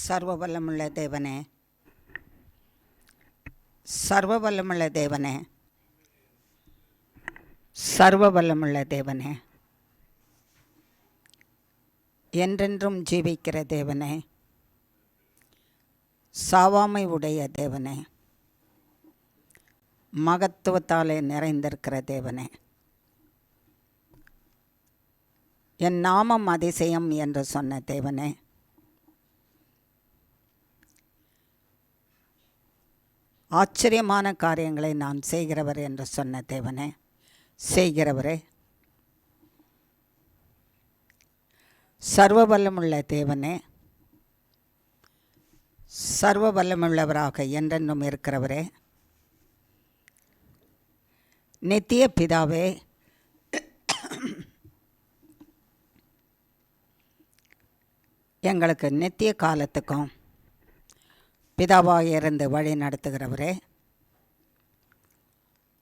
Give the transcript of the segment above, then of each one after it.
சர்வவல்லமுள்ள தேவனே, சர்வவல்லமுள்ள தேவனே, சர்வவல்லமுள்ள தேவனே, என்றென்றும் ஜீவிக்கிற தேவனே, சாவாமை உடைய தேவனே, மகத்துவத்தாலே நிறைந்திருக்கிற தேவனே, என் நாமம் அதிசயம் என்று சொன்ன தேவனே, ஆச்சரியமான காரியங்களை நான் செய்கிறவர் என்று சொன்ன தேவனே, செய்கிறவரே, சர்வ வல்லமுள்ள தேவனே, சர்வ வல்லமுள்ளவராக என்றென்றும் இருக்கிறவரே, நித்திய பிதாவே, எங்களுக்கு நித்திய காலத்துக்கும் பிதாவாக இருந்து வழி நடத்துகிறவரே,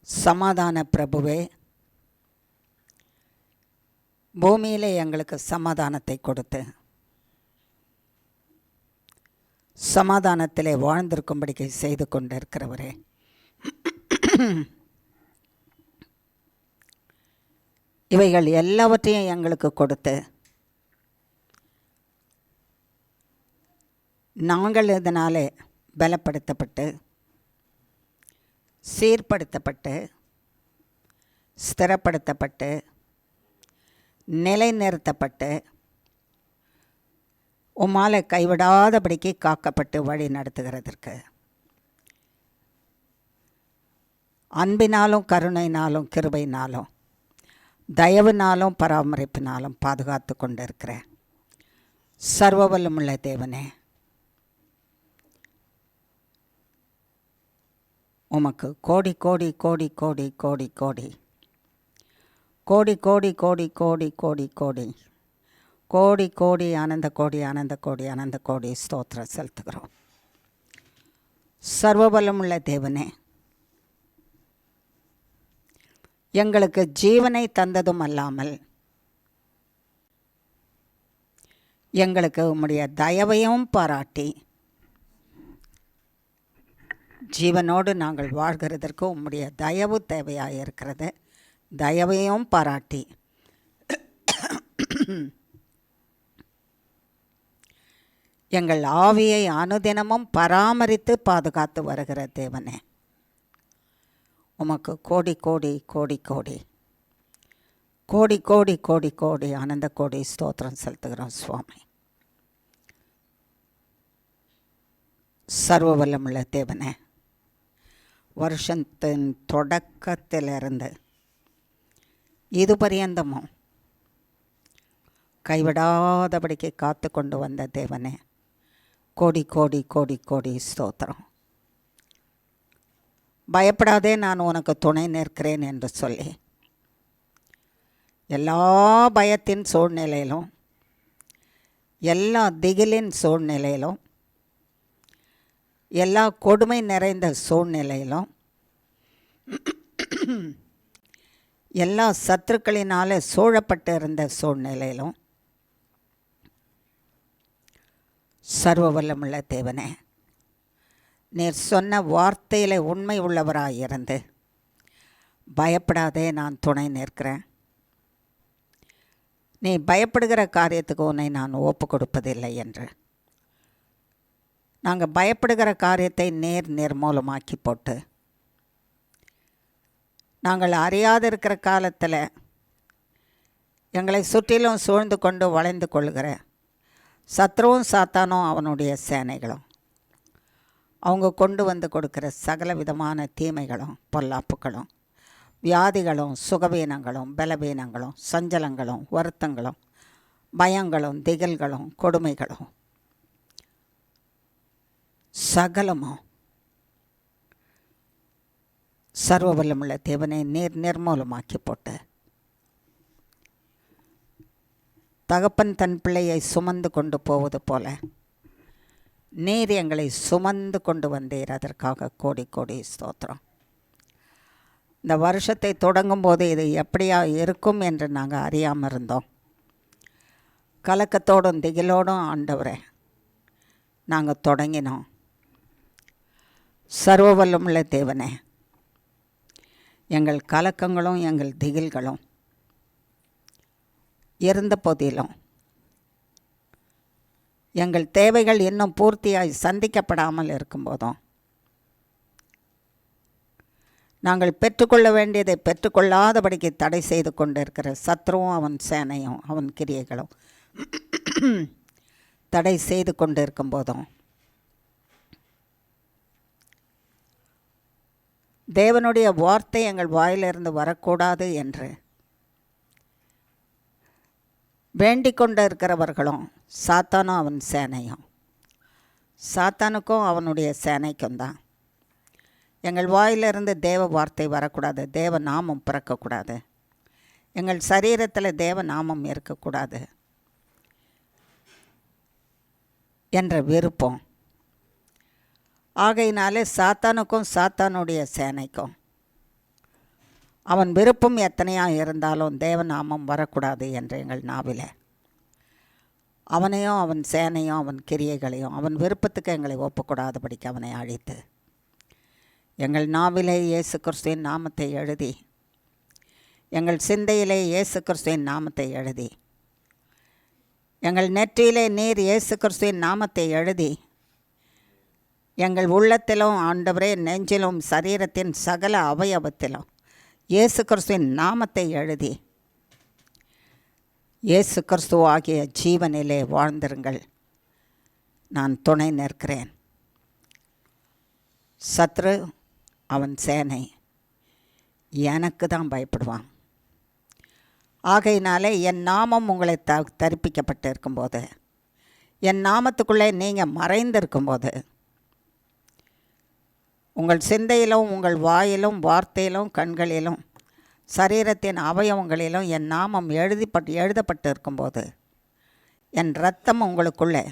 சமாதான பிரபுவே, பூமியிலே எங்களுக்கு சமாதானத்தை கொடுத்து சமாதானத்திலே வாழ்ந்திருக்கும்படிக்கு செய்து கொண்டிருக்கிறவரே, இவைகள் எல்லாவற்றையும் எங்களுக்கு கொடுத்து நாங்கள் இதனாலே பலப்படுத்தப்பட்டு சீர்படுத்தப்பட்டு ஸ்திரப்படுத்தப்பட்டு நிலைநிறுத்தப்பட்டு உம்மாலே கைவிடாதபடிக்கு காக்கப்பட்டு வழி நடத்துகிறதற்கு அன்பினாலும் கருணையினாலும் கிருபையினாலும் தயவுனாலும் பராமரிப்பினாலும் பாதுகாத்து கொண்டிருக்கிற சர்வவல்லமுள்ள தேவனே, உமக்கு கோடி கோடி கோடி கோடி கோடி கோடி கோடி கோடி கோடி கோடி கோடி கோடி கோடி கோடி ஆனந்த கோடி ஆனந்த கோடி ஆனந்த கோடி ஸ்தோத்திரம் செலுத்துகிறோம். சர்வபலமுள்ள தேவனே, எங்களுக்கு ஜீவனை தந்ததும் அல்லாமல் எங்களுக்கு உம்முடைய தயவையும் பாராட்டி ஜீவனோடு நாங்கள் வாழ்கிறதற்கு உம்முடைய தயவு தேவையாக இருக்கிறது. தயவையும் பாராட்டி எங்கள் ஆவியை அனுதினமும் பராமரித்து பாதுகாத்து வருகிற தேவனே, உமக்கு கோடி கோடி கோடி கோடி கோடி கோடி கோடி கோடி ஆனந்த கோடி ஸ்தோத்திரம் செலுத்துகிறோம் சுவாமி. சர்வ வல்லமுள்ள தேவனே, வருஷத்தின் தொடக்கத்திலிருந்து இது பரியந்தமும் கைவிடாதபடிக்கு காத்து கொண்டு வந்த தேவனே, கோடி கோடி கோடி கோடி ஸ்தோத்திரம். பயப்படாதே, நான் உனக்கு துணை நிற்கிறேன் என்று சொல்லி எல்லா பயத்தின் சூழ்நிலையிலும் எல்லா திகிலின் சூழ்நிலையிலும் எல்லா கொடுமை நிறைந்த சூழ்நிலையிலும் எல்லா சத்துருக்களினால சூழப்பட்டு இருந்த சூழ்நிலையிலும் சர்வ வல்லமுள்ள தேவனே, நீர் சொன்ன வார்த்தையில் உண்மை உள்ளவராயிருந்து பயப்படாதே, நான் துணை நிற்கிறேன், நீ பயப்படுகிற காரியத்துக்கு உன்னை நான் ஒப்பு கொடுப்பதில்லை என்று நாங்கள் பயப்படுகிற காரியத்தை நிர்மூலமாக்கி போட்டு நாங்கள் அறியாதிருக்கிற காலத்தில் எங்களை சுற்றிலும் சூழ்ந்து கொண்டு வளைந்து கொள்கிற சத்ருவும் சாத்தானும் அவனுடைய சேனைகளும் அவங்க கொண்டு வந்து கொடுக்கிற சகல விதமான தீமைகளும் பொல்லாப்புகளும் வியாதிகளும் சுகவீனங்களும் பலவீனங்களும் சஞ்சலங்களும் வருத்தங்களும் பயங்களும் திகில்களும் கொடுமைகளும் சகலமும் சர்வ வல்லமுள்ள தேவனை நிர்மூலமாக்கி போட்டு தகப்பன் தன் பிள்ளையை சுமந்து கொண்டு போவது போல நீர் எங்களை சுமந்து கொண்டு வந்தீர். அதற்காக கோடி கோடி ஸ்தோத்திரம். இந்த வருஷத்தை தொடங்கும் போது இது எப்படியா இருக்கும் என்று நாங்கள் அறியாமல் இருந்தோம். கலக்கத்தோடும் திகிலோடும் ஆண்டவரே நாங்கள் தொடங்கினோம். சர்வ வல்லமுள்ள தேவனே, எங்கள் கலக்கங்களும் எங்கள் திகில்களும் இருந்த போதிலும் எங்கள் தேவைகள் இன்னும் பூர்த்தியாய் சந்திக்கப்படாமல் இருக்கும்போதும் நாங்கள் பெற்றுக்கொள்ள வேண்டியதை பெற்றுக்கொள்ளாதபடிக்கு தடை செய்து கொண்டு இருக்கிற சத்ருவும் அவன் சேனையும் அவன் கிரியைகளும் தடை செய்து கொண்டு இருக்கும்போதும் தேவனுடைய வார்த்தை எங்கள் வாயிலிருந்து வரக்கூடாது என்று வேண்டிக் கொண்டு இருக்கிறவர்களும் சாத்தானும் அவன் சேனையும், சாத்தானுக்கும் அவனுடைய சேனைக்கும் தான் எங்கள் வாயிலிருந்து தேவ வார்த்தை வரக்கூடாது, தேவ நாமம் பிறக்கக்கூடாது, எங்கள் சரீரத்தில் தேவ நாமம் இருக்கக்கூடாது என்ற விருப்பம். ஆகையினாலே சாத்தானுக்கும் சாத்தானுடைய சேனைக்கும் அவன் விருப்பம் எத்தனையாக இருந்தாலும் தேவநாமம் வரக்கூடாது என்று எங்கள் நாவிலே அவனையும் அவன் சேனையும் அவன் கிரியைகளையும் அவன் விருப்பத்துக்கு எங்களை ஒப்புக்கூடாதபடிக்கு அவனை அழித்து எங்கள் நாவிலே இயேசு கிறிஸ்துவின் நாமத்தை எழுதி, எங்கள் சிந்தையிலே இயேசு கிறிஸ்துவின் நாமத்தை எழுதி, எங்கள் நெற்றியிலே நீர் இயேசு கிறிஸ்துவின் நாமத்தை எழுதி, எங்கள் உள்ளத்திலும் ஆண்டவரே நெஞ்சிலும் சரீரத்தின் சகல அவயவத்திலும் இயேசு கிறிஸ்துவின் நாமத்தை எழுதி, இயேசு கிறிஸ்து ஆகிய ஜீவனிலே வாழ்ந்திருங்கள். நான் துணை நிற்கிறேன். சத்ரு அவன் சேனை எனக்கு தான் பயப்படுவான். ஆகையினாலே என் நாமம் உங்களை தரிப்பிக்கப்பட்டு இருக்கும்போது, என் நாமத்துக்குள்ளே நீங்கள் மறைந்திருக்கும்போது, உங்கள் சிந்தையிலும் உங்கள் வாயிலும் வார்த்தையிலும் கண்களிலும் சரீரத்தின் அவயவங்களிலும் என் நாமம் எழுதப்பட்டு இருக்கும்போது, என் இரத்தம் உங்களுக்குள்ளே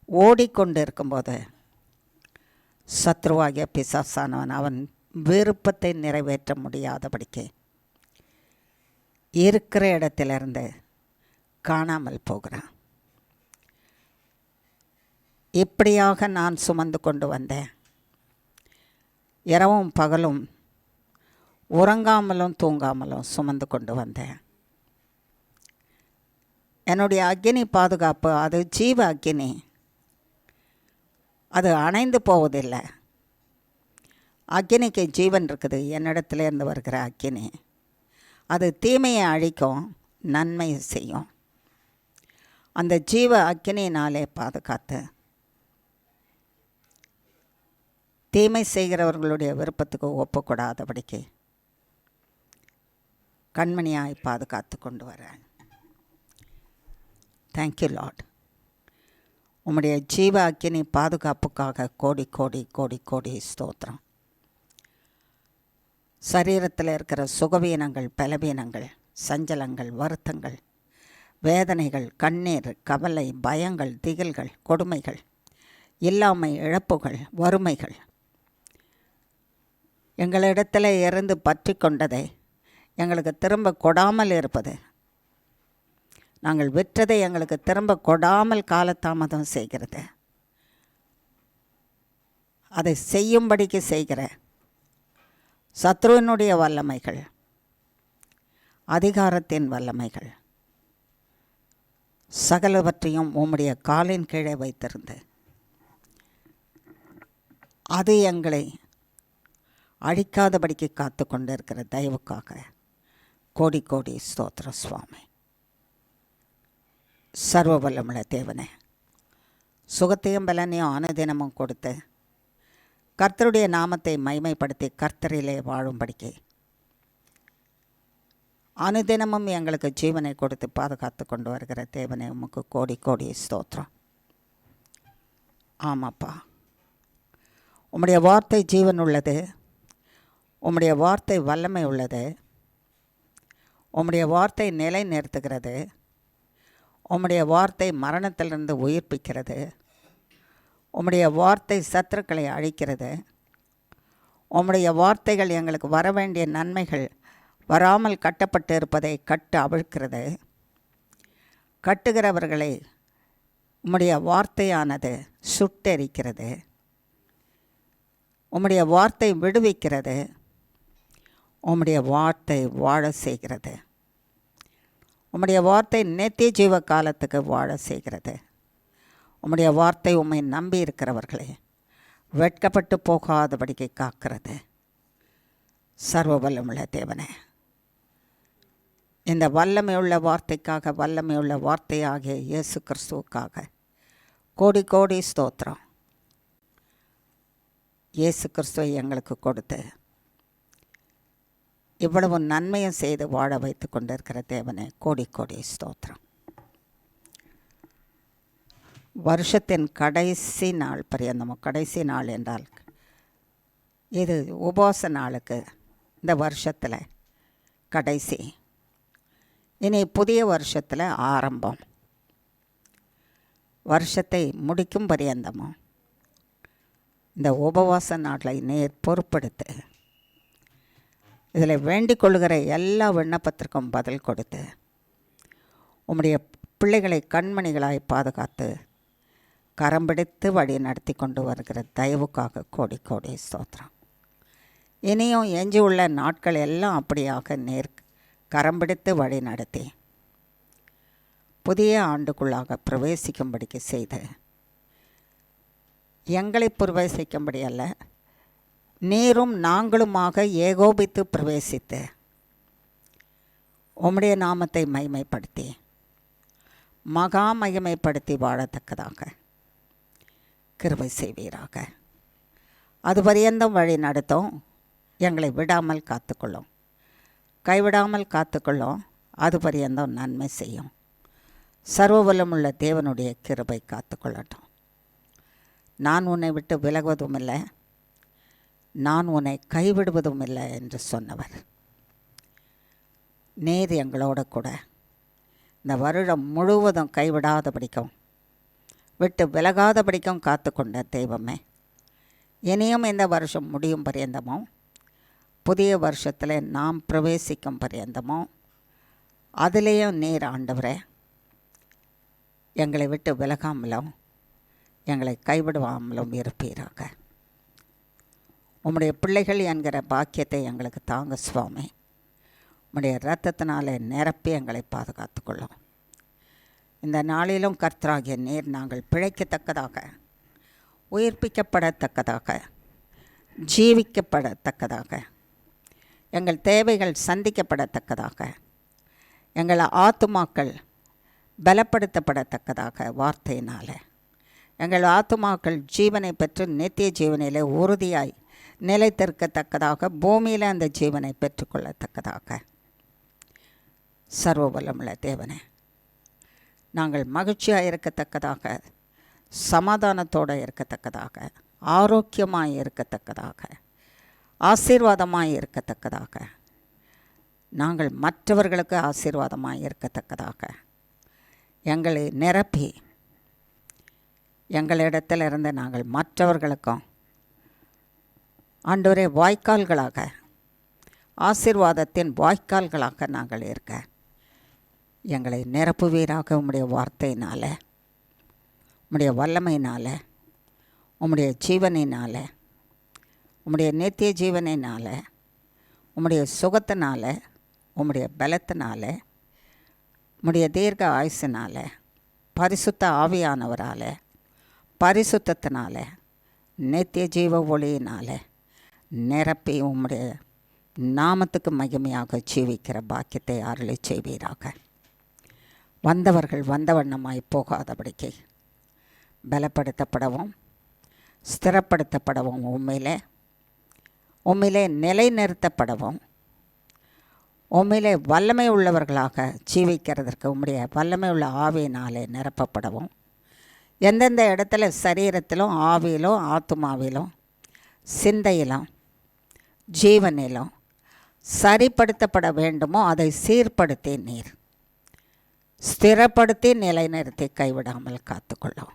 ஓடிக்கொண்டு இருக்கும்போது, சத்ருவாகிய பிசாசானவன் அவன் விருப்பத்தை நிறைவேற்ற முடியாதபடிக்கு இருக்கிற இடத்திலிருந்து காணாமல் போகிறான். இப்படியாக நான் சுமந்து கொண்டு வந்தேன். இரவும் பகலும் உறங்காமலும் தூங்காமலும் சுமந்து கொண்டு வந்தேன். என்னுடைய அக்கினி பாதுகாப்பு அது ஜீவ அக்கினி, அது அணைந்து போவதில்லை. அக்கினிக்கு ஜீவன் இருக்குது. என்னிடத்துலேருந்து வருகிற அக்கினி அது தீமையை அழிக்கும், நன்மையை செய்யும். அந்த ஜீவ அக்கினியினாலே பாதுகாத்து தீமை செய்கிறவர்களுடைய விருப்பத்துக்கு ஒப்புக்கூடாதபடிக்கு கண்மணியாய் பாதுகாத்து கொண்டு வரேன். Thank you Lord. உம்முடைய ஜீவ அக்கினி பாதுகாப்புக்காக கோடி கோடி கோடி கோடி ஸ்தோத்திரம். சரீரத்தில் இருக்கிற சுகவீனங்கள், பலவீனங்கள், சஞ்சலங்கள், வருத்தங்கள், வேதனைகள், கண்ணீர், கவலை, பயங்கள், திகில்கள், கொடுமைகள், இல்லாமை, இழப்புகள், வறுமைகள் எங்களிடத்தில் இருந்து பற்றி கொண்டதை எங்களுக்கு திரும்ப கொடாமல் இருப்பது, நாங்கள் விற்றதை எங்களுக்கு திரும்ப கொடாமல் காலதாமதம் செய்கிறது, அதை செய்யும்படிக்கு செய்கிற சத்ருவினுடைய வல்லமைகள், அதிகாரத்தின் வல்லமைகள் சகலவற்றையும் உம்முடைய காலின் கீழே வைத்திருந்து அது எங்களை அழிக்காதபடிக்கு காத்து கொண்டு இருக்கிற தயவுக்காக கோடி கோடி ஸ்தோத்திர சுவாமி. சர்வ வல்லமுள்ள தேவனே, சுகத்தையும் பலனையும் அனுதினமும் கொடுத்து கர்த்தருடைய நாமத்தை மைமைப்படுத்தி கர்த்தரிலே வாழும்படிக்கு அனுதினமும் எங்களுக்கு ஜீவனை கொடுத்து பாதுகாத்து கொண்டு வருகிற தேவனே, உமக்கு கோடி கோடி ஸ்தோத்திரம். ஆமாப்பா, உம்முடைய வார்த்தை ஜீவன் உள்ளது, உம்முடைய வார்த்தை வல்லமை உள்ளது, உம்முடைய வார்த்தை நிலை நிறுத்துகிறது, உம்முடைய வார்த்தை மரணத்திலிருந்து உயிர்ப்பிக்கிறது, உம்முடைய வார்த்தை சத்துருக்களை அழிக்கிறது, உம்முடைய வார்த்தைகள் எங்களுக்கு வர வேண்டிய நன்மைகள் வராமல் கட்டப்பட்டு இருப்பதை கட்டு அவிழ்க்கிறது, கட்டுகிறவர்களை உம்முடைய வார்த்தையானது சுட்டெரிக்கிறது. உம்முடைய வார்த்தை விடுவிக்கிறது. உம்முடைய வார்த்தை வாழ செய்கிறது. உம்முடைய வார்த்தை நித்திய ஜீவ காலத்துக்கு வாழ செய்கிறது. உம்முடைய வார்த்தை உம்மை நம்பி இருக்கிறவர்களே வெட்கப்பட்டு போகாதபடிக்கு காக்கிறது. சர்வ வல்லமுள்ள தேவனே, இந்த வல்லமையுள்ள வார்த்தைக்காக, வல்லமையுள்ள வார்த்தையாகிய இயேசு கிறிஸ்துவுக்காக கோடி கோடி ஸ்தோத்திரம். இயேசு கிறிஸ்துவை எங்களுக்கு கொடுத்து இவ்வளவு நன்மையும் செய்து வாழ வைத்து கொண்டிருக்கிற தேவனே கோடி கோடி ஸ்தோத்திரம். வருஷத்தின் கடைசி நாள் பரியந்தமும், கடைசி நாள் என்றால் இது உபவாச நாளுக்கு இந்த வருஷத்தில் கடைசி, இனி புதிய வருஷத்தில் ஆரம்பம். வருஷத்தை முடிக்கும் பரியந்தமும் இந்த உபவாச நாளை நேர் பொறுப்படுத்து. இதில் வேண்டிக் கொள்கிற எல்லா விண்ணப்பத்திற்கும் பதில் கொடுத்து உம்முடைய பிள்ளைகளை கண்மணிகளாய் பாதுகாத்து கரம் பிடித்து வழி நடத்தி கொண்டு வருகிற தயவுக்காக கோடி கோடி ஸ்தோத்திரம். இனியும் எஞ்சி உள்ள நாட்கள் எல்லாம் அப்படியாக நேர் கரம் பிடித்து வழி நடத்தி புதிய ஆண்டுக்குள்ளாக பிரவேசிக்கும்படிக்கு செய்து, எங்களை பிரவேசிக்கும்படி அல்ல, நீரும் நாங்களுமாக ஏகோபித்து பிரவேசித்து உம்முடைய நாமத்தை மகிமைப்படுத்தி மகா மகிமைப்படுத்தி வாழத்தக்கதாக கிருபை செய்வீராக. அது பரியந்தம் வழி நடத்தும். எங்களை விடாமல் காத்துக்கொள்ளும், கைவிடாமல் காத்துக்கொள்ளும். அது பரியந்தம் நன்மை செய்யும். சர்வவல்லமுள்ள தேவனுடைய கிருபை காத்துக்கொள்ளட்டும். நான் உன்னை விட்டு விலகுவதும் இல்லை, நான் உன்னை கைவிடுவதும் இல்லை என்று சொன்னவர் நேர் எங்களோட கூட இந்த வருடம் முழுவதும் கைவிடாதபடிக்கும் விட்டு விலகாதபடிக்கும் காத்து கொண்ட தெய்வமே, இனியும் இந்த வருஷம் முடியும் பரியந்தமும் புதிய வருஷத்தில் நாம் பிரவேசிக்கும் பரியந்தமும் அதிலேயும் நீர் ஆண்டவரே எங்களை விட்டு விலகாமலும் எங்களை கைவிடுவாமலும் இருப்பீராக. உம்முடைய பிள்ளைகள் என்கிற பாக்கியத்தை எங்களுக்கு தாங்க சுவாமி. உம்முடைய இரத்தத்தினாலே நிரப்பி எங்களை பாதுகாத்து கொள்ளும். இந்த நாளிலும் கர்த்தராகிய நீர் நாங்கள் பிழைக்கத்தக்கதாக, உயிர்ப்பிக்கப்படத்தக்கதாக, ஜீவிக்கப்படத்தக்கதாக, எங்கள் தேவைகள் சந்திக்கப்படத்தக்கதாக, எங்கள் ஆத்துமாக்கள் பலப்படுத்தப்படத்தக்கதாக, வார்த்தையினால் எங்கள் ஆத்துமாக்கள் ஜீவனை பெற்று நித்திய ஜீவனிலே உறுதியாய் நிலைத்திருக்கத்தக்கதாக, பூமியில் அந்த ஜீவனை பெற்றுக்கொள்ளத்தக்கதாக. சர்வ வல்லமுள்ள தேவனே, நாங்கள் மகிழ்ச்சியாக இருக்கத்தக்கதாக, சமாதானத்தோடு இருக்கத்தக்கதாக, ஆரோக்கியமாய் இருக்கத்தக்கதாக, ஆசீர்வாதமாய் இருக்கத்தக்கதாக, நாங்கள் மற்றவர்களுக்கு ஆசீர்வாதமாய் இருக்கத்தக்கதாக எங்களை நிரப்பி எங்களிடத்திலிருந்து நாங்கள் மற்றவர்களுக்கும் ஆண்டவரே வாய்க்கால்களாக, ஆசீர்வாதத்தின் வாய்க்கால்களாக நாங்கள் இருக்க எங்களை நிரப்புவீராக. உம்முடைய வார்த்தையினால், உம்முடைய வல்லமையினால், உம்முடைய ஜீவனினால், உம்முடைய நித்திய ஜீவனினால், உம்முடைய சுகத்தினால், உம்முடைய பலத்தினால், உம்முடைய தீர்க்க ஆயுசினால், பரிசுத்த ஆவியானவரால், பரிசுத்தத்தினால், நித்திய ஜீவ ஒளியினால் நிரப்பி உம்முடைய நாமத்துக்கு மகிமையாக ஜீவிக்கிற பாக்கியத்தை அருளி செய்வீராக. வந்தவர்கள் வந்த வண்ணமாய் போகாதபடிக்கு பலப்படுத்தப்படவும் ஸ்திரப்படுத்தப்படவும், உம்மிலே நிலைநிறுத்தப்படவும், உம்மிலே வல்லமை உள்ளவர்களாக ஜீவிக்கிறதற்கு உம்முடைய வல்லமை உள்ள ஆவியினாலே நிரப்பப்படவும், எந்தெந்த இடத்துல சரீரத்திலும் ஆவியிலும் ஆத்துமாவிலும் சிந்தையிலும் ஜீவனிலும் சரிப்படுத்தப்பட வேண்டுமோ அதை சீர்படுத்தி நீர் ஸ்திரப்படுத்தி நிலைநிறுத்தி கைவிடாமல் காத்துக்கொள்ளும்.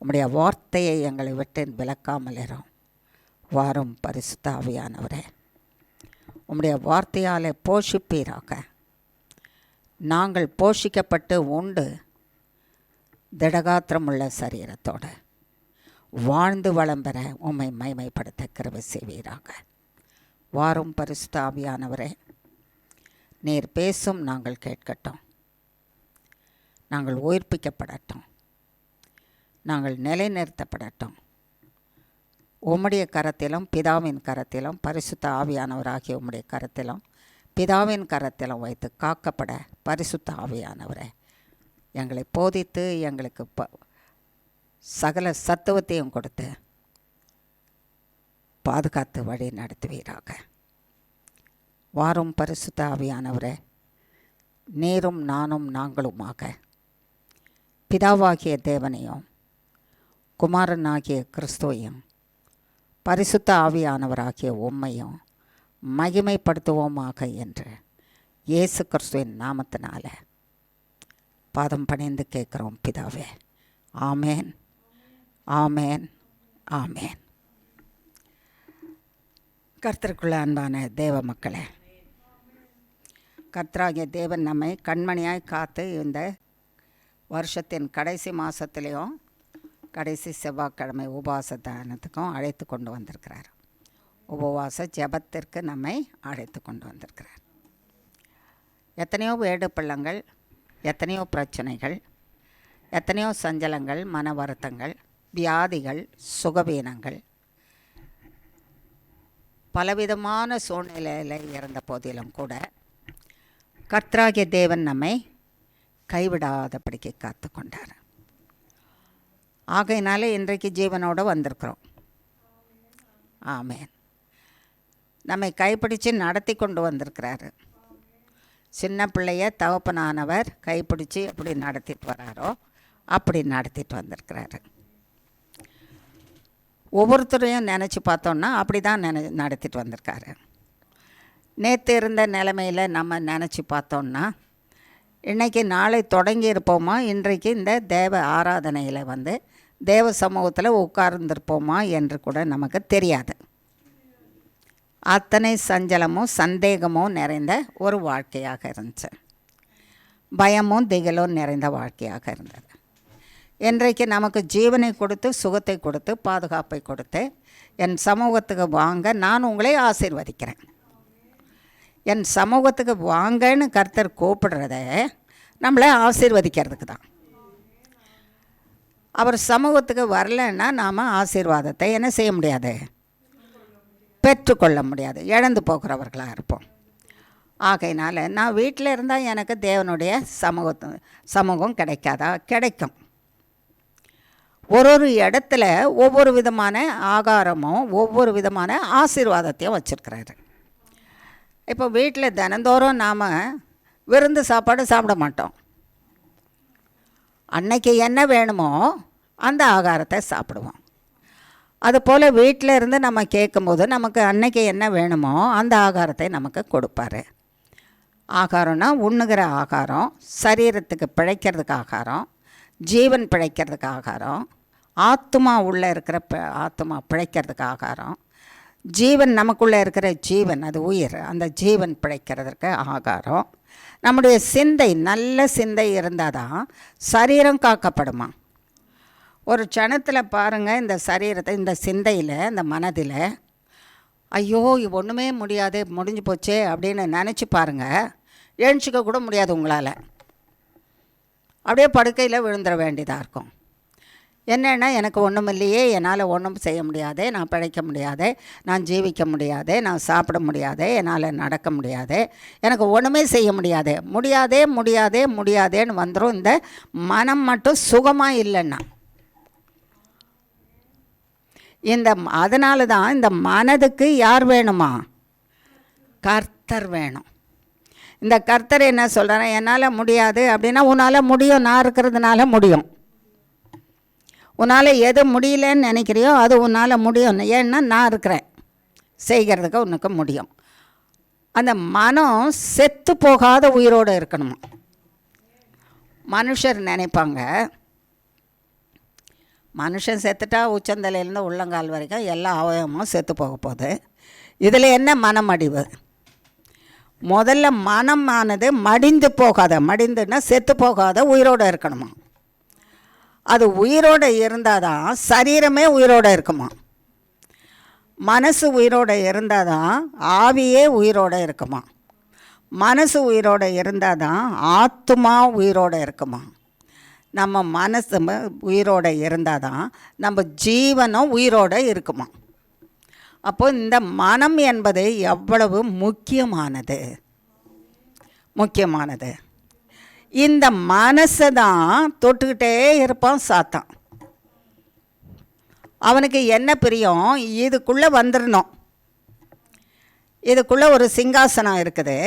உம்முடைய வார்த்தையை எங்களை விட்டு விலக்காமல் இரும். வாரும் பரிசுத்த ஆவியானவரே, உம்முடைய வார்த்தையாலே போஷிப்பீராக. நாங்கள் போஷிக்கப்பட்டு உண்டு திடகாத்திரமுள்ள சரீரத்தோடு வாழ்ந்து வளம் பெற உம்மை மைமைப்படுத்த கிருபை செய்வீராக. வாரும் பரிசுத்த ஆவியானவரே, நீர் பேசும் நாங்கள் கேட்கட்டும். நாங்கள் உயிர்ப்பிக்கப்படட்டும். நாங்கள் நிலைநிறுத்தப்படட்டும். உம்முடைய கரத்திலும் பிதாவின் கரத்திலும் பரிசுத்த ஆவியானவராகிய உம்முடைய கரத்திலும் பிதாவின் கரத்திலும் வைத்து காக்கப்பட பரிசுத்த ஆவியானவரே எங்களை போதித்து எங்களுக்கு சகல சத்துவத்தையும் கொடுத்து பாதுகாத்து வழி நடத்துவீராக. வாரும் பரிசுத்த ஆவியானவரே, நீரும் நானும் நாங்களுமாக பிதாவாகிய தேவனையும் குமாரனாகிய கிறிஸ்துவையும் பரிசுத்த ஆவியானவராகிய உம்மையும் மகிமைப்படுத்துவோமாக என்று இயேசு கிறிஸ்துவின் நாமத்தினால பாதம் பணிந்து கேட்குறோம் பிதாவே. ஆமேன், ஆமேன், ஆமேன். கர்த்தருக்குள்ள அன்பான தேவ மக்களே, கர்த்தராகிய தேவன் நம்மை கண்மணியாய் காத்து இந்த வருஷத்தின் கடைசி மாதத்துலேயும் கடைசி செவ்வாய்க்கிழமை உபவாச தானத்துக்கும் அழைத்து கொண்டு வந்திருக்கிறார். உபவாச ஜெபத்திற்கு நம்மை அழைத்து கொண்டு வந்திருக்கிறார். எத்தனையோ வேடு பள்ளங்கள், எத்தனையோ பிரச்சனைகள், எத்தனையோ சஞ்சலங்கள், மன வருத்தங்கள், வியாதிகள், சுகவீனங்கள், பலவிதமான சூழ்நிலையில் இருந்த போதிலும் கூட கர்த்தராகிய தேவன் நம்மை கைவிடாதபடிக்கு காத்து கொண்டார். ஆகையினால இன்றைக்கு ஜீவனோடு வந்திருக்கிறோம். ஆமேன். நம்மை கைப்பிடித்து நடத்தி கொண்டு வந்திருக்கிறாரு. சின்ன பிள்ளைய தகப்பனானவர் கைப்பிடிச்சு எப்படி நடத்திட்டு வராரோ அப்படி நடத்திட்டு வந்திருக்கிறாரு. ஒவ்வொருத்தரையும் நினச்சி பார்த்தோன்னா அப்படி தான் நடத்திட்டு வந்திருக்காரு. நேற்று இருந்த நிலைமையில் நம்ம நினச்சி பார்த்தோன்னா இன்றைக்கி நாளை தொடங்கி இருப்போமா, இன்றைக்கு இந்த தேவ ஆராதனையில் வந்து தேவ சமூகத்தில் உட்கார்ந்துருப்போமா என்று கூட நமக்கு தெரியாது. அத்தனை சஞ்சலமும் சந்தேகமும் நிறைந்த ஒரு வாழ்க்கையாக இருந்துச்சு. பயமும் திகிலும் நிறைந்த வாழ்க்கையாக இருந்தது. இன்றைக்கு நமக்கு ஜீவனை கொடுத்து, சுகத்தை கொடுத்து, பாதுகாப்பை கொடுத்து, என் சமூகத்துக்கு வாங்க நான் உங்களை ஆசீர்வதிக்கிறேன். என் சமூகத்துக்கு வாங்கன்னு கர்த்தர் கூப்பிடுறத நம்மளை ஆசீர்வதிக்கிறதுக்கு தான். அவர் சமூகத்துக்கு வரலைன்னா நாம் ஆசீர்வாதத்தை என்ன செய்ய முடியாது, பெற்றுக்கொள்ள முடியாது, இழந்து போகிறவர்களாக இருப்போம். ஆகையினால நான் வீட்டில் இருந்தால் எனக்கு தேவனுடைய சமூகம் கிடைக்காதா? கிடைக்கும். ஒரு இடத்துல ஒவ்வொரு விதமான ஆகாரமும் ஒவ்வொரு விதமான ஆசீர்வாதத்தையும் வச்சுருக்கிறாரு. இப்போ வீட்டில் தினந்தோறும் நாம் விருந்து சாப்பாடு சாப்பிட மாட்டோம். அன்னைக்கு என்ன வேணுமோ அந்த ஆகாரத்தை சாப்பிடுவோம். அதுபோல் வீட்டில் இருந்து நம்ம கேட்கும்போது நமக்கு அன்னைக்கு என்ன வேணுமோ அந்த ஆகாரத்தை நமக்கு கொடுப்பார். ஆகாரம்னா உண்ணுகிற ஆகாரம், சரீரத்துக்கு பிழைக்கிறதுக்கு ஆகாரம், ஜீவன் பிழைக்கிறதுக்கு ஆகாரம், ஆத்மா உள்ளே இருக்கிற ஆத்மா பிழைக்கிறதுக்கு ஆகாரம், ஜீவன் நமக்குள்ளே இருக்கிற ஜீவன், அது உயிர், அந்த ஜீவன் பிழைக்கிறதுக்கு ஆகாரம். நம்முடைய சிந்தை, நல்ல சிந்தை இருந்தால் தான் சரீரம் காக்கப்படுமா. ஒரு க்ஷணத்தில் பாருங்கள், இந்த சரீரத்தை, இந்த சிந்தையில், இந்த மனதில் ஐயோ ஒன்றுமே முடியாது, முடிஞ்சு போச்சே அப்படின்னு நினச்சி பாருங்கள். எழுச்சிக்க கூட முடியாது உங்களால். அப்படியே படுக்கையில் விழுந்துட வேண்டியதாக இருக்கும். என்னென்னா எனக்கு ஒன்றும் இல்லையே, என்னால் ஒன்றும் செய்ய முடியாது, நான் பிழைக்க முடியாது, நான் ஜீவிக்க முடியாது, நான் சாப்பிட முடியாது, என்னால் நடக்க முடியாது, எனக்கு ஒன்றுமே செய்ய முடியாது, முடியாதே முடியாதே முடியாதேன்னு வந்துடும். இந்த மனம் மட்டும் சுகமாக இல்லைன்னா அதனால தான் இந்த மனதுக்கு யார் வேணுமா? கர்த்தர் வேணும். இந்த கர்த்தர் என்ன சொல்கிறார்? என்னால் முடியாது அப்படின்னா உன்னால் முடியும், நான் இருக்கிறதுனால முடியும். உன்னால் எது முடியலன்னு நினைக்கிறியோ அது உன்னால் முடியும், ஏன்னா நான் இருக்கிறேன், செய்கிறதுக்கு உனக்கு முடியும். அந்த மனம் செத்து போகாத உயிரோடு இருக்கணுமா. மனுஷர் நினைப்பாங்க மனுஷன் செத்துட்டா உச்சந்தலையிலேருந்து உள்ளங்கால் வரைக்கும் எல்லா அவயவமும் செத்து போக போகுது. இதில் என்ன மனமடிவு? முதல்ல மனமானது மடிந்து போகாத, மடிந்துன்னா செத்து போகாத உயிரோடு இருக்கணுமா. அது உயிரோடு இருந்தால் தான் சரீரமே உயிரோடு இருக்குமா. மனசு உயிரோடு இருந்தால் தான் ஆவியே உயிரோடு இருக்குமா. மனசு உயிரோடு இருந்தால் தான் ஆத்மா உயிரோடு இருக்குமா. நம்ம மனசு உயிரோடு இருந்தால் தான் நம்ம ஜீவனும் உயிரோடு இருக்குமா. அப்போ இந்த மனம் என்பது எவ்வளவு முக்கியமானது. இந்த மனசை தான் தொட்டுக்கிட்டே இருப்பான் சாத்தான். அவனுக்கு என்ன பிரியம், இதுக்குள்ளே வந்துடணும். இதுக்குள்ளே ஒரு சிங்காசனம் இருக்குது.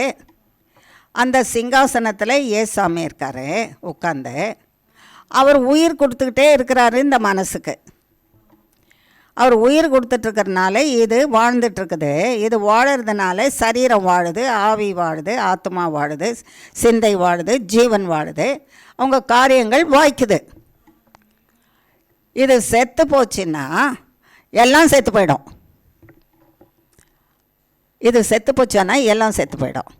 அந்த சிங்காசனத்தில் ஏசாமி இருக்கார் உட்காந்து. அவர் உயிர் கொடுத்துக்கிட்டே இருக்கிறாரு இந்த மனசுக்கு. அவர் உயிர் கொடுத்துட்ருக்கறனால இது வாழ்ந்துட்டுருக்குது. இது வாழறதுனால சரீரம் வாழுது, ஆவி வாழுது, ஆத்மா வாழுது, சிந்தை வாழுது, ஜீவன் வாழுது, அவங்க காரியங்கள் வாய்க்குது. இது செத்து போச்சுன்னா எல்லாம் செத்து போயிடும். இது செத்து போச்சானா எல்லாம் செத்து போயிடும்.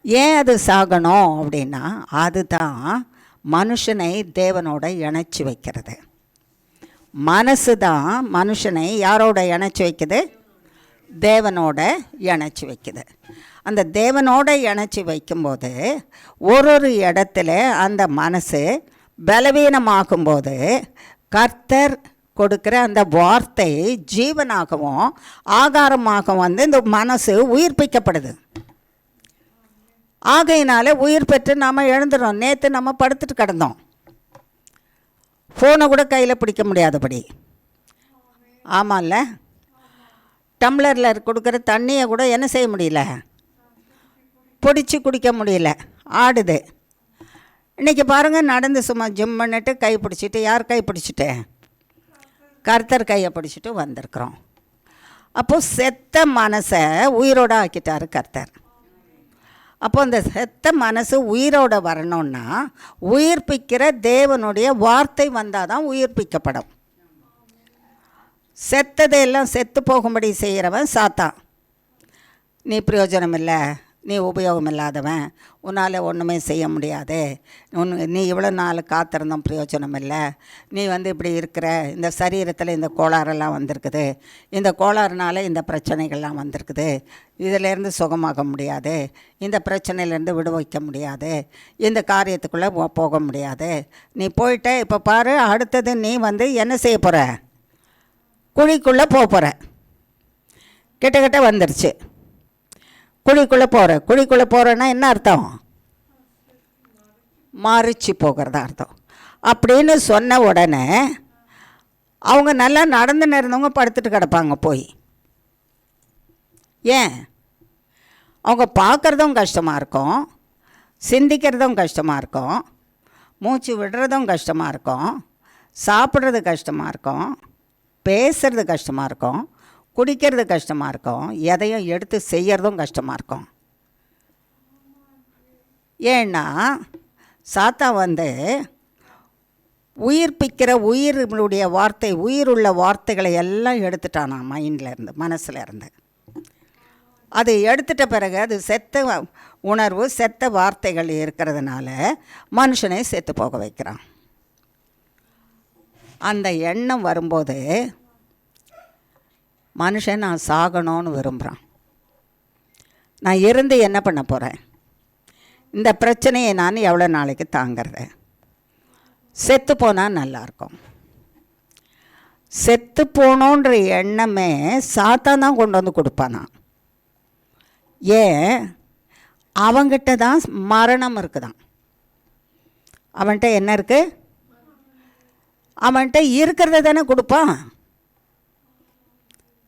ஏன் அது சாகணும் அப்படின்னா, அதுதான் மனுஷனை தேவனோட இணைச்சி வைக்கிறது. மனசு தான் மனுஷனை யாரோட இணைச்சி வைக்குது? தேவனோட இணைச்சி வைக்குது. அந்த தேவனோட இணைச்சி வைக்கும்போது ஒரு இடத்துல அந்த மனசு பலவீனமாகும்போது கர்த்தர் கொடுக்குற அந்த வார்த்தை ஜீவனாகவும் ஆகாரமாகவும் வந்து இந்த மனசு உயிர்ப்பிக்கப்படுது. ஆகையினால உயிர் பெற்று நாம் எழுந்துடும். நேற்று நம்ம படுத்துட்டு கிடந்தோம், ஃபோனை கூட கையில் பிடிக்க முடியாதபடி. ஆமாம்ல, டம்ளரில் கொடுக்குற தண்ணியை கூட என்ன செய்ய முடியல, பிடிச்சி குடிக்க முடியல, ஆடுது. இன்றைக்கி பாருங்கள், நடந்து சும்மா ஜிம் பண்ணிட்டு கை பிடிச்சிட்டு, யார் கை பிடிச்சிட்டு? கர்த்தர் கையை பிடிச்சிட்டு வந்திருக்கிறோம். அப்போது செத்த மனசை உயிரோடு ஆக்கிட்டார் கர்த்தர். அப்போ அந்த செத்த மனசு உயிரோடு வரணுன்னா உயிர்ப்பிக்கிற தேவனுடைய வார்த்தை வந்தால் தான் உயிர்ப்பிக்கப்படும். செத்ததையெல்லாம் செத்து போகும்படி செய்கிறவன் சாத்தான். நீ பிரயோஜனம் இல்லை, நீ உபயோகம் இல்லாதவன், உன்னால் ஒன்றுமே செய்ய முடியாது, நீ இவ்வளோ நாள் காத்திருந்தோம் பிரயோஜனம் இல்லை, நீ வந்து இப்படி இருக்கிற, இந்த சரீரத்தில் இந்த கோளாறெல்லாம் வந்திருக்குது, இந்த கோளாறுனால இந்த பிரச்சனைகள்லாம் வந்திருக்குது, இதிலேருந்து சுகமாக முடியாது, இந்த பிரச்சனையிலேருந்து விடுவிக்க முடியாது, இந்த காரியத்துக்குள்ளே போக முடியாது, நீ போயிட்ட. இப்போ பாரு, அடுத்தது நீ வந்து என்ன செய்ய போகிற? குழிக்குள்ளே போகிற. கிட்ட வந்துருச்சு. குழிக்குள்ளே போகிறேன்னா என்ன அர்த்தம்? மறிச்சு போகிறதா அர்த்தம். அப்படின்னு சொன்ன உடனே அவங்க நல்லா நடந்துன்னு இருந்தவங்க படுத்துட்டு கிடப்பாங்க போய். ஏன்? அவங்க பார்க்குறதும் கஷ்டமாக இருக்கும், சிந்திக்கிறதும் கஷ்டமாக இருக்கும், மூச்சு விடுறதும் கஷ்டமாக இருக்கும், சாப்பிட்றது கஷ்டமாக இருக்கும், பேசுறது கஷ்டமாக இருக்கும், குடிக்கிறது கஷ்டமாக இருக்கும், எதையும் எடுத்து செய்கிறதும் கஷ்டமாக இருக்கும். ஏன்னா சாத்தா வந்து உயிர்ப்பிக்கிற உயிருடைய வார்த்தை, உயிருள்ள வார்த்தைகளை எல்லாம் எடுத்துட்டானா மைண்ட்லேருந்து, மனசில் இருந்து. அது எடுத்துட்ட பிறகு அது செத்த உணர்வு, செத்த வார்த்தைகள் இருக்கிறதுனால மனுஷனை செத்து போக வைக்கிறான். அந்த எண்ணம் வரும்போது மனுஷன் நான் சாகணும்னு விரும்புகிறான். நான் இருந்து என்ன பண்ண போகிறேன்? இந்த பிரச்சனையை நான் எவ்வளோ நாளைக்கு தாங்கிறது? செத்து போனால் நல்லாயிருக்கும். செத்து போகணுன்ற எண்ணமே சாத்தான் தான் கொண்டு வந்து கொடுப்பானா. ஏன்? அவங்கிட்ட தான் மரணம் இருக்குதான். அவன்கிட்ட என்ன இருக்குது? அவன்கிட்ட இருக்கிறத தானே கொடுப்பான்.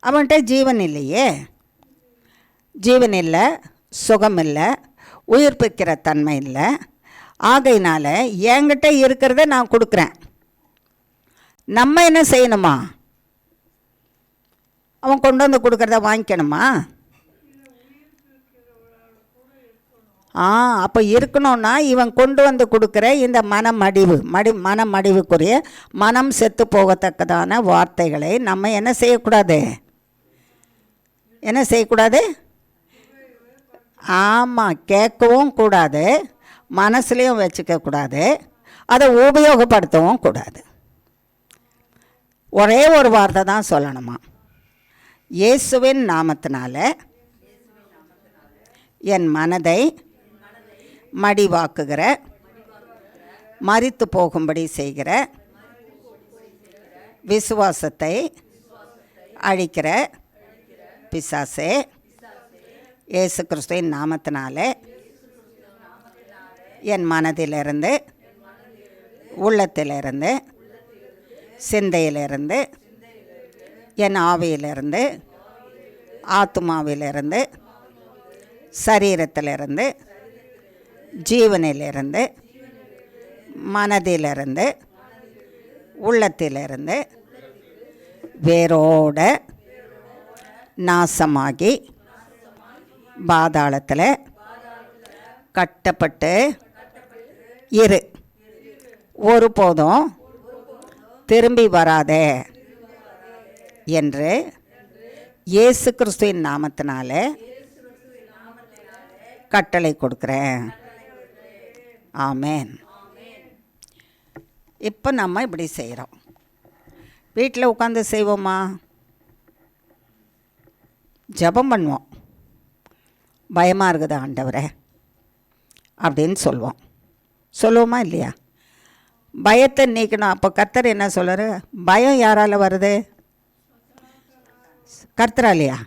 அவன்கிட்ட ஜீவன் இல்லையே. ஜீவன் இல்லை, சுகம் இல்லை, உயிர்ப்பிக்கிற தன்மை இல்லை. ஆகையினால என்கிட்ட இருக்கிறத நான் கொடுக்குறேன். நம்ம என்ன செய்யணுமா? அவன் கொண்டு வந்து கொடுக்குறத வாங்கிக்கணுமா? அப்போ இருக்கணும்னா இவன் கொண்டு வந்து கொடுக்குற இந்த மனமடிவுக்குரிய மனம் செத்து போகத்தக்கதான வார்த்தைகளை நம்ம என்ன செய்யக்கூடாது? என்ன செய்யக்கூடாது? ஆமாம், கேட்கவும் கூடாது, மனசுலேயும் வச்சுக்கக்கூடாது. அதை உபயோகப்படுத்தவும் கூடாது. ஒரே ஒரு வார்த்தை தான் சொல்லணுமா, இயேசுவின் நாமத்தினால என் மனதை மடிவாக்குகிற, மரித்து போகும்படி செய்கிற, விசுவாசத்தை அழிக்கிற பிசாசே, இயேசு கிறிஸ்துவின் நாமத்தினால என் மனதிலிருந்து, உள்ளத்திலிருந்து, சிந்தையிலிருந்து, என் ஆவியிலிருந்து, ஆத்மாவிலிருந்து, சரீரத்திலிருந்து, ஜீவனிலிருந்து, மனதிலிருந்து, உள்ளத்திலிருந்து வேரோட நாசமாகி பாதாளத்தில் கட்டப்பட்டு இரு, ஒருபோதும் திரும்பி வராதே என்று இயேசு கிறிஸ்துவின் நாமத்தினால கட்டளை கொடுக்குறேன். ஆமேன். இப்போ நம்ம இப்படி செய்கிறோம். வீட்டில் உட்காந்து செய்வோமா? ஜெபம் பண்ணுவோம். பயமாக இருக்குது ஆண்டவரே அப்படின்னு சொல்லுவோமா இல்லையா? பயத்தை நீக்கணும். அப்போ கர்த்தர் என்ன சொல்கிறாரு? பயம் யாரால் வருது? கர்த்தராலையா?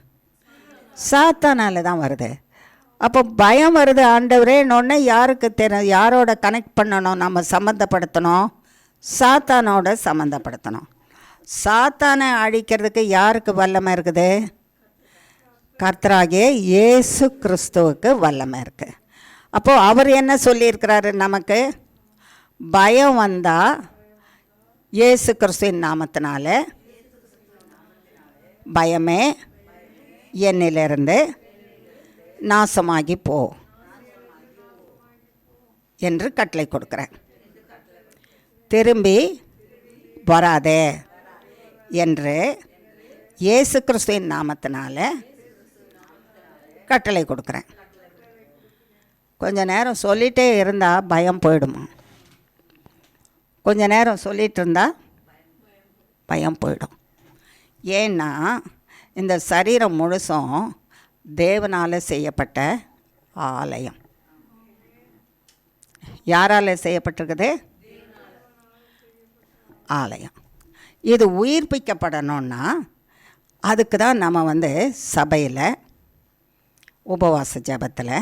சாத்தானால தான் வருது. அப்போ பயம் வருது ஆண்டவரேன்னொன்னே யாருக்கு தெரியும்? யாரோட கனெக்ட் பண்ணணும்? நம்ம சம்மந்தப்படுத்தணும், சாத்தானோட சம்மந்தப்படுத்தணும். சாத்தானை அழிக்கிறதுக்கு யாருக்கு வல்லமை இருக்குது? கர்த்தராகிய இயேசு கிறிஸ்துவுக்கு வல்லமை இருக்குது. அப்போது அவர் என்ன சொல்லியிருக்கிறாரு நமக்கு? பயம் வந்தால் இயேசு கிறிஸ்துவின் நாமத்தினால பயமே என்னிலிருந்து நாசமாகி போ என்று கட்டளை கொடுக்குறேன். திரும்பி வராதே என்று இயேசு கிறிஸ்துவின் நாமத்தினால கட்டளை கொடுக்குறேன். கொஞ்ச நேரம் சொல்லிகிட்டே இருந்தால் பயம் போயிடுமா? கொஞ்ச நேரம் சொல்லிகிட்டு இருந்தால் பயம் போயிடும். ஏன்னா இந்த சரீரம் முழுசும் தேவனால் செய்யப்பட்ட ஆலயம். யாரால் செய்யப்பட்டிருக்குது? ஆலயம். இது உயிர்ப்பிக்கப்படணும்னா அதுக்கு தான் நம்ம சபையில் உபவாச ஜெபத்தில்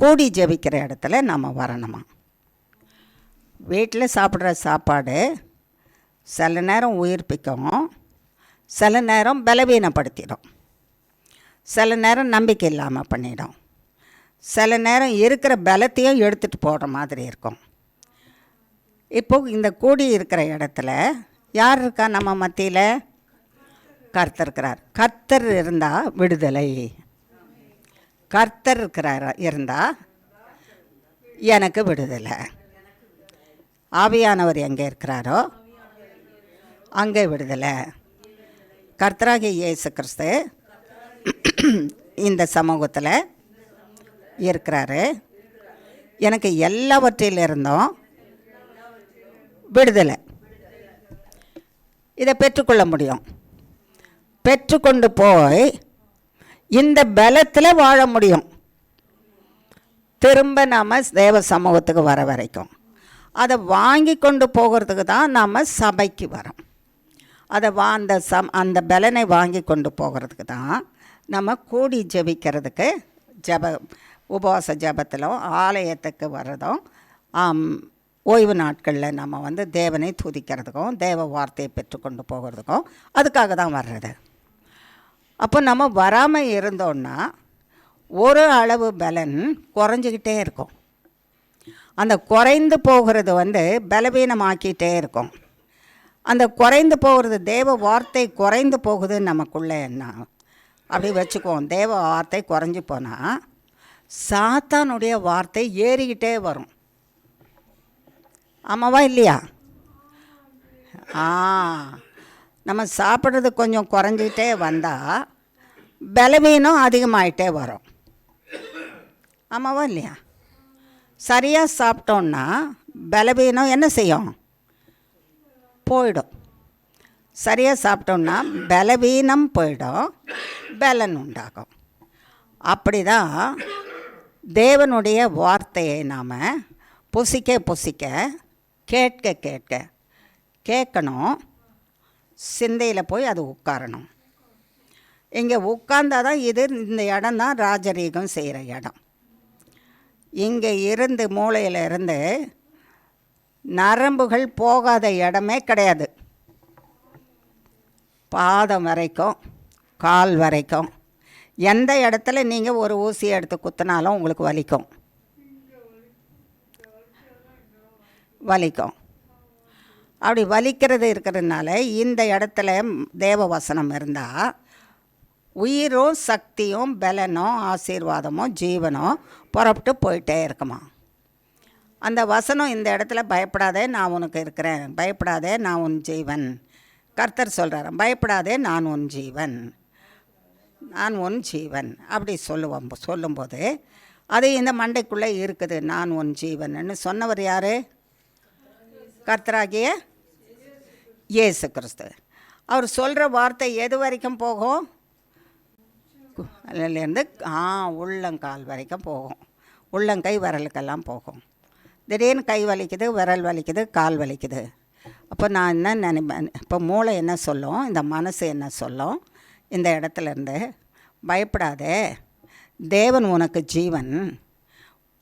கூடி ஜெபிக்கிற இடத்துல நம்ம வரணுமா. வீட்டில் சாப்பிட்ற சாப்பாடு சில நேரம் உயிர்ப்பிக்கும், சில நேரம் பலவீனப்படுத்திடும், சில நேரம் நம்பிக்கை இல்லாமல் பண்ணிடும், சில நேரம் இருக்கிற பலத்தையும் எடுத்துகிட்டு போடுற மாதிரி இருக்கும். இப்போது இந்த கூடி இருக்கிற இடத்துல யார் இருக்கா? நம்ம மத்தியில் கர்த்தர் இருக்கிறார். கர்த்தர் இருந்தால் விடுதலை. கர்த்தர் இருந்தால் எனக்கு விடுதலை. ஆவியானவர் எங்கே இருக்கிறாரோ அங்கே விடுதலை. கர்த்தராகிய இயேசு கிறிஸ்து இந்த சமூகத்தில் இருக்கிறாரு. எனக்கு எல்லாவற்றிலிருந்தும் விடுதலை. இதை பெற்றுக்கொள்ள முடியும். பெற்றுக்கொண்டு போய் இந்த பலத்தில் வாழ முடியும். திரும்ப நாம் தேவ சமூகத்துக்கு வர வரைக்கும் அதை வாங்கி கொண்டு போகிறதுக்கு தான் நாம் சபைக்கு வரோம். அதை அந்த பலனை வாங்கி கொண்டு போகிறதுக்கு தான் நம்ம கூடி ஜெபிக்கிறதுக்கு உபவாச ஜெபத்திலும் ஆலயத்துக்கு வர்றதும் ஓய்வு நாட்களில் நம்ம தேவனை துதிக்கிறதுக்கும் தேவ வார்த்தையை பெற்றுக்கொண்டு போகிறதுக்கும் அதுக்காக தான் வர்றது. அப்போ நம்ம வராமல் இருந்தோன்னா ஒரு அளவு பலன் குறைஞ்சிக்கிட்டே இருக்கும். அந்த குறைந்து போகிறது பலவீனமாக்கிட்டே இருக்கும். அந்த குறைந்து போகிறது தேவ வார்த்தை குறைந்து போகுது நமக்குள்ளே. என்ன அப்படி வச்சுக்குவோம். தேவ வார்த்தை குறைஞ்சி போனால் சாத்தானுடைய வார்த்தை ஏறிக்கிட்டே வரும். ஆமாவா இல்லையா? நம்ம சாப்பிட்றது கொஞ்சம் குறைஞ்சிக்கிட்டே வந்தால் பலவீனம் அதிகமாகிட்டே வரும். ஆமாவா இல்லையா? சரியாக சாப்பிட்டோன்னா பலவீனம் என்ன செய்யும்? போயிடும். சரியாக சாப்பிட்டோம்னா பலவீனம் போயிடும், பலன் உண்டாகும். அப்படி தான் தேவனுடைய வார்த்தையை நாம் புசிக்க புசிக்க, கேட்க கேட்க, கேட்கணும், சிந்தையில் போய் அது உட்காரணும். இங்கே உட்கார்ந்தால் தான் இது, இந்த இடம் தான் ராஜரீகம் செய்கிற இடம். இங்கே இருந்து மூளையில் இருந்து நரம்புகள் போகாத இடமே கிடையாது. பாதம் வரைக்கும், கால் வரைக்கும், எந்த இடத்துல நீங்கள் ஒரு ஊசியை எடுத்து குத்தினாலும் உங்களுக்கு வலிக்கும். அப்படி வலிக்கிறது இருக்கிறதுனால இந்த இடத்துல தேவ வசனம் இருந்தால் உயிரும் சக்தியும் பலனும் ஆசீர்வாதமும் ஜீவனும் புறப்பட்டு போயிட்டே இருக்குமா. அந்த வசனம் இந்த இடத்துல பயப்படாதே நான் உனக்கு இருக்கிறேன், பயப்படாதே நான் உன் ஜீவன். கர்த்தர் சொல்கிறார், பயப்படாதே நான் உன் ஜீவன், நான் உன் ஜீவன். அப்படி சொல்லும்போது அது இந்த மண்டைக்குள்ளே இருக்குது. நான் உன் ஜீவன்னு சொன்னவர் யார்? கர்த்தராகிய இயேசு கிறிஸ்து. அவர் சொல்கிற வார்த்தை எது வரைக்கும் போகும்? அதுலேருந்து உள்ளங்கால் வரைக்கும் போகும், உள்ளங்கை விரலுக்கெல்லாம் போகும். திடீர்னு கை வலிக்குது, விரல் வலிக்குது, கால் வலிக்குது. அப்போ நான் என்ன நினைப்பேன், இப்போ மூளை என்ன சொல்லும், இந்த மனசு என்ன சொல்லும், இந்த இடத்துலேருந்து பயப்படாதே, தேவன் உனக்கு ஜீவன்,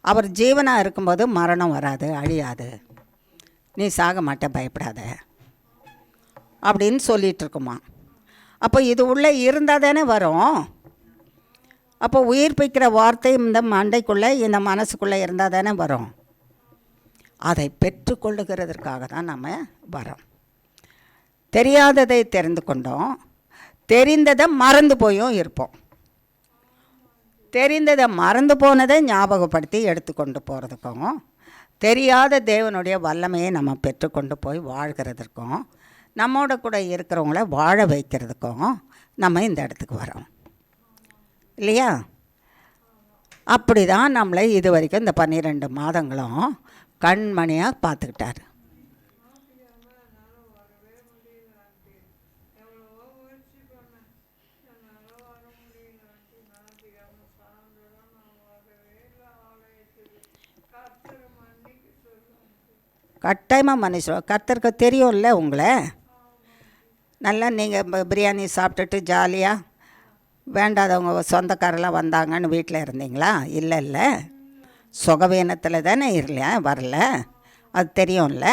அவர் ஜீவனாக இருக்கும்போது மரணம் வராது, அழியாது, நீ சாக மாட்டே, பயப்படாத அப்படின்னு சொல்லிகிட்ருக்குமா. அப்போ இது உள்ளே இருந்தால் தானே வரும். அப்போ உயிர்ப்பிக்கிற வார்த்தை இந்த மண்டைக்குள்ளே, இந்த மனசுக்குள்ளே இருந்தால் தானே வரும். அதை பெற்றுக்கொள்ளுகிறதற்காக தான் நம்ம வரோம். தெரியாததை தெரிந்து கொண்டோம், தெரிந்ததை மறந்து போயும் இருப்போம். தெரிந்ததை மறந்து போனதை ஞாபகப்படுத்தி எடுத்துக்கொண்டு போகிறதுக்கும், தெரியாத தேவனுடைய வல்லமையை நம்ம பெற்றுக்கொண்டு போய் வாழ்கிறதுக்கும், நம்மோட கூட இருக்கிறவங்கள வாழ வைக்கிறதுக்கும் நம்ம இந்த இடத்துக்கு வரோம் இல்லையா? அப்படி தான் நம்மளை இது வரைக்கும் இந்த 12 மாதங்களும் கண்மணியாக பார்த்துக்கிட்டார். கட்டாயமாக மனுஷன் கர்த்தருக்கு தெரியும்ல உங்களை. நல்லா நீங்கள் பிரியாணி சாப்பிட்டுட்டு ஜாலியாக வேண்டாதவங்க சொந்தக்காரெல்லாம் வந்தாங்கன்னு வீட்டில் இருந்தீங்களா? இல்லை, சுகவீனத்தில் தானே வரல, அது தெரியும்ல.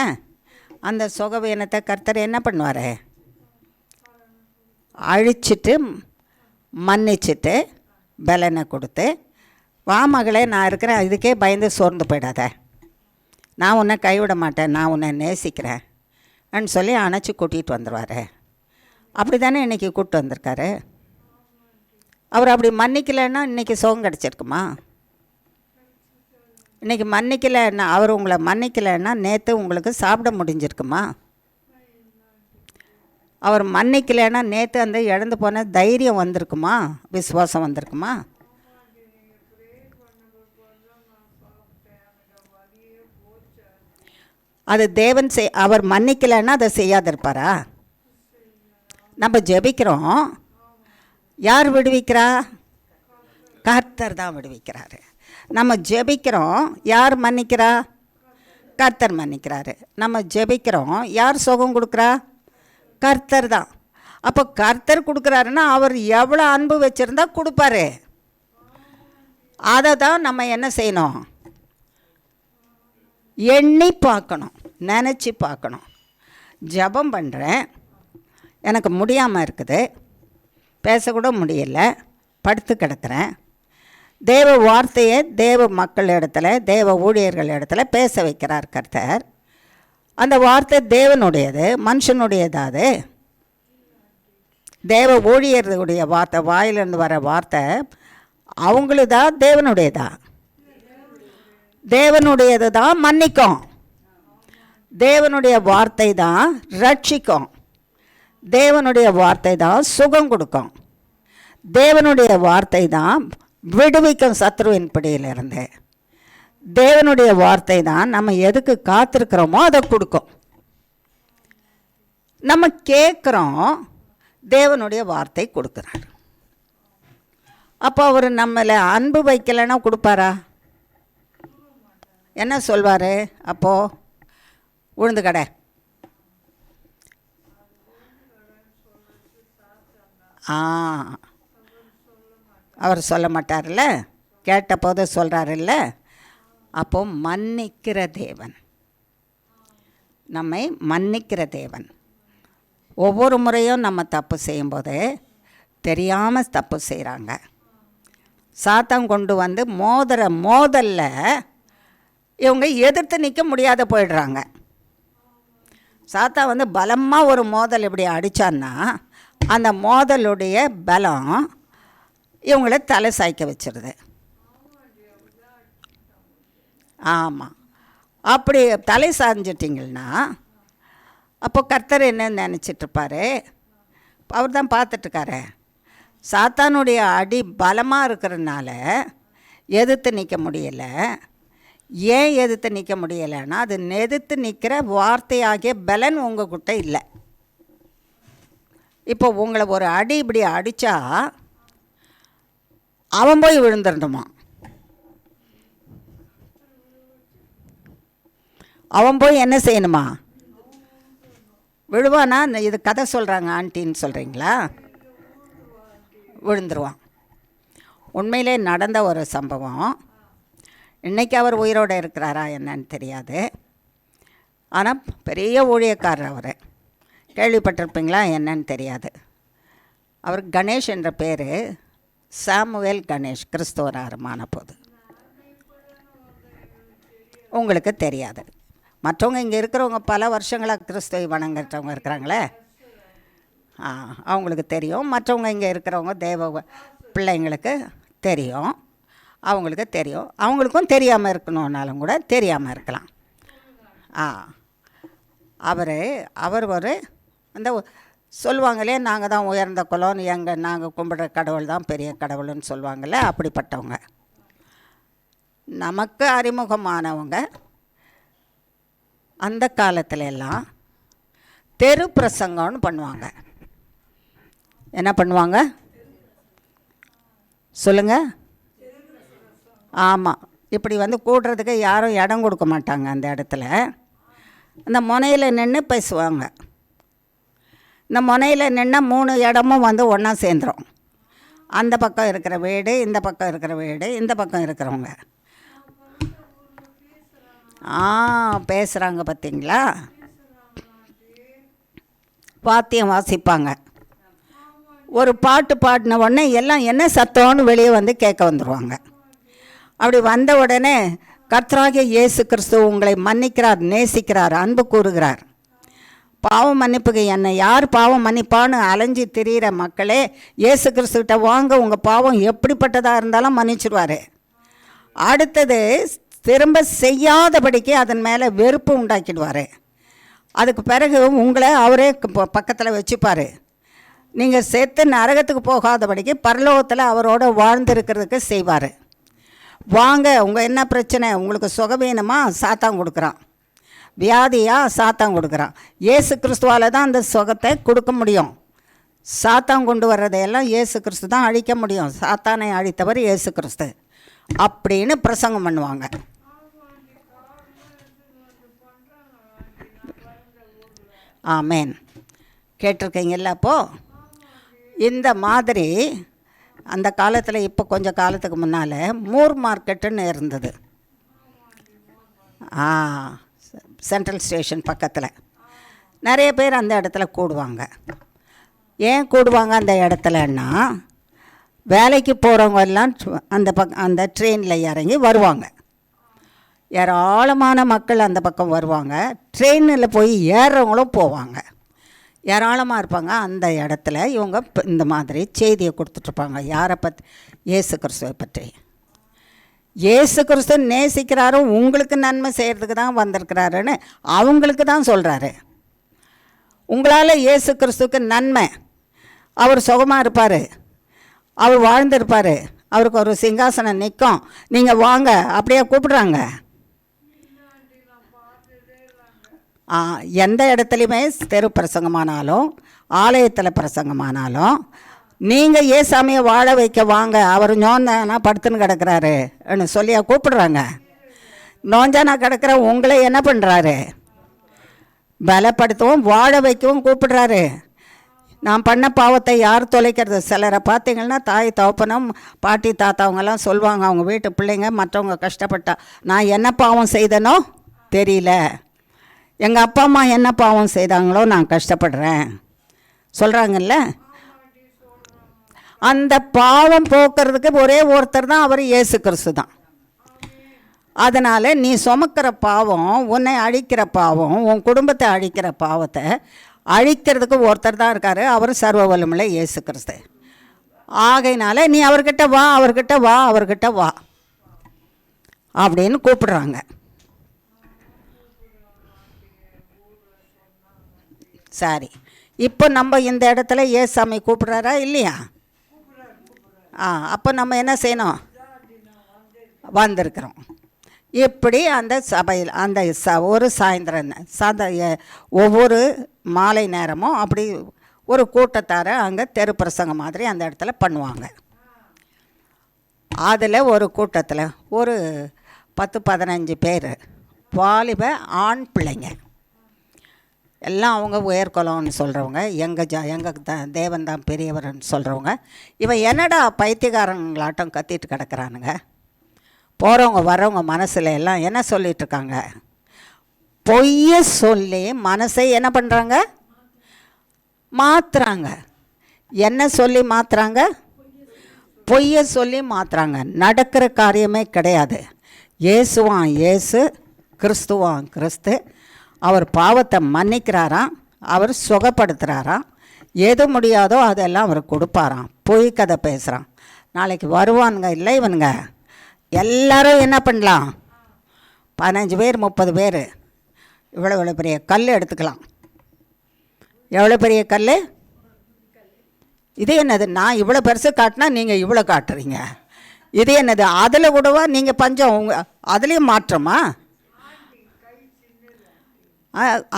அந்த சுகவீனத்தை கர்த்தர் என்ன பண்ணுவார்? அழிச்சிட்டு மன்னிச்சிட்டு பலனை கொடுத்து, வா மகளே நான் இருக்கிறேன், இதுக்கே பயந்து சோர்ந்து போயிடாத, நான் உன்னை கைவிட மாட்டேன், நான் உன்னை நேசிக்கிறேன் அப்படின்னு சொல்லி அணைச்சி கூட்டிகிட்டு வந்துடுவார். அப்படி தானே இன்றைக்கி கூப்பிட்டு வந்திருக்காரு. அவர் அப்படி மன்னிக்கலைன்னா இன்றைக்கி சுகம் கிடச்சிருக்குமா? இன்றைக்கி மன்னிக்கலைன்னா, அவர் உங்களை மன்னிக்கலைன்னா நேற்று உங்களுக்கு சாப்பிட முடிஞ்சிருக்குமா? அவர் மன்னிக்கலைன்னா நேற்று அந்த இழந்து போன தைரியம் வந்திருக்குமா? விசுவாசம் வந்திருக்குமா? அது தேவன் அவர் மன்னிக்கலைன்னா அதை செய்யாதிருப்பாரா? நம்ம ஜெபிக்கிறோம், யார் விடுவிக்கிறா? கர்த்தர் தான் விடுவிக்கிறாரு. நம்ம ஜெபிக்கிறோம், யார் மன்னிக்கிறா? கர்த்தர் மன்னிக்கிறாரு. நம்ம ஜெபிக்கிறோம், யார் சுகம் கொடுக்குறா? கர்த்தர் தான். அப்போ கர்த்தர் கொடுக்குறாருன்னா அவர் எவ்வளோ அன்பு வச்சுருந்தா கொடுப்பாரு. அதை தான் நம்ம என்ன செய்யணும்? எண்ணி பார்க்கணும், நினச்சி பார்க்கணும். ஜெபம் பண்ணுறேன், எனக்கு முடியாமல் இருக்குது, பேசக்கூட முடியல, படுத்து கிடக்கிறேன். தேவ வார்த்தையை தேவ மக்கள் இடத்துல, தேவ ஊழியர்கள் இடத்துல பேச வைக்கிறார் கர்த்தர். அந்த வார்த்தை தேவனுடையது, மனுஷனுடையதாது. தேவ ஊழியர்களுடைய வார்த்தை, வாயிலிருந்து வர வார்த்தை அவங்களுதா தேவனுடையதா? தேவனுடையது தான் மன்னிக்கும், தேவனுடைய வார்த்தை தான் ரட்சிக்கும், தேவனுடைய வார்த்தை தான் சுகம் கொடுக்கும், தேவனுடைய வார்த்தை தான் விடுவிக்கும் சத்ருவின் பிடியிலிருந்து. தேவனுடைய வார்த்தை தான் நம்ம எதுக்கு காத்திருக்கிறோமோ அதை கொடுக்கும். நம்ம கேட்குறோம், தேவனுடைய வார்த்தை கொடுக்குறார். அப்போ அவர் நம்மளை அன்பு வைக்கலைன்னா கொடுப்பாரா? என்ன சொல்வார்? அப்போது உளுந்து கடை அவர் சொல்ல மாட்டார்ல, கேட்ட போது சொல்கிறாருல்ல. அப்போ மன்னிக்கிற தேவன், நம்மை மன்னிக்கிற தேவன். ஒவ்வொரு முறையும் நம்ம தப்பு செய்யும்போது தெரியாமல் தப்பு செய்கிறாங்க. சாத்தான் கொண்டு வந்து மோதல்ல இவங்க எதிர்த்து நிற்க முடியாத போயிடுறாங்க. சாத்தான் வந்து பலமாக ஒரு மோதல் இப்படி அடித்தான்னா அந்த மோதலுடைய பலம் இவங்கள தலை சாய்க்க வச்சிருது. ஆமாம், அப்படி தலை சாய்ஞ்சிட்டிங்கன்னா அப்போ கர்த்தர் என்ன நினச்சிட்ருப்பார்? அவர் தான் பார்த்துட்ருக்காரு. சாத்தானுடைய அடி பலமாக இருக்கிறதுனால எதிர்த்து நிற்க முடியலை. ஏன் எதிர்த்து நிற்க முடியலைன்னா அது எதிர்த்து நிற்கிற வார்த்தையாகிய பலன் உங்கள்கிட்ட இல்லை. இப்போ உங்களை ஒரு அடி இப்படி அடித்தா அவன் போய் விழுந்துடணுமா? அவன் போய் என்ன செய்யணுமா? விழுவானா? இது கதை சொல்கிறாங்க ஆண்டின்னு சொல்கிறீங்களா? விழுந்துருவான். உண்மையிலே நடந்த ஒரு சம்பவம். இன்றைக்கி அவர் உயிரோடு இருக்கிறாரா என்னன்னு தெரியாது. ஆனால் பெரிய ஊழியக்காரர் அவர், கேள்விப்பட்டிருப்பீங்களா என்னன்னு தெரியாது. அவர் கணேஷ் என்ற பேர், சாமுவேல் கணேஷ். கிறிஸ்தவரான போது உங்களுக்கு தெரியாது. மற்றவங்க இங்கே இருக்கிறவங்க பல வருஷங்களாக கிறிஸ்துவை வணங்குறவங்க இருக்கிறாங்களே, அவங்களுக்கு தெரியும். மற்றவங்க இங்கே இருக்கிறவங்க தேவ பிள்ளைங்களுக்கு தெரியும், அவங்களுக்கு தெரியும். அவங்களுக்கும் தெரியாமல் இருக்கணுன்னாலும் கூட தெரியாமல் இருக்கலாம். அவர் ஒரு அந்த சொல்லுவாங்களே, நாங்கள் தான் உயர்ந்த குலம், நாங்கள் கும்பிடுற கடவுள் தான் பெரிய கடவுள்னு சொல்லுவாங்களே, அப்படிப்பட்டவங்க. நமக்கு அறிமுகமானவங்க அந்த காலத்துல எல்லாம் தெரு பிரசங்கம்னு பண்ணுவாங்க. என்ன பண்ணுவாங்க சொல்லுங்கள்? ஆமாம், இப்படி வந்து கூடுறதுக்கு யாரும் இடம் கொடுக்க மாட்டாங்க. அந்த இடத்துல அந்த முனையில் நின்று பேசுவாங்க. இந்த முனையில் நின்று 3 இடமும் வந்து ஒன்றா சேர்ந்துடும். அந்த பக்கம் இருக்கிற வீடு, இந்த பக்கம் இருக்கிற வீடு, இந்த பக்கம் இருக்கிறவங்க பேசுகிறாங்க. பார்த்தீங்களா? வாத்தியம் வாசிப்பாங்க. ஒரு பாட்டு பாடின உடனே எல்லாம் என்ன சத்தம்னு வெளியே வந்து கேட்க வந்துடுவாங்க. அப்படி வந்த உடனே கர்த்தராகிய இயேசு கிறிஸ்து உங்களை மன்னிக்கிறார், நேசிக்கிறார், அன்பு கூறுகிறார். பாவம் மன்னிப்புக்கு என்னை யார் பாவம் மன்னிப்பான்னு அலைஞ்சி திரிகிற மக்களே, இயேசு கிறிஸ்துக்கிட்ட வாங்க, உங்கள் பாவம் எப்படிப்பட்டதாக இருந்தாலும் மன்னிச்சிடுவார். அடுத்தது திரும்ப செய்யாதபடிக்கு அதன் மேலே வெறுப்பு உண்டாக்கிடுவார். அதுக்கு பிறகு உங்களை அவரே பக்கத்தில் வச்சுப்பார். நீங்கள் செத்து நரகத்துக்கு போகாதபடிக்கு பரலோகத்தில் அவரோட வாழ்ந்துருக்கிறதுக்கு செய்வார். வாங்க, உங்கள் என்ன பிரச்சனை? உங்களுக்கு சுகம் வேணுமா? சாத்தான் கொடுக்குறான். வியாதியா? சாத்தான் கொடுக்குறான். இயேசு கிறிஸ்துவால் தான் அந்த சுகத்தை கொடுக்க முடியும். சாத்தான் கொண்டு வர்றதையெல்லாம் இயேசு கிறிஸ்து தான் அழிக்க முடியும். சாத்தானை அழித்தவர் இயேசு கிறிஸ்து அப்படின்னு பிரசங்கம் பண்ணுவாங்க. ஆமேன். கேட்டிருக்கீங்கல்ல? அப்போது இந்த மாதிரி அந்த காலத்தில், இப்போ கொஞ்சம் காலத்துக்கு முன்னால் மூர் மார்க்கெட்டுன்னு இருந்தது. சென்ட்ரல் ஸ்டேஷன் பக்கத்தில் நிறைய பேர் அந்த இடத்துல கூடுவாங்க. ஏன் கூடுவாங்க அந்த இடத்துலன்னா, வேலைக்கு போகிறவங்க எல்லாம் அந்த ட்ரெயினில் இறங்கி வருவாங்க. ஏராளமான மக்கள் அந்த பக்கம் வருவாங்க. ட்ரெயினில் போய் ஏறுறவங்களும் போவாங்க. ஏராளமாக இருப்பாங்க. அந்த இடத்துல இவங்க இந்த மாதிரி செய்தியை கொடுத்துட்ருப்பாங்க. யாரை பற்றி? இயேசு கிறிஸ்துவை பற்றி. இயேசு கிறிஸ்து நேசிக்கிறாரு, உங்களுக்கு நன்மை செய்கிறதுக்கு தான் வந்திருக்கிறாருன்னு அவங்களுக்கு தான் சொல்கிறாரு. உங்களால் இயேசு கிறிஸ்துக்கு நன்மை, அவர் சுகமாக இருப்பார், அவர் வாழ்ந்திருப்பார், அவருக்கு ஒரு சிங்காசனம் நிற்கும். நீங்கள் வாங்க அப்படியே கூப்பிடுறாங்க. எந்த இடத்துலையுமே தெரு பிரசங்கமானாலும் ஆலயத்தில் பிரசங்கமானாலும் நீங்கள் ஏசாமியை வாழ வைக்க வாங்க, அவர் நோந்தானா படுத்துன்னு கிடக்கிறாருன்னு சொல்லியா கூப்பிடுறாங்க. நோஞ்சானா கிடக்கிற உங்களை என்ன பண்ணுறாரு? பலப்படுத்தவும் வாழ வைக்கவும் கூப்பிடுறாரு. நான் பண்ண பாவத்தை யார் தொலைக்கிறது? சிலரை பார்த்தீங்கன்னா தாய் தகப்பனும் பாட்டி தாத்தாவங்கெல்லாம் சொல்லுவாங்க, அவங்க வீட்டு பிள்ளைங்க மற்றவங்க கஷ்டப்பட்டா, நான் என்ன பாவம் செய்தனோ தெரியல, எங்கள் அப்பா அம்மா என்ன பாவம் செய்தாங்களோ நான் கஷ்டப்படுறேன் சொல்கிறாங்கல்ல. அந்த பாவம் போக்குறதுக்கு ஒரே ஒருத்தர் தான், அவர் இயேசு கிறிஸ்து தான். அதனால் நீ சுமக்கிற பாவம், உன்னை அழிக்கிற பாவம், உன் குடும்பத்தை அழிக்கிற பாவத்தை அழிக்கிறதுக்கு ஒருத்தர் தான் இருக்கார், அவர் சர்வ வல்லமையுள்ள இயேசு கிறிஸ்து. ஆகையினால நீ அவர்கிட்ட வா, அவர்கிட்ட வா, அவர்கிட்ட வா அப்படின்னு கூப்பிடுறாங்க. சரி, இப்போ நம்ம இந்த இடத்துல ஏசாமி கூப்பிடுறாரா இல்லையா? அப்போ நம்ம என்ன செய்யணும்? வந்திருக்கிறோம். இப்படி அந்த சபையில் அந்த ஒரு சாயந்தரம் ஒவ்வொரு மாலை நேரமும் அப்படி ஒரு கூட்டத்தார அங்கே தெரு பிரசங்கம் மாதிரி அந்த இடத்துல பண்ணுவாங்க. அதில் ஒரு கூட்டத்தில் ஒரு 10-15 பேர் வாலிப ஆண் பிள்ளைங்க எல்லாம், அவங்க உயர்குலம்னு சொல்கிறவங்க, எங்கள் தேவன் தான் பெரியவர்னு சொல்கிறவங்க. இவன் என்னடா பைத்தியக்காரங்களாட்டம் கத்திட்டு கிடக்கிறானுங்க. போகிறவங்க வர்றவங்க மனசில் எல்லாம் என்ன சொல்லிகிட்ருக்காங்க? பொய்ய சொல்லி மனசை என்ன பண்ணுறாங்க? மாற்றுறாங்க. என்ன சொல்லி மாற்றுறாங்க? பொய்ய சொல்லி மாற்றுறாங்க. நடக்கிற காரியமே கிடையாது. இயேசுவான் இயேசு, கிறிஸ்துவான் கிறிஸ்து. அவர் பாவத்தை மன்னிக்கிறாராம், அவர் சுகப்படுத்துகிறாராம், எது முடியாதோ அதெல்லாம் அவர் கொடுப்பாராம். பொய் கதை பேசுகிறான். நாளைக்கு வருவானுங்க இல்லை இவனுங்க எல்லாரும் என்ன பண்ணலாம்? 15 பேர் 30 பேர் இவ்வளோ பெரிய கல் எடுத்துக்கலாம். எவ்வளோ பெரிய கல் இது? என்னது, நான் இவ்வளோ பெருசு காட்டினா நீங்கள் இவ்வளோ காட்டுறீங்க. இது என்னது? அதில் கூடவா நீங்கள் பஞ்சம்? அதுலேயும் மாற்றமா?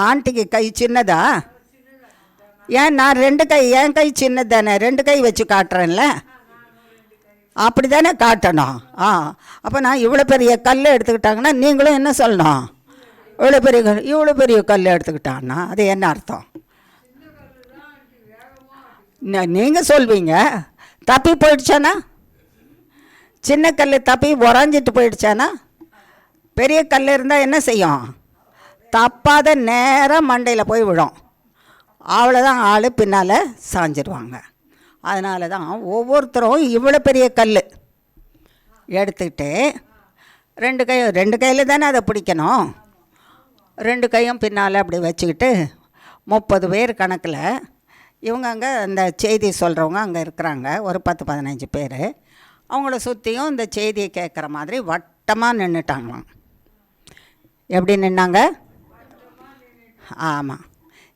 ஆண்டிக்கு கை சின்னதா? ஏன் நான் 2 கை, என் கை சின்னது தானே, 2 கை வச்சு காட்டுறேன்ல, அப்படி தானே காட்டணும். அப்போ நான் இவ்வளோ பெரிய கல் எடுத்துக்கிட்டாங்கன்னா நீங்களும் என்ன சொல்லணும்? இவ்வளோ பெரிய கல் எடுத்துக்கிட்டான்னா அது என்ன அர்த்தம்? நீங்கள் சொல்வீங்க. தப்பி போயிடுச்சானா? சின்ன கல் தப்பி உறைஞ்சிட்டு போயிடுச்சானா? பெரிய கல் இருந்தால் என்ன செய்யும்? தப்பாத நேராக மண்டையில் போய் விடும். அவ்வளோதான், ஆள் பின்னால் சாஞ்சிடுவாங்க. அதனால தான் ஒவ்வொருத்தரும் இவ்வளோ பெரிய கல் எடுத்துக்கிட்டு 2 கையில் தானே அதை பிடிக்கணும். 2 கையும் பின்னால் அப்படி வச்சுக்கிட்டு 30 பேர் கணக்கில் இவங்க அங்கே அந்த செய்தி சொல்கிறவங்க அங்கே இருக்கிறாங்க. ஒரு 10-15 பேர் அவங்கள சுற்றியும் இந்த செய்தியை கேட்குற மாதிரி வட்டமாக நின்றுட்டாங்களாம். எப்படி நின்னாங்க? ஆமாம்.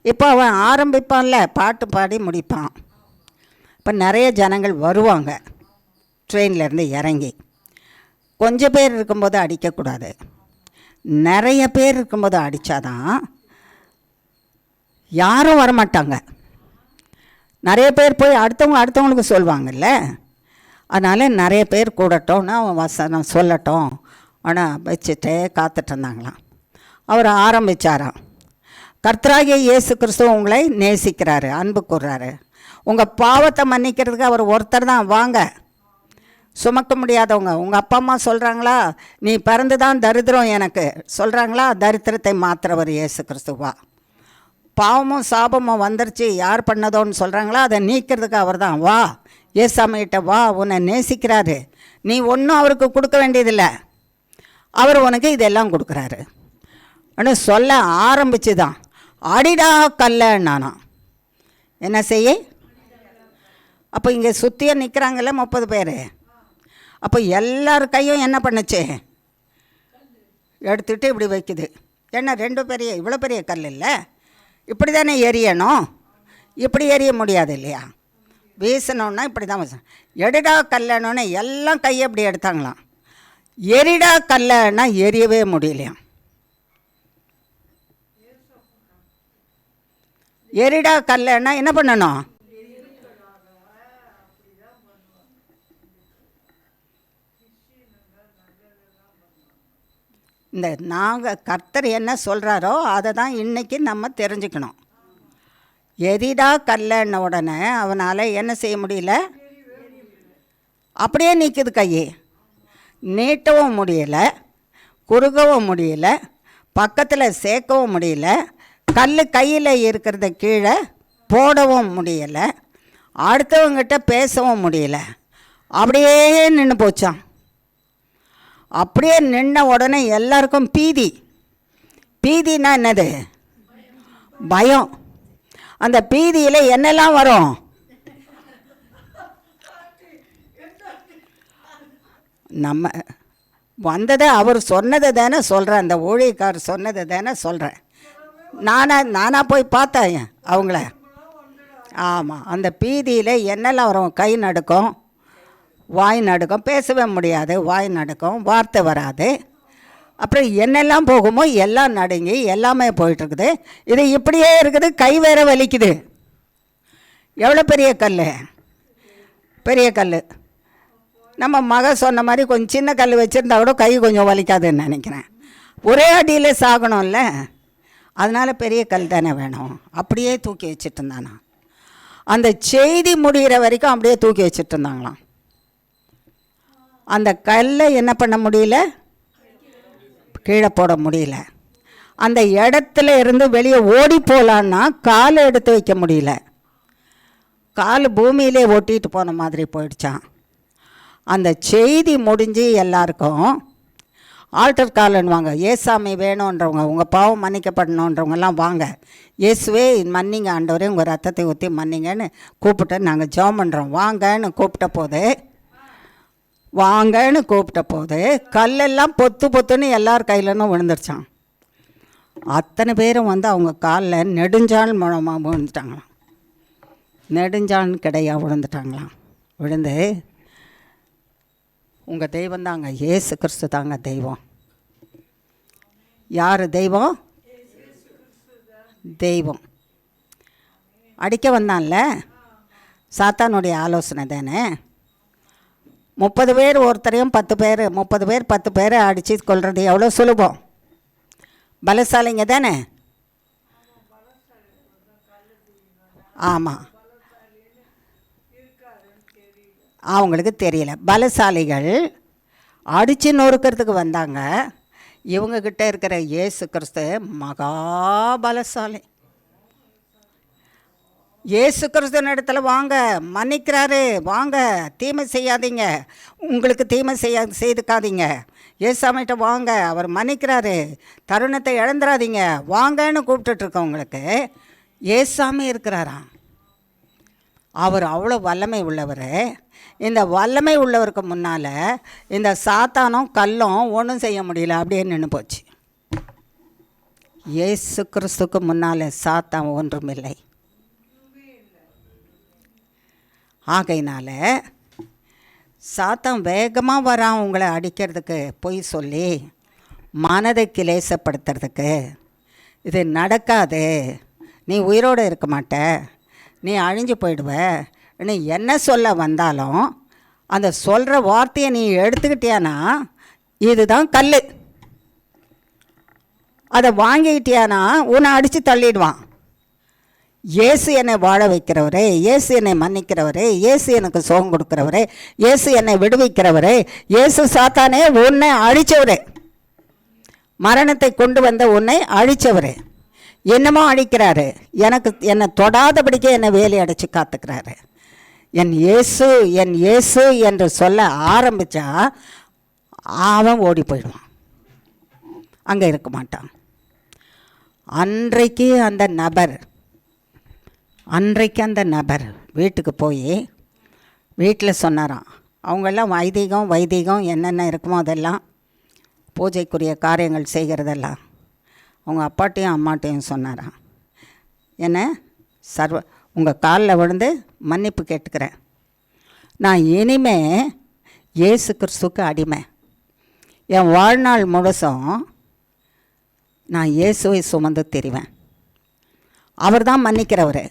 இப்போ அவன் ஆரம்பிப்பான்ல, பாட்டு பாடி முடிப்பான். இப்போ நிறைய ஜனங்கள் வருவாங்க ட்ரெயின்லேருந்து இறங்கி. கொஞ்சம் பேர் இருக்கும்போது அடிக்கக்கூடாது, நிறைய பேர் இருக்கும்போது அடித்தாதான் யாரும் வரமாட்டாங்க. நிறைய பேர் போய் அடுத்தவங்களுக்கு சொல்லுவாங்கல்ல. அதனால் நிறைய பேர் கூடட்டோன்னு அவன் வசனம் சொல்லட்டும் ஆனால் வச்சுட்டே காத்துட்டு இருந்தாங்களாம். அவர் ஆரம்பித்தாராம். கர்த்தராகிய இயேசு கிறிஸ்து உங்களை நேசிக்கிறாரு, அன்பு கூர்றாரு. உங்கள் பாவத்தை மன்னிக்கிறதுக்கு அவர் ஒருத்தர் தான். வாங்க, சுமக்க முடியாதவங்க. உங்கள் அப்பா அம்மா சொல்கிறாங்களா நீ பிறந்து தான் தரித்திரம் எனக்கு சொல்கிறாங்களா? தரித்திரத்தை மாற்றுறவர் இயேசு கிறிஸ்துவா. பாவமும் சாபமும் வந்துருச்சு யார் பண்ணதோன்னு சொல்கிறாங்களா? அதை நீக்கிறதுக்கு அவர் தான். வா, ஏசாமிகிட்ட வா, உன்னை நேசிக்கிறாரு. நீ ஒன்றும் அவருக்கு கொடுக்க வேண்டியதில்லை, அவர் உனக்கு இதெல்லாம் கொடுக்குறாரு அப்படின்னு சொல்ல ஆரம்பிச்சு தான் அடிடா கல்ல நானா என்ன செய்ய. அப்போ இங்கே சுற்றியே நிற்கிறாங்கல்ல 30 பேர். அப்போ எல்லார் கையும் என்ன பண்ணுச்சு? எடுத்துகிட்டு இப்படி வைக்குது. ஏன்னா 2 பெரிய இவ்வளோ பெரிய கல் இல்லை, இப்படி தானே எரியணும், இப்படி எரிய முடியாது இல்லையா? வீசணுன்னா இப்படி தான் வீசணும். எடுடா கல்லணுன்னு எல்லாம் கையை அப்படி எடுத்தாங்களாம். எரிடா கல்லன்னா எரியவே முடியலையாம். எரிடா கல்லன்னா என்ன பண்ணணும்? இந்த நாங்கள் கர்த்தர் என்ன சொல்கிறாரோ அதை தான் இன்றைக்கி நம்ம தெரிஞ்சுக்கணும். எரிடா கல்லன்ன உடனே அவனால் என்ன செய்ய முடியல, அப்படியே நிற்குது. கையை நீட்டவும் முடியலை, குறுகவும் முடியல, பக்கத்தில் சேர்க்கவும் முடியல, கல் கையில் இருக்கிறத கீழே போடவும் முடியலை, அடுத்தவங்கிட்ட பேசவும் முடியல, அப்படியே நின்று போச்சான். அப்படியே நின்ன உடனே எல்லாருக்கும் பீதி. பீதின்னா என்னது? பயம். அந்த பீதியில் என்னெல்லாம் வரும்? நம்ம வந்ததை அவர் சொன்னதை தானே சொல்கிறேன், அந்த ஊழியக்காரர் சொன்னதை தானே சொல்கிறேன். நானாக போய் பார்த்தேன் அவங்கள. ஆமாம், அந்த பீதியில் என்னெல்லாம் வரும்? கை நடுக்கும், வாய் நடுக்கும், பேசவே முடியாது, வாய் நடுக்கும், வார்த்தை வராது. அப்புறம் என்னெல்லாம் போகுமோ எல்லாம் நடுங்கி எல்லாமே போயிட்டுருக்குது. இது இப்படியே இருக்குது, கை வேற வலிக்குது. எவ்வளோ பெரிய கல், பெரிய கல். நம்ம மக சொன்ன மாதிரி கொஞ்சம் சின்ன கல் வச்சுருந்தா கூட கை கொஞ்சம் வலிக்காதுன்னு நினைக்கிறேன். ஒரே அடியில் சாகணும்ல, அதனால் பெரிய கல் தானே வேணும். அப்படியே தூக்கி வச்சுட்டு இருந்தானா. அந்த செய்தி முடிகிற வரைக்கும் அப்படியே தூக்கி வச்சுட்டு இருந்தாங்களாம். அந்த கல்லை என்ன பண்ண முடியல, கீழே போட முடியல. அந்த இடத்துல இருந்து வெளியே ஓடி போகலான்னா காலை எடுத்து வைக்க முடியல. கால் பூமியிலே ஒட்டிட்டு போன மாதிரி போயிடுச்சான். அந்த செய்தி முடிஞ்சு எல்லாருக்கும் ஆல்டர் கால்ன்னுவாங்க. ஏசாமி வேணுன்றவங்க, உங்கள் பாவம் மன்னிக்கப்படணுன்றவங்கெல்லாம் வாங்க, இயேசுவே மன்னிங்க ஆண்டவரே, உங்கள் ரத்தத்தை ஊற்றி மன்னிங்கன்னு கூப்பிட்டு நாங்கள் ஜெபம் பண்ணுறோம் வாங்கன்னு கூப்பிட்ட போது கல்லெல்லாம் பொத்து பொத்துன்னு எல்லார் கையிலன்னு விழுந்துருச்சான். அத்தனை பேரும் அவங்க காலில் நெடுஞ்சான் மூலமாக விழுந்துட்டாங்களாம். நெடுஞ்சான் கிடையா விழுந்துட்டாங்களாம். விழுந்து, உங்கள் தெய்வம் தாங்க, இயேசு கிறிஸ்து தாங்க தெய்வம். யார் தெய்வம்? தெய்வம். அடிக்க வந்தான்ல, சாத்தானுடைய ஆலோசனை தானே. 30 பேர் ஒருத்தரையும் 10 பேர் 30 பேர் 10 பேரை அடித்து கொள்வது எவ்வளோ சுலபம். பலசாலிங்க தானே. ஆமாம், அவங்களுக்கு தெரியல. பலசாலிகள் அடித்து நொறுக்கிறதுக்கு வந்தாங்க. இவங்கக்கிட்ட இருக்கிற இயேசு கிறிஸ்து மகா பலசாலி. இயேசு கிறிஸ்துவின் இடத்துல வாங்க, மன்னிக்கிறாரு, வாங்க, தீமை செய்யாதீங்க, உங்களுக்கு தீமை செய்துக்காதீங்க, ஏசாமிட்ட வாங்க, அவர் மன்னிக்கிறாரு, தருணத்தை இழந்துடாதீங்க, வாங்கன்னு கூப்பிட்டுட்ருக்கவங்களுக்கு ஏசாமி இருக்கிறாராம். அவர் அவ்வளோ வல்லமை உள்ளவர். இந்த வல்லமை உள்ளவருக்கு முன்னால் இந்த சாத்தானும் கல்லும் ஒன்றும் செய்ய முடியல, அப்படியே நின்று போச்சு. இயேசு கிறிஸ்துக்கு முன்னால் சாத்தான் ஒன்றுமில்லை. ஆகையினால சாத்தான் வேகமாக வரான் உங்களை அடிக்கிறதுக்கு, பொய் சொல்லி மனதை கிளேசப்படுத்துறதுக்கு. இது நடக்காது, நீ உயிரோடு இருக்க மாட்ட, நீ அழிஞ்சு போயிடுவ, நீ என்ன சொல்ல வந்தாலும் அந்த சொல்கிற வார்த்தையை நீ எடுத்துக்கிட்டியானா இதுதான் கல். அதை வாங்கிக்கிட்டியானா உன்னை அடித்து தள்ளிடுவான். இயேசு என்னை வாழ வைக்கிறவரே, இயேசு என்னை மன்னிக்கிறவரே, இயேசு எனக்கு சுகம் கொடுக்குறவரே, இயேசு என்னை விடுவிக்கிறவரே, இயேசு சாத்தானே உன்னை அழித்தவரே, மரணத்தை கொண்டு வந்த உன்னை அழித்தவரே, என்னமோ அழிக்கிறாரு, என்னை தொடாதபடிக்கே என்னை வேலி அடைச்சி காத்துக்கிறாரு. என் இயேசு என்று சொல்ல ஆரம்பித்தா அவன் ஓடி போயிடுவான், அங்கே இருக்க மாட்டான். அன்றைக்கு அந்த நபர் வீட்டுக்கு போய் வீட்டில் சொன்னாராம். அவங்கெல்லாம் வைதிகம் என்னென்ன இருக்குமோ அதெல்லாம் பூஜைக்குரிய காரியங்கள் செய்கிறதெல்லாம் அவங்க அப்பாட்டையும் அம்மாட்டையும் சொன்னாராம். என்ன உங்கள் காலில் விழுந்து மன்னிப்பு கேட்டுக்கிறேன். நான் இனிமே இயேசு கிறிஸ்துவுக்கு அடிமை. என் வாழ்நாள் முழுசும் நான் இயேசுவை சுமந்து தெரிவேன். அவர் தான் மன்னிக்கிறவர்,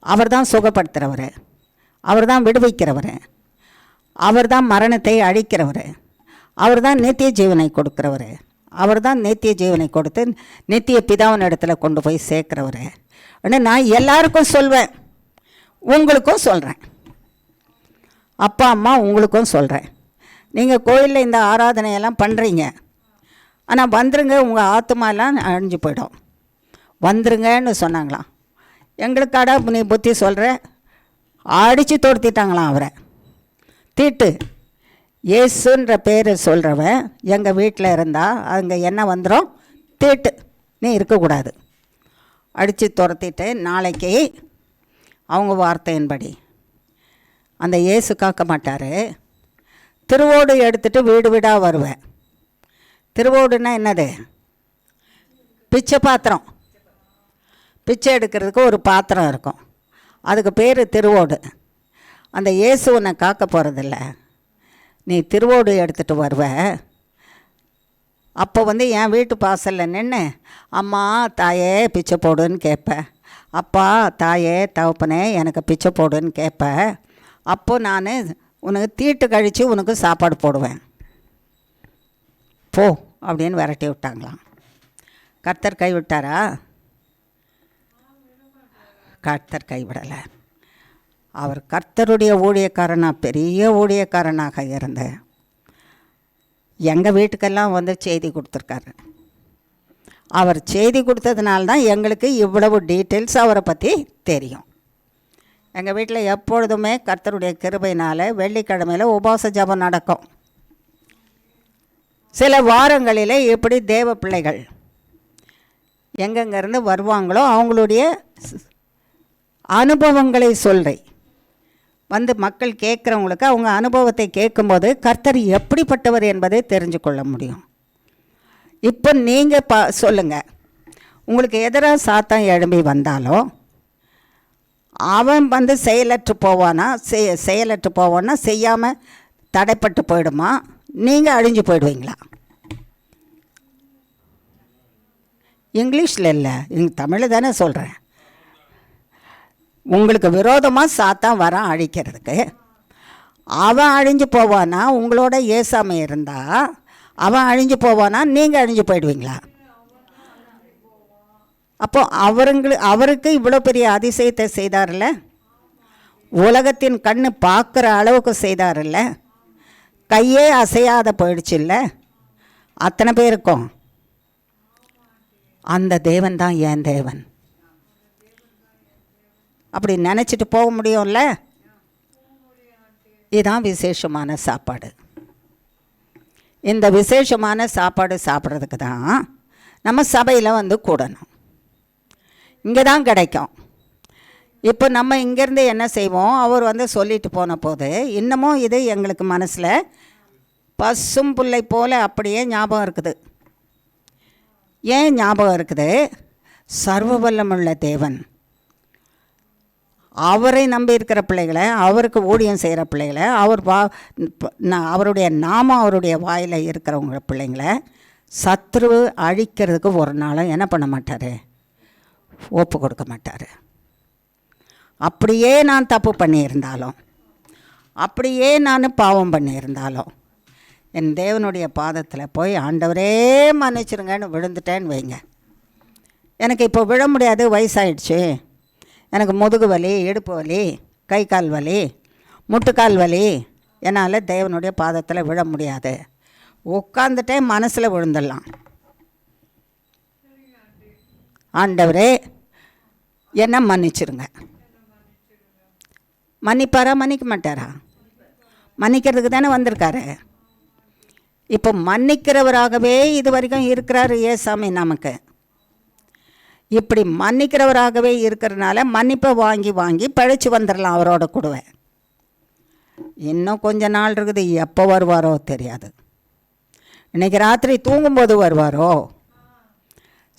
அவர் தான் சுகப்படுத்துகிறவர், அவர் தான் விடுவிக்கிறவர், அவர் தான் மரணத்தை அழிக்கிறவர், அவர் தான் நித்திய ஜீவனை கொடுக்குறவர், அவர் தான் நித்திய ஜீவனை கொடுத்து நித்திய பிதாவின் இடத்துல கொண்டு போய் சேர்க்குறவர். ஆனால் நான் எல்லாருக்கும் சொல்வேன், உங்களுக்கும் சொல்கிறேன், அப்பா அம்மா உங்களுக்கும் சொல்கிறேன். நீங்கள் கோயிலில் இந்த ஆராதனையெல்லாம் பண்ணுறீங்க, ஆனால் வந்துருங்க, உங்கள் ஆத்மாலாம் அழிஞ்சு போயிடும், வந்துருங்கன்னு சொன்னாங்களாம். எங்களுக்காடா நீ புத்தி சொல்கிற? அடித்து தோர்த்திட்டாங்களாம் அவரை. தீட்டு இயேசுன்ற பேர் சொல்கிறவன் எங்கள் வீட்டில் இருந்தால் அங்கே என்ன வந்துடும்? தீட்டு. நீ இருக்கக்கூடாது. அடித்து துரத்திட்டு நாளைக்கு அவங்க வார்த்தையின்படி அந்த இயேசு காக்க மாட்டார். திருவோடு எடுத்துகிட்டு வீடு வீடாக வருவேன். திருவோடுன்னா என்னது? பிச்சை பாத்திரம். பிச்சை எடுக்கிறதுக்கு ஒரு பாத்திரம் இருக்கும், அதுக்கு பேர் திருவோடு. அந்த இயேசு உன்னை காக்க போகிறதில்ல. நீ திருவோடு எடுத்துகிட்டு வருவ. அப்போ என் வீட்டு வாசலில் நின்று அம்மா தாயே பிச்சை போடுன்னு கேட்பேன், அப்பா தாயே தகப்பனே எனக்கு பிச்சை போடுன்னு கேட்பேன். அப்போது நான் உனக்கு தீட்டு கழித்து உனக்கு சாப்பாடு போடுவேன், போ அப்படின்னு விரட்டி விட்டாங்களாம். கர்த்தர் கைவிட்டாரா? கர்த்தர் கைவிடலை. அவர் கர்த்தருடைய ஊழியக்காரனாக, பெரிய ஊழியக்காரனாக இருந்த எங்கள் வீட்டுக்கெல்லாம் செய்தி கொடுத்துருக்காரு. அவர் செய்தி கொடுத்ததுனால்தான் எங்களுக்கு இவ்வளவு டீட்டெயில்ஸ் அவரை பற்றி தெரியும். எங்கள் வீட்டில் எப்பொழுதுமே கர்த்தருடைய கிருபையினால் வெள்ளிக்கிழமையில் உபவாச ஜெபம் நடக்கும். சில வாரங்களில் இப்படி தேவ பிள்ளைகள் எங்கெங்கேருந்து வருவாங்களோ அவங்களுடைய அனுபவங்களை சொல்கிறேன். மக்கள் கேட்குறவங்களுக்கு அவங்க அனுபவத்தை கேட்கும்போது கர்த்தர் எப்படிப்பட்டவர் என்பதை தெரிஞ்சு கொள்ள முடியும். இப்போ நீங்கள் சொல்லுங்கள், உங்களுக்கு எதிராக சாத்தான் எழும்பி வந்தாலும் அவன் செயலற்று போவானா? செயலற்று போவான்னா செய்யாமல் தடைப்பட்டு போயிடுமா? நீங்கள் அழிஞ்சு போயிடுவீங்களா? இங்கிலீஷில் இல்லை, தமிழ் தானே சொல்கிறேன். உங்களுக்கு விரோதமாக சாத்தான் வரான் அழிக்கிறதுக்கு. அவன் அழிஞ்சு போவானா? உங்களோட ஏசாமை இருந்தால் அவன் அழிஞ்சு போவானா? நீங்கள் அழிஞ்சு போயிடுவீங்களா? அப்போது அவருக்கு இவ்வளோ பெரிய அதிசயத்தை செய்தார்ல, உலகத்தின் கண்ணு பார்க்குற அளவுக்கு செய்தார்ல, கையே அசையாத போயிடுச்சு இல்லை அத்தனை பேருக்கும். அந்த தேவன் தான் என் தேவன். அப்படி நினச்சிட்டு போக முடியும்ல. இதுதான் விசேஷமான சாப்பாடு. இந்த விசேஷமான சாப்பாடு சாப்பிட்றதுக்கு தான் நம்ம சபையில் கூடணும். இங்கே தான் கிடைக்கும். இப்போ நம்ம இங்கேருந்து என்ன செய்வோம்? அவர் சொல்லிட்டு போன போது இன்னமும் இது எங்களுக்கு மனசில் பசும் புல்லை போல் அப்படியே ஞாபகம் இருக்குது. ஏன் ஞாபகம் இருக்குது? சர்வ வல்லமுள்ள தேவன், அவரை நம்பி இருக்கிற பிள்ளைகளை, அவருக்கு ஊழியம் செய்கிற பிள்ளைகளை, அவருடைய நாமம் அவருடைய வாயில் இருக்கிறவங்க பிள்ளைங்களை சத்ரு அழிக்கிறதுக்கு ஒரு நாளும் என்ன பண்ண மாட்டார்? ஒப்பு கொடுக்க மாட்டார். அப்படியே நான் தப்பு பண்ணியிருந்தாலும், அப்படியே நான் பாவம் பண்ணியிருந்தாலும் என் தேவனுடைய பாதத்தில் போய் ஆண்டவரே மன்னிச்சிருங்கன்னு விழுந்துட்டேன்னு வைங்க. எனக்கு இப்போ விழ முடியாது, வயசாயிடுச்சு, எனக்கு முதுகு வலி, இடுப்பு வலி, கை கால் வலி, முட்டுக்கால் வலி, என்னால் தேவனுடைய பாதத்தில் விழ முடியாது. உட்காந்துட்டே மனசில் விழுந்துடலாம், ஆண்டவரே என்ன மன்னிச்சிருங்க. மன்னிப்பாரா? மன்னிக்க மாட்டாரா? மன்னிக்கிறதுக்கு தானே வந்திருக்காரு. இப்போ மன்னிக்கிறவராகவே இது வரைக்கும் இருக்கிறாரு ஏசாமி நமக்கு. இப்படி மன்னிக்கிறவராகவே இருக்கிறதுனால மன்னிப்பை வாங்கி வாங்கி பழிச்சு வந்துடலாம் அவரோட கூடவே. இன்னும் கொஞ்ச நாள் இருக்குது, எப்போ வருவாரோ தெரியாது. இன்றைக்கி ராத்திரி தூங்கும்போது வருவாரோ,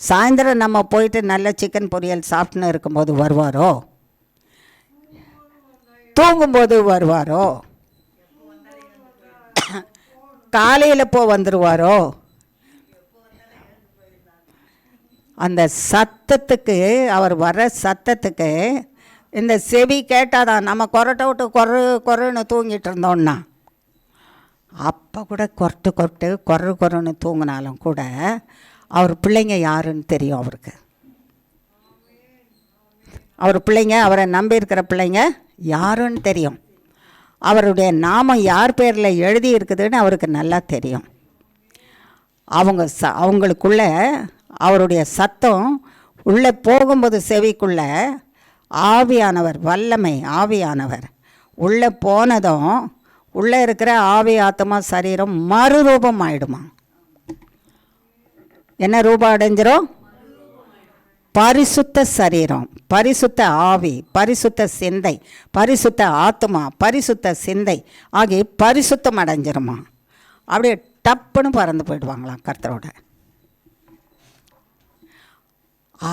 சாயந்தரம் நம்ம போயிட்டு நல்ல சிக்கன் பொரியல் சாப்பிட்டுன்னு இருக்கும்போது வருவாரோ, தூங்கும்போது வருவாரோ, காலையில் வந்துடுவாரோ? அந்த சத்தத்துக்கு, அவர் வர்ற சத்தத்துக்கு இந்த செவி கேட்டாதான். நம்ம கொரட்டை விட்டு கொருன்னு தூங்கிட்டு இருந்தோன்னா, அப்போ கூட கொருன்னு தூங்கினாலும் கூட அவர் பிள்ளைங்க யாருன்னு தெரியும் அவருக்கு. அவர் பிள்ளைங்க, அவரை நம்பி இருக்கிற பிள்ளைங்க யாருன்னு தெரியும். அவருடைய நாமம் யார் பேரில் எழுதி இருக்குதுன்னு அவருக்கு நல்லா தெரியும். அவங்களுக்குள்ள அவருடைய சத்தம் உள்ளே போகும்போது செவிக்குள்ளே ஆவியானவர், வல்லமை ஆவியானவர் உள்ளே போனதும் உள்ளே இருக்கிற ஆவி ஆத்மா சரீரம் மறுரூபம் ஆயிடுமா? என்ன ரூபம் அடைஞ்சிரும்? பரிசுத்த சரீரம், பரிசுத்த ஆவி, பரிசுத்த சிந்தை, பரிசுத்த ஆத்மா, பரிசுத்த சிந்தை ஆகிய பரிசுத்தம் அடைஞ்சிருமா? அப்படியே டப்புன்னு பறந்து போயிடுவாங்களாம் கர்த்தரோட.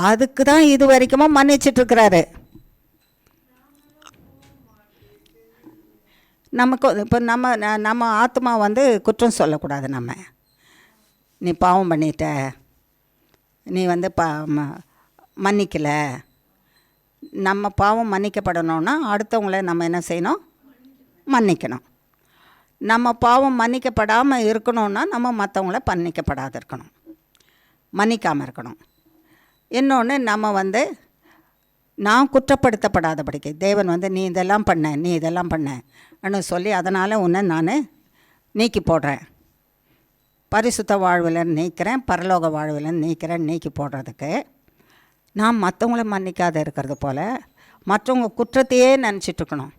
அதுக்கு தான் இது வரைக்கும் மன்னிச்சிட்ருக்கிறாரு. நமக்கு இப்போ நம்ம ஆத்மா குற்றம் சொல்லக்கூடாது. நம்ம நீ பாவம் பண்ணிட்ட, நீ மன்னிக்கலை. நம்ம பாவம் மன்னிக்கப்படணும்னா அடுத்தவங்கள நம்ம என்ன செய்யணும்? மன்னிக்கணும். நம்ம பாவம் மன்னிக்கப்படாமல் இருக்கணும்னா நம்ம மற்றவங்கள மன்னிக்கப்படாது இருக்கணும், மன்னிக்காமல் இருக்கணும். இன்னொன்று, நம்ம நான் குற்றப்படுத்தப்படாதபடிக்கு தேவன் நீ இதெல்லாம் பண்ண, நீ இதெல்லாம் பண்ணன்னு சொல்லி அதனால் உன்னை நான் நீக்கி போடுறேன், பரிசுத்த வாழ்வில் நீக்கிறேன், பரலோக வாழ்வில் நீக்கி போடுறதுக்கு நான் மற்றவங்கள மன்னிக்காத இருக்கிறது போல் மற்றவங்க குற்றத்தையே நினச்சிட்ருக்கணும்.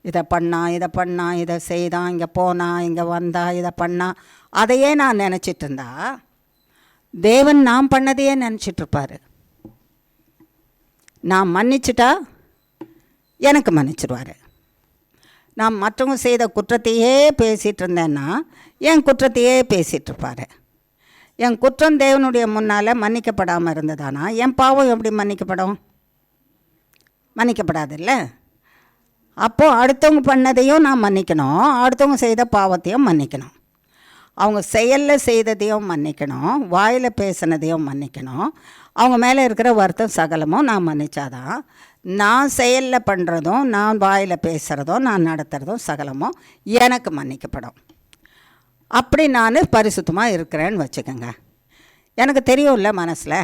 இதை பண்ணா, இதை செய்தான், இங்கே போனா, இங்கே வந்தா, இதை பண்ணா, அதையே நான் நினச்சிட்டு இருந்தா தேவன் நான் பண்ணதையே நினச்சிட்ருப்பார். நான் மன்னிச்சிட்டா எனக்கு மன்னிச்சிடுவார். நான் மற்றவங்க செய்த குற்றத்தையே பேசிகிட்டு இருந்தேன்னா என் குற்றத்தையே பேசிகிட்ருப்பார். என் குற்றம் தேவனுடைய முன்னால் மன்னிக்கப்படாமல் இருந்ததானா என் பாவம் எப்படி மன்னிக்கப்படும்? மன்னிக்கப்படாதுல்ல. அப்போது அடுத்தவங்க பண்ணதையும் நான் மன்னிக்கணும், அடுத்தவங்க செய்த பாவத்தையும் மன்னிக்கணும். அவங்க செயலில் செய்ததையும் மன்னிக்கணும், வாயில் பேசினதையும் மன்னிக்கணும். அவங்க மேலே இருக்கிற வருத்தம் சகலமும் நான் மன்னிச்சாதான் நான் செயலில் பண்ணுறதும், நான் வாயில் பேசுகிறதும், நான் நடத்துகிறதும் சகலமும் எனக்கு மன்னிக்கப்படும். அப்படி நான் பரிசுத்தமாக இருக்கிறேன்னு வச்சுக்கோங்க. எனக்கு தெரியும்ல மனசில்,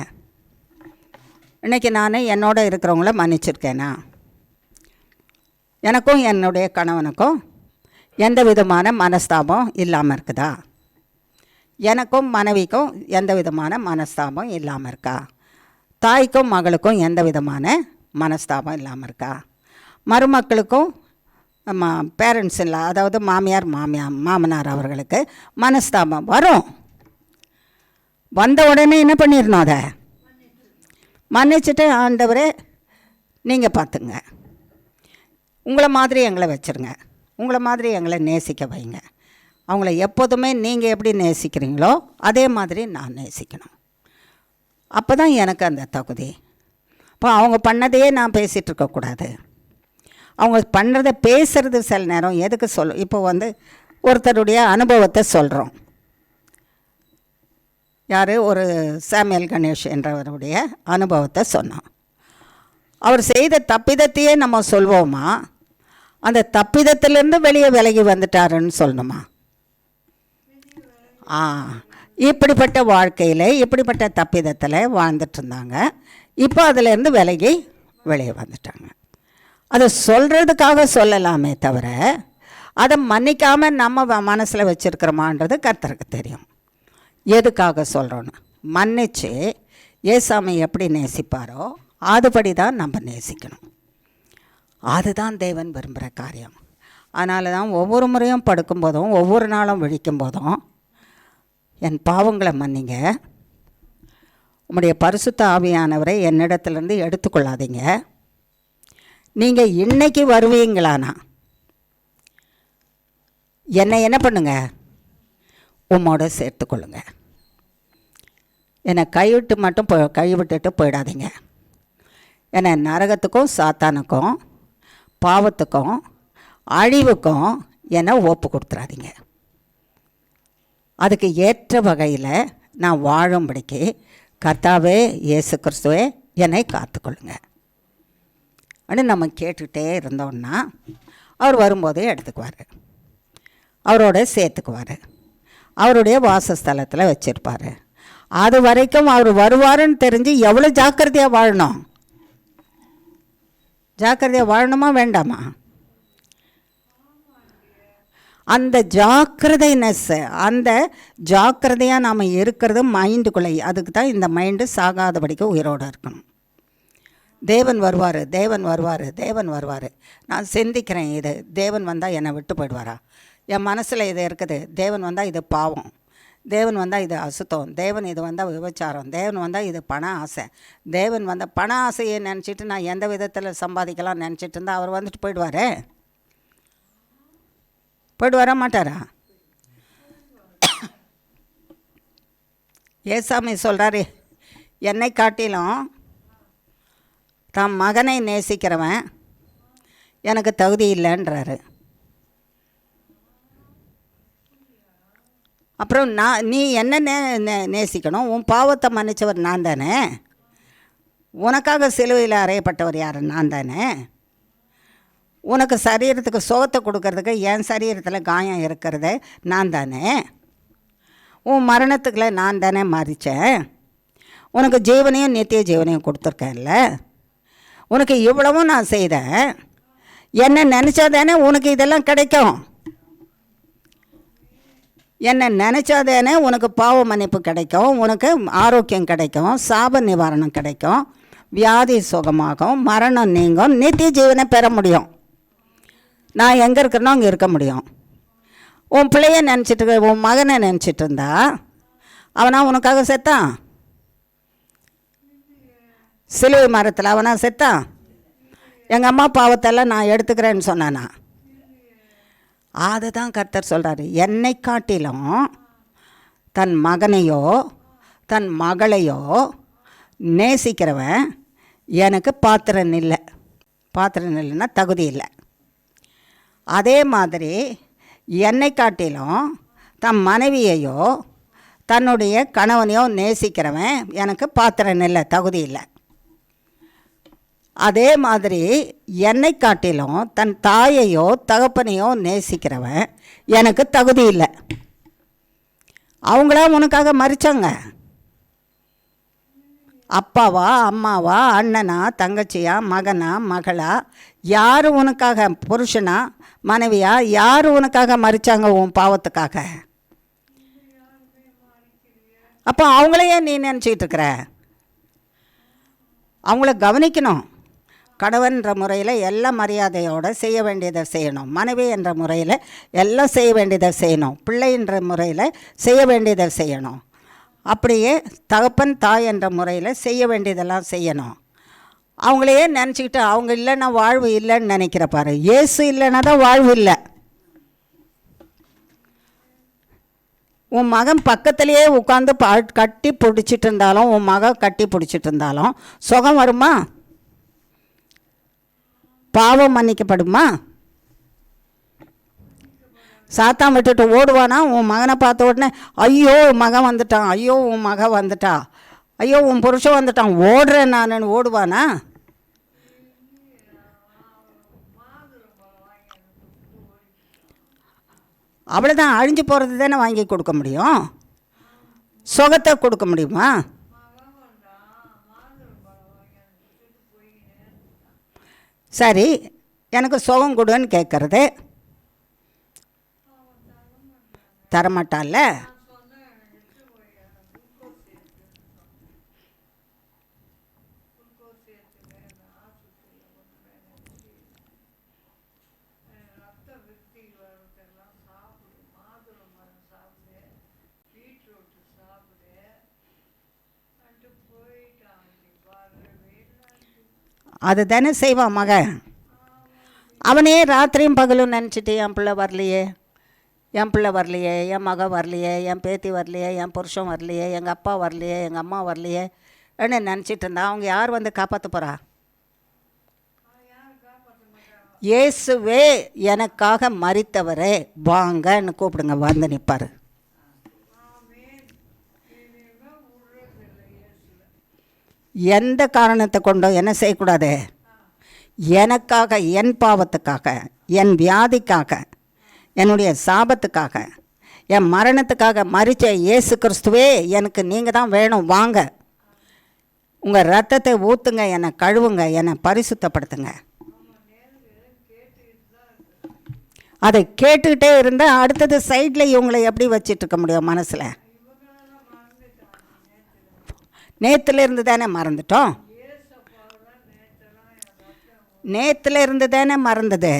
இன்றைக்கி நான் என்னோட இருக்கிறவங்கள மன்னிச்சிருக்கேனா, எனக்கும் என்னுடைய கணவனுக்கும் எந்த விதமான மனஸ்தாபம் இல்லாமல் இருக்குதா, எனக்கும் மனைவிக்கும் எந்த விதமான மனஸ்தாபம் இல்லாமல் இருக்கா, தாய்க்கும் மகளுக்கும் எந்த விதமான மனஸ்தாபம் இல்லாமல் இருக்கா, மருமக்களுக்கும் பேரண்ட்ஸ் இல்லை, அதாவது மாமனார் அவர்களுக்கு மனஸ்தாபம் வரும். வந்த உடனே என்ன பண்ணிடணும்? அதை மன்னிச்சுட்டு, ஆண்டவரே நீங்கள் பார்த்துங்க, உங்களை மாதிரி எங்களை வச்சுருங்க, உங்களை மாதிரி எங்களை நேசிக்க வைங்க, அவங்கள எப்போதுமே நீங்கள் எப்படி நேசிக்கிறீங்களோ அதே மாதிரி நான் நேசிக்கணும். அப்போ தான் எனக்கு அந்த தகுதி. இப்போ அவங்க பண்ணதையே நான் பேசிகிட்டு இருக்கக்கூடாது. அவங்க பண்ணுறத பேசுகிறது சில நேரம் எதுக்கு இப்போ ஒருத்தருடைய அனுபவத்தை சொல்கிறோம். யார்? ஒரு சாமுவேல் கணேஷ் என்றவருடைய அனுபவத்தை சொன்னோம். அவர் செய்த தப்பிதத்தையே நம்ம சொல்வோமா, அந்த தப்பிதத்திலேருந்து வெளியே விலகி வந்துட்டாருன்னு சொல்லணுமா? இப்படிப்பட்ட வாழ்க்கையில் இப்படிப்பட்ட தப்பிதத்தில் வாழ்ந்துட்டு இருந்தாங்க. இப்போ அதிலேருந்து விலகி வெளியே வந்துட்டாங்க. அதை சொல்கிறதுக்காக சொல்லலாமே தவிர அதை மன்னிக்காமல் நம்ம மனசில் வச்சுருக்கிறோமான்றது கர்த்தருக்கு தெரியும். எதுக்காக சொல்கிறோன்னு மன்னிச்சு ஏசாமி எப்படி நேசிப்பாரோ அதுபடி தான் நம்ம நேசிக்கணும். அதுதான் தேவன் விரும்புகிற காரியம். அதனால தான் ஒவ்வொரு முறையும் படுக்கும்போதும் ஒவ்வொரு நாளும் விழிக்கும் போதும் என் பாவங்களை மன்னிங்க, உம்முடைய பரிசுத்த ஆவியானவரை என்னிடத்துலேருந்து எடுத்துக்கொள்ளாதீங்க, நீங்கள் இன்னைக்கு வருவீங்களானா என்னை என்ன பண்ணுங்க, உம்மோட சேர்த்துக்கொள்ளுங்க, என்னை கைவிட்டுட்டு போயிடாதீங்க. என்னை நரகத்துக்கும் சாத்தானுக்கும் பாவத்துக்கும் அழிவுக்கும் என்னை ஒப்பு கொடுத்துறாதீங்க. அதுக்கு ஏற்ற வகையில் நான் வாழும்படிக்கு கர்த்தாவே இயேசு கிறிஸ்துவே என்னை காத்துக்கொள்ளுங்க அப்படின்னு நம்ம கேட்டுக்கிட்டே இருந்தோன்னா அவர் வரும்போதே எடுத்துக்குவார், அவரோட சேர்த்துக்குவார், அவருடைய வாசஸ்தலத்தில் வச்சுருப்பார். அது வரைக்கும் அவர் வருவாருன்னு தெரிஞ்சு எவ்வளோ ஜாக்கிரதையாக வாழணும். ஜாக்கிரதையாக வாழணுமா வேண்டாமா? அந்த ஜாக்கிரதைனஸ்ஸு, அந்த ஜாக்கிரதையாக நாம் இருக்கிறது மைண்டுக்குள்ளே. அதுக்கு தான் இந்த மைண்டு சாகாதபடிக்கு உயிரோடு இருக்கணும். தேவன் வருவார், தேவன் வருவார், தேவன் வருவார். நான் சிந்திக்கிறேன், இது தேவன் வந்தால் என்னை விட்டு போயிடுவாரா? என் மனசில் இது இருக்குது, தேவன் வந்தால் இது பாவம், தேவன் வந்தால் இது அசுத்தம், தேவன் இது வந்தால் விபச்சாரம், தேவன் வந்தால் இது பண ஆசை, தேவன் வந்தால் பண ஆசையை நினச்சிட்டு நான் எந்த விதத்தில் சம்பாதிக்கலாம் நினச்சிட்டு இருந்தால் அவர் வந்துட்டு போயிடுவாரே? போய்ட்டு வர மாட்டாரா? ஏசாமி சொல்கிறாரு, என்னை காட்டிலும் தம் மகனை நேசிக்கிறவன் எனக்கு தகுதி இல்லைன்றாரு. அப்புறம் நீ என்ன நேசிக்கணும்? உன் பாவத்தை மன்னித்தவர் நான் தானே, உனக்காக சிலுவையில் அறையப்பட்டவர் யார்? நான் தானே. உனக்கு சரீரத்துக்கு சுகத்தை கொடுக்கறதுக்கு என் சரீரத்தில் காயம் இருக்கிறத நான் தானே. உன் மரணத்துக்குள்ள நான் தானே மறித்தேன். உனக்கு ஜீவனையும் நித்திய ஜீவனையும் கொடுத்துருக்கேன்ல. உனக்கு இவ்வளவும் நான் செய்தேன். என்ன நினச்சா தானே உனக்கு இதெல்லாம் கிடைக்கும். என்னை நினச்சாதானே உனக்கு பாவ மன்னிப்பு கிடைக்கும், உனக்கு ஆரோக்கியம் கிடைக்கும், சாப நிவாரணம் கிடைக்கும், வியாதி சுகமாகும், மரணம் நீங்கும், நித்திய ஜீவனை பெற முடியும். நான் எங்கே இருக்கிறனோ அங்கே இருக்க முடியும். உன் பிள்ளைய நினச்சிட்டு, உன் மகனை நினச்சிட்டு இருந்தா அவனா உனக்காக செத்தான்? சிலுவை மரத்தில் அவனா செத்தான்? எங்கள் அம்மா பாவத்தெல்லாம் நான் எடுத்துக்கிறேன்னு சொன்னானா? அதுதான் கர்த்தர் சொல்கிறாரு, என்னை காட்டிலும் தன் மகனையோ தன் மகளையோ நேசிக்கிறவன் எனக்கு பாத்திரன் இல்லை. பாத்திரன் இல்லைன்னா தகுதி இல்லை. அதே மாதிரி என்னை காட்டிலும் தன் மனைவியையோ தன்னுடைய கணவனையோ நேசிக்கிறவன் எனக்கு பாத்திரன் இல்லை, தகுதி இல்லை. அதே மாதிரி என்னை காட்டிலும் தன் தாயையோ தகப்பனையோ நேசிக்கிறவன் எனக்கு தகுதி இல்லை. அவங்களா உனக்காக மறிச்சாங்க. அப்பாவா அம்மாவா அண்ணனா தங்கச்சியா மகனா மகளா, யார் உனக்காக, புருஷனா மனைவியா, யார் உனக்காக மறிச்சாங்க உன் பாவத்துக்காக? அப்போ அவங்களையே நீ நினச்சிக்கிட்டு இருக்கிற? அவங்கள கவனிக்கணும். கணவன்ற முறையில் எல்லாம் மரியாதையோடு செய்ய வேண்டியதை செய்யணும். மனைவி என்ற முறையில் எல்லாம் செய்ய வேண்டியதை செய்யணும். பிள்ளை என்ற முறையில் செய்ய வேண்டியதை செய்யணும். அப்படியே தகப்பன் தாய் என்ற முறையில் செய்ய வேண்டியதெல்லாம் செய்யணும். அவங்களையே நினச்சிக்கிட்டு அவங்க இல்லைன்னா வாழ்வு இல்லைன்னு நினைக்கிற பாரு. இயேசு இல்லைன்னா தான் வாழ்வு இல்லை. உன் மகன் பக்கத்துலேயே உட்காந்து கட்டி பிடிச்சிட்டு இருந்தாலும், உன் மகன் கட்டி பிடிச்சிட்டு இருந்தாலும் சுகம் வருமா? பாவம் மன்னிக்கப்படுமா? சாத்தான் விட்டுட்டு ஓடுவானா? உன் மகனை பார்த்த உடனே ஐயோ மகன் வந்துட்டான், ஐயோ உன் மகன் வந்துட்டா, ஐயோ உன் புருஷன் வந்துட்டான், ஓடுறேன் நான் ஓடுவானா? அவ்வளோதான். அழிஞ்சு போகிறது தானே வாங்கி கொடுக்க முடியும். சுகத்தை கொடுக்க முடியுமா? சரி, எனக்கு சுகம் கொடுன்னு கேட்குறது தரமாட்டான்ல. அது தானே செய்வான் மகன். அவனே ராத்திரியும் பகலும் நினச்சிட்டு என் பிள்ளை வரலையே, என் பிள்ளை வரலையே, என் மகன் வரலையே, என் பேத்தி வரலையே, என் புருஷன் வரலையே, எங்கள் அப்பா வரலையே, எங்கள் அம்மா வரலையே என்ன நினச்சிட்டு இருந்தா அவங்க யார் வந்து காப்பாற்ற போகிறா? இயேசுவே எனக்காக மரித்தவரே வாங்கன்னு கூப்பிடுங்க, வந்து நிற்பார். எந்த காரணத்தை கொண்டோ என்ன செய்யக்கூடாது, எனக்காக, என் பாவத்துக்காக, என் வியாதிக்காக, என்னுடைய சாபத்துக்காக, என் மரணத்துக்காக மரித்த இயேசு கிறிஸ்துவே எனக்கு நீங்கள் தான் வேணும், வாங்க உங்கள் ரத்தத்தை ஊற்றுங்க, என்னை கழுவுங்க, என்னை பரிசுத்தப்படுத்துங்க. அதை கேட்டுக்கிட்டே இருந்தால் அடுத்தது சைடில் இவங்களை எப்படி வச்சிட்ருக்க முடியும் மனசில்? நேற்றுல இருந்து தானே மறந்துட்டோம், நேற்றுல இருந்து தானே மறந்தது.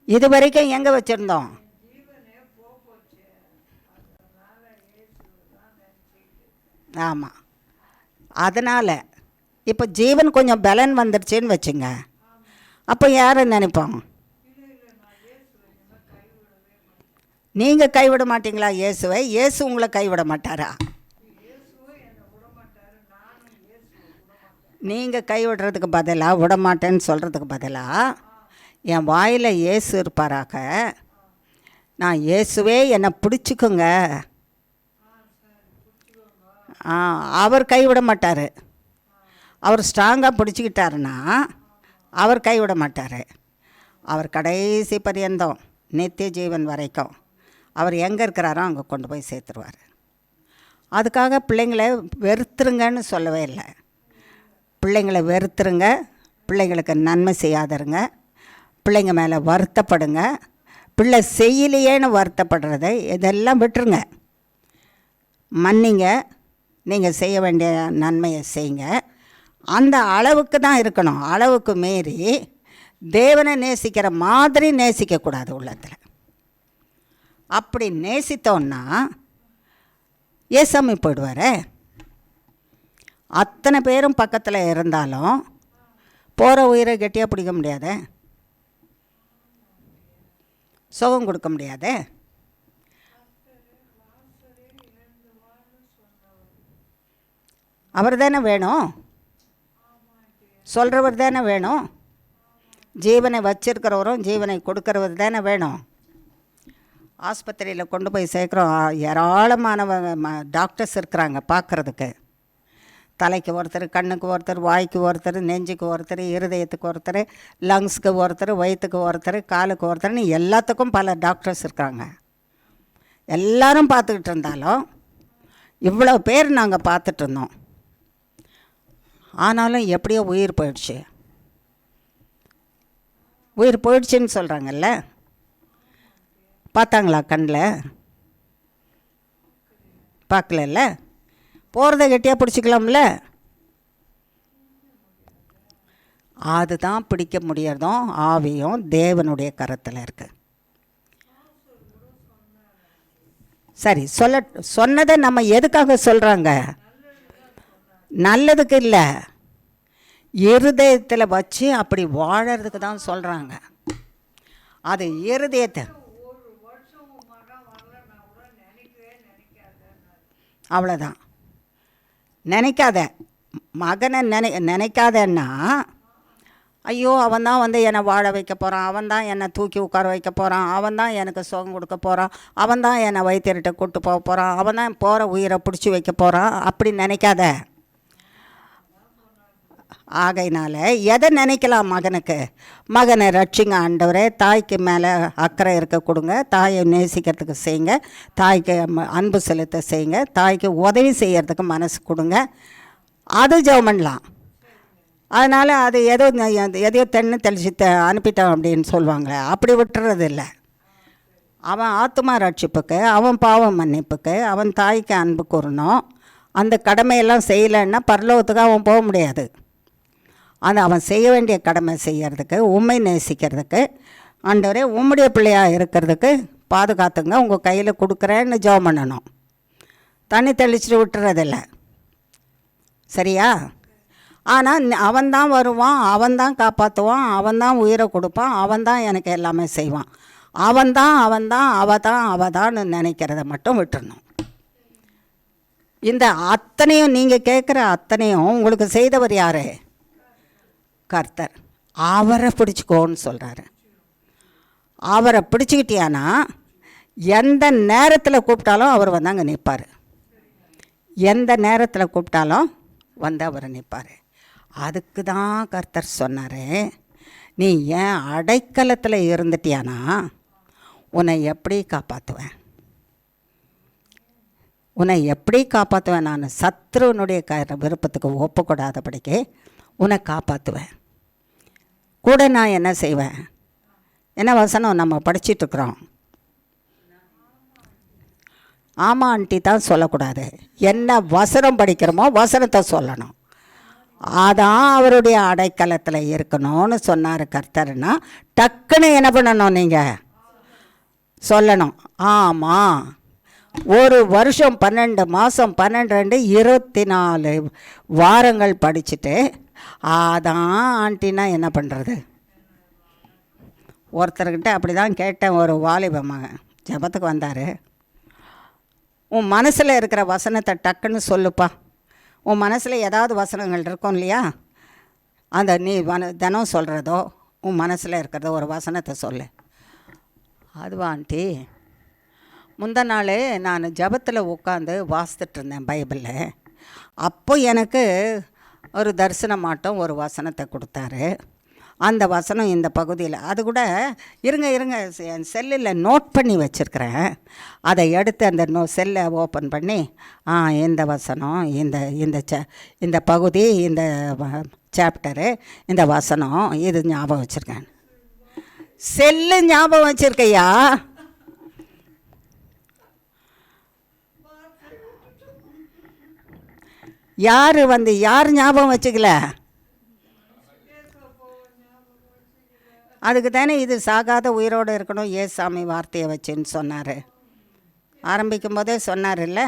இது வரைக்கும் எங்கே வச்சுருந்தோம்? ஆமாம். அதனால் இப்போ ஜீவன் கொஞ்சம் பலன் வந்துடுச்சின்னு வச்சுங்க, அப்போ யாரை நினைப்போம்? நீங்கள் கைவிட மாட்டீங்களா இயேசுவை? இயேசு உங்களை கைவிட மாட்டாரா? நீங்கள் கைவிடுறதுக்கு பதிலாக, விடமாட்டேன்னு சொல்கிறதுக்கு பதிலாக, என் வாயில் இயேசு இருப்பாராக, நான் இயேசுவே என்னை பிடிச்சிக்குங்க, அவர் கைவிட மாட்டார். அவர் ஸ்ட்ராங்காக பிடிச்சிக்கிட்டாருன்னா அவர் கைவிட மாட்டார். அவர் கடைசி பரியந்தம் நித்திய ஜீவன் வரைக்கும் அவர் எங்கே இருக்கிறாரோ அங்கே கொண்டு போய் சேர்த்துருவார். அதுக்காக பிள்ளைங்களை வெறுத்துருங்கன்னு சொல்லவே இல்லை. பிள்ளைங்களை வெறுத்துருங்க, பிள்ளைங்களுக்கு நன்மை செய்யாதருங்க, பிள்ளைங்க மேலே வருத்தப்படுங்க, பிள்ளை செய்யலையேன்னு வருத்தப்படுறதை இதெல்லாம் விட்டுருங்க. மன்னிங்க, நீங்கள் செய்ய வேண்டிய நன்மையை செய்யுங்க. அந்த அளவுக்கு தான் இருக்கணும். அளவுக்கு மீறி தேவனை நேசிக்கிற மாதிரி நேசிக்கக்கூடாது உள்ளத்தில். அப்படி நேசித்தோன்னா ஏசாமி போயிடுவார். அத்தனை பேரும் பக்கத்தில் இருந்தாலும் போகிற உயிரை கெட்டியாக பிடிக்க முடியாதே, சுகம் கொடுக்க முடியாதே. அவர் தானே வேணும், சொல்கிறவர் தானே வேணும், ஜீவனை வச்சிருக்கிறவரும் ஜீவனை கொடுக்கறவர் தானே வேணும். ஆஸ்பத்திரியில் கொண்டு போய் சேர்க்குறோம், ஏராளமானவங்க டாக்டர்ஸ் இருக்கிறாங்க பார்க்குறதுக்கு. தலைக்கு ஒருத்தர், கண்ணுக்கு ஒருத்தர், வாய்க்கு ஒருத்தர், நெஞ்சுக்கு ஒருத்தர், இருதயத்துக்கு ஒருத்தர், லங்ஸுக்கு ஒருத்தர், வயிற்றுக்கு ஒருத்தர், காலுக்கு ஒருத்தர்னு எல்லாத்துக்கும் பல டாக்டர்ஸ் இருக்காங்க. எல்லாரும் பார்த்துக்கிட்டு இருந்தாலும் இவ்வளோ பேர் நாங்கள் பார்த்துட்டு இருந்தோம். ஆனாலும் எப்படியோ உயிர் போயிடுச்சு. உயிர் போயிடுச்சுன்னு சொல்கிறாங்கல்ல, பார்த்தாங்களா? கண்ணில் பார்க்கல. போகிறத கெட்டியாக பிடிச்சிக்கலாம்ல. அதுதான் பிடிக்க முடியறதும் ஆவியும் தேவனுடைய கரத்தில் இருக்கு. சரி, சொன்னதை நம்ம எதுக்காக சொல்கிறாங்க? நல்லதுக்கு இல்லை, இருதயத்தில் வச்சு அப்படி வாழறதுக்கு தான் சொல்கிறாங்க. அது இருதயத்தை, அவ்வளோதான். நினைக்காத, மகனை நினைக்காதன்னா, ஐயோ அவன் தான் வந்து என்னை வாழ வைக்க போகிறான், அவன் தான் என்னை தூக்கி உட்கார வைக்க போகிறான், அவன் தான் எனக்கு சுகம் கொடுக்க போகிறான், அவன் தான் என்னை வைத்தியர்கிட்ட கூட்டு போக போகிறான், அவன் தான் போகிற உயிரை பிடிச்சி வைக்க போகிறான், அப்படி நினைக்காத. ஆகையினால எதை நினைக்கலாம்? மகனுக்கு, மகனை ரட்சிங்க ஆண்டவரே, தாய்க்கு மேலே அக்கறை இருக்க கொடுங்க, தாயை நேசிக்கிறதுக்கு செய்யுங்க, தாய்க்கு அன்பு செலுத்த செய்யுங்க, தாய்க்கு உதவி செய்கிறதுக்கு மனசு கொடுங்க, அது ஜெபம் பண்ணலாம். அதனால் அது எதையோ தெளிச்சு அனுப்பிட்டான் அப்படின்னு சொல்லுவாங்களே, அப்படி விட்டுறது இல்லை. அவன் ஆத்மா ரட்சிப்புக்கு, அவன் பாவம் மன்னிப்புக்கு, அவன் தாய்க்கு அன்பு கூறணும். அந்த கடமையெல்லாம் செய்யலைன்னா பரலோகத்துக்கு அவன் போக முடியாது. அது அவன் செய்ய வேண்டிய கடமை செய்கிறதுக்கு, உண்மை நேசிக்கிறதுக்கு, ஆண்டவரே உம்முடைய பிள்ளையாக இருக்கிறதுக்கு பாதுகாத்துங்க, உங்கள் கையில் கொடுக்குறேன்னு ஜெபம் பண்ணணும். தண்ணி தெளிச்சுட்டு விட்டுறதில்லை, சரியா? ஆனால் அவன்தான் வருவான், அவன்தான் காப்பாற்றுவான், அவன்தான் உயிரை கொடுப்பான், அவன்தான் எனக்கு எல்லாமே செய்வான், அவன்தான் அவதான்னு நினைக்கிறத மட்டும் விட்டுறணும். இந்த அத்தனையும் நீங்கள் கேட்குற அத்தனையும் உங்களுக்கு செய்தவர் யார்? கர்த்தர். அவரை பிடிச்சிக்கோன்னு சொல்கிறாரு. அவரை பிடிச்சிக்கிட்டியானா எந்த நேரத்தில் கூப்பிட்டாலும் அவர் வந்து அங்கே நிற்பார். எந்த நேரத்தில் கூப்பிட்டாலும் வந்து அவர் நிற்பார். அதுக்கு தான் கர்த்தர் சொன்னார், நீ ஏன் அடைக்கலத்தில் இருந்துட்டியானா உன்னை எப்படி காப்பாற்றுவேன், உன்னை எப்படி காப்பாற்றுவேன், நான் சத்ருவனுடைய விருப்பத்துக்கு ஒப்புக்கூடாதபடிக்கு உன்னை காப்பாற்றுவேன். கூட நான் என்ன செய்வேன், என்ன வசனம் நம்ம படிச்சிட்ருக்குறோம். ஆமாம் ஆண்டி தான் சொல்லக்கூடாது, என்ன வசனம் படிக்கிறோமோ வசனத்தை சொல்லணும். அதான் அவருடைய அடைக்கலத்தில் இருக்கணும்னு சொன்னார் கர்த்தர்னா டக்குன்னு என்ன பண்ணணும், நீங்கள் சொல்லணும். ஆமாம், ஒரு வருஷம் 12 மாதம் 12 24 வாரங்கள் படிச்சுட்டு அதான் ஆண்டினா என்ன பண்ணுறது. ஒருத்தர்கிட்ட அப்படி தான் கேட்டேன். ஒரு வாலிப மகன் ஜெபத்துக்கு வந்தார். உன் மனசில் இருக்கிற வசனத்தை டக்குன்னு சொல்லுப்பா. உன் மனசில் ஏதாவது வசனங்கள் இருக்கும் இல்லையா, அந்த நீ தினம் சொல்கிறதோ உன் மனசில் இருக்கிறதோ ஒரு வசனத்தை சொல்லு. அதுவா ஆண்டி, முந்தின நாள் நான் ஜெபத்தில் உட்காந்து வாசித்துட்டு இருந்தேன் பைபிளில். அப்போ எனக்கு ஒரு தரிசனமாட்டம் ஒரு வசனத்தை கொடுத்தாரு. அந்த வசனம் இந்த பகுதியில், அது கூட இருங்க என் செல்லில் நோட் பண்ணி வச்சுருக்கிறேன். அதை எடுத்து அந்த செல்லை ஓப்பன் பண்ணி இந்த வசனம், இந்த பகுதி, இந்த சாப்டரு, இந்த வசனம், இது ஞாபகம் வச்சுருக்கேன். செல்லு ஞாபகம் வச்சுருக்கையா? யார் ஞாபகம் வச்சுக்கல? அதுக்கு தானே இது சாகாத உயிரோடு இருக்கணும் ஏசாமி வார்த்தையை வச்சுன்னு சொன்னார். ஆரம்பிக்கும் போதே சொன்னார் இல்லை,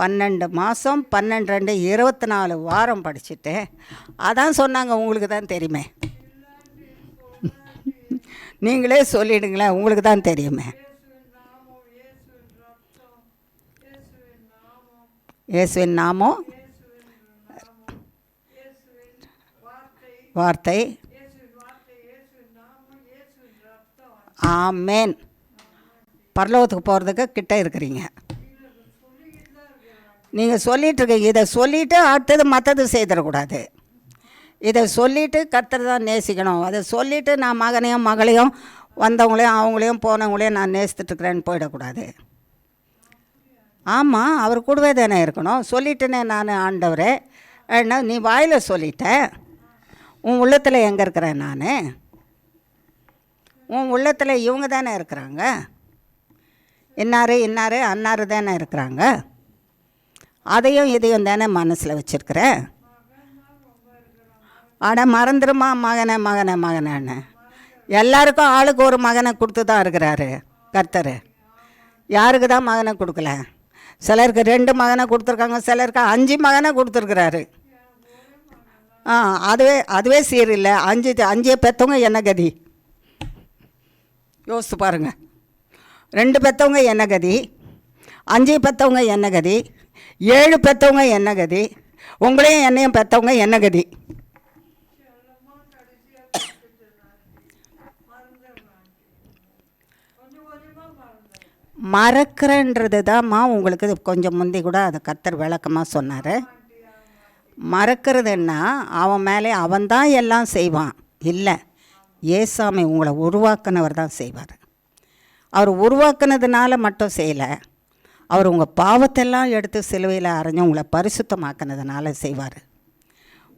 12 மாதம் 12 24 வாரம் படிச்சுட்டு அதான் சொன்னாங்க. உங்களுக்கு தான் தெரியுமே, நீங்களே சொல்லிடுங்களேன், உங்களுக்கு தான் தெரியுமே. இயேசுவின் நாமம், வார்த்தை. ஆமேன். பரலோகத்துக்கு போகிறதுக்கு கிட்ட இருக்கிறீங்க. நீங்கள் சொல்லிகிட்ருக்கீங்க. இதை சொல்லிவிட்டு அடுத்தது மற்றது செய்திடக்கூடாது. இதை சொல்லிவிட்டு கர்த்தர் தான் நேசிக்கணும். அதை சொல்லிவிட்டு நான் மகனையும் மகளையும் வந்தவங்களையும் அவங்களையும் போனவங்களையும் நான் நேசித்துட்ருக்குறேன்னு போயிடக்கூடாது. ஆமாம், அவர் கூடவே தானே இருக்கணும். சொல்லிட்டேனே நான் ஆண்டவரே, என்ன நீ வாயில் சொல்லிட்ட, உன் உள்ளத்தில் எங்கே இருக்கிறேன் நான்? உன் உள்ளத்தில் இவங்க தானே இருக்கிறாங்க, இன்னார் அன்னார் தானே இருக்கிறாங்க. அதையும் இதையும் தானே மனசில் வச்சுருக்கிறேன். அட மறந்துடுமா மகனேன்னு. எல்லாருக்கும் ஆளுக்கு ஒரு மகனை கொடுத்து தான் இருக்கிறாரு கர்த்தர். யாருக்கு தான் மகனை கொடுக்கல? சிலருக்கு 2 மகனை கொடுத்துருக்காங்க, சிலருக்கு 5 மகனை கொடுத்துருக்குறாரு. அதுவே சீரில்லை. 5 பெற்றவங்க என்ன கதி யோசித்து பாருங்கள். 2 பெற்றவங்க என்ன கதி, 5 பெற்றவங்க என்ன கதி, 7 பெற்றவங்க என்ன கதி, உங்களையும் என்னையும் பெற்றவங்க என்ன கதி? மறக்கிறன்றது தான்மா உங்களுக்கு கொஞ்சம் முந்தி கூட அதை கர்த்தர் விளக்கமாக சொன்னார். மறக்கிறதுன்னா அவன் மேலே அவன்தான் எல்லாம் செய்வான் இல்லை, ஏசாமி உங்களை உருவாக்குனவர் தான் செய்வார். அவர் உருவாக்குனதுனால மட்டும் செய்யலை, அவர் உங்கள் பாவத்தெல்லாம் எடுத்து சிலுவையில் அரைஞ்சு உங்களை பரிசுத்தமாக்குனதுனால செய்வார்.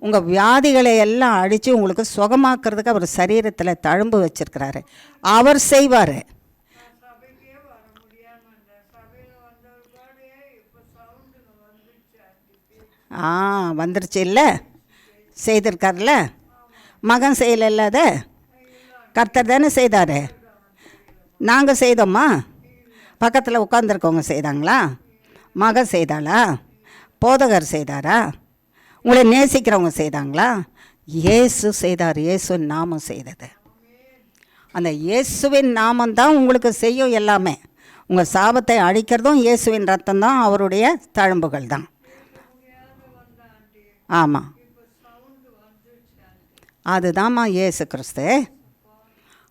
உங்கள் வியாதிகளை எல்லாம் அடித்து உங்களுக்கு சுகமாக்குறதுக்கு அவர் சரீரத்தில் தழும்பு வச்சுருக்கிறாரு, அவர் செய்வார். வந்துருச்சு இல்லை, செய்திருக்கார்ல. மகன் செய்யலைல்ல, அதை கர்த்தர் தானே செய்தார். நாங்கள் செய்தோம்மா? பக்கத்தில் உட்காந்துருக்கவங்க செய்தாங்களா? மகன் செய்தாளா? போதகர் செய்தாரா? உங்களை நேசிக்கிறவங்க செய்தாங்களா? இயேசு செய்தார். இயேசுவின் நாமம் செய்தது. அந்த இயேசுவின் நாமந்தான் உங்களுக்கு செய்யும் எல்லாமே. உங்கள் சாபத்தை அழிக்கிறதும் இயேசுவின் ரத்தம் தான், அவருடைய தழும்புகள் தான். ஆமாம், அதுதான்மா இயேசு கிறிஸ்து.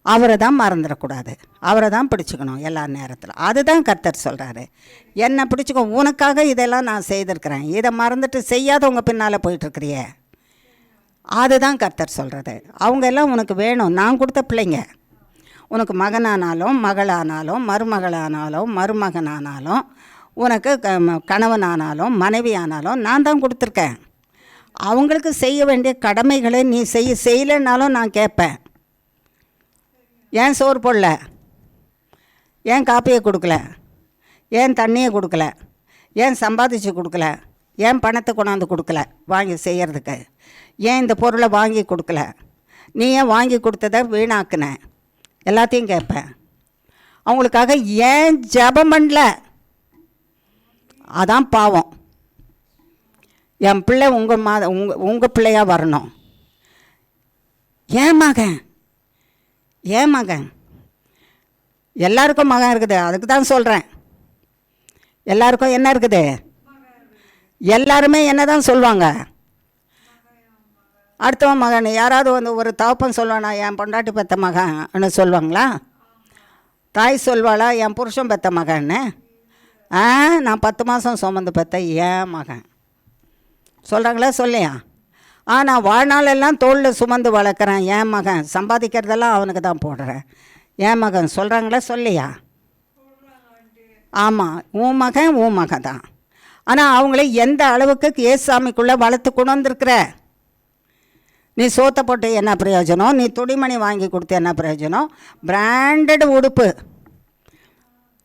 அவரை தான் மறந்துடக்கூடாது, அவரை தான் பிடிச்சிக்கணும் எல்லா நேரத்தில். அதுதான் கர்த்தர் சொல்கிறாரு, என்னை பிடிச்சிக்கோ, உனக்காக இதெல்லாம் நான் செய்திருக்கிறேன், இதை மறந்துட்டு செய்யாதவங்க பின்னால் போயிட்டுருக்கிறியே. அதுதான் கர்த்தர் சொல்கிறது. அவங்க எல்லாம் உனக்கு வேணும், நான் கொடுத்த பிள்ளைங்க. உனக்கு மகனானாலும் மகளானாலும் மருமகளானாலும் மருமகனானாலும் உனக்கு கணவனானாலும் மனைவி ஆனாலும் நான் தான் கொடுத்துருக்கேன். அவங்களுக்கு செய்ய வேண்டிய கடமைகளை நீ செய்யலைன்னாலும் நான் கேட்பேன். ஏன் சோறு போடல, ஏன் காப்பியை கொடுக்கல, ஏன் தண்ணியை கொடுக்கல, ஏன் சம்பாதிச்சு கொடுக்கல, ஏன் பணத்தை கொண்டாந்து கொடுக்கல வாங்கி செய்கிறதுக்கு, ஏன் இந்த பொருளை வாங்கி கொடுக்கல, நீ ஏன் வாங்கி கொடுத்ததை வீணாக்குன, எல்லாத்தையும் கேட்பேன். அவங்களுக்காக ஏன் ஜெபம் பண்ணல, அதான் பாவம். என் பிள்ளை உங்கள் பிள்ளையாக வரணும். ஏன் மகன், ஏன் மகன், எல்லாருக்கும் மகன் இருக்குது, அதுக்கு தான் சொல்கிறேன். எல்லாருக்கும் என்ன இருக்குது, எல்லாருமே என்ன தான் சொல்லுவாங்க, அடுத்தவன் மகன். யாராவது வந்து ஒரு தகப்பன் சொல்வானா என் பொண்டாட்டி பெற்ற மகன்னு சொல்லுவாங்களா? தாய் சொல்வாளா என் புருஷன் பெற்ற மகன்னு? நான் 10 மாதம் சுமந்து பெற்ற ஏன் மகன் சொல்கிறாங்களா? சொல்லியா? நான் வாழ்நாளெல்லாம் தோளில் சுமந்து வளர்க்குறேன் என் மகன், சம்பாதிக்கிறதெல்லாம் அவனுக்கு தான் போடுறேன் என் மகன் சொல்கிறாங்களா? சொல்லியா? ஆமாம், உன் மகன் தான். ஆனால் அவங்கள எந்த அளவுக்கு ஏசாமிக்குள்ளே வளர்த்து கொண்டு வந்திருக்கிற? நீ சோத்தை போட்டு என்ன பிரயோஜனம், நீ துணிமணி வாங்கி கொடுத்து என்ன பிரயோஜனம்? பிராண்டட் உடுப்பு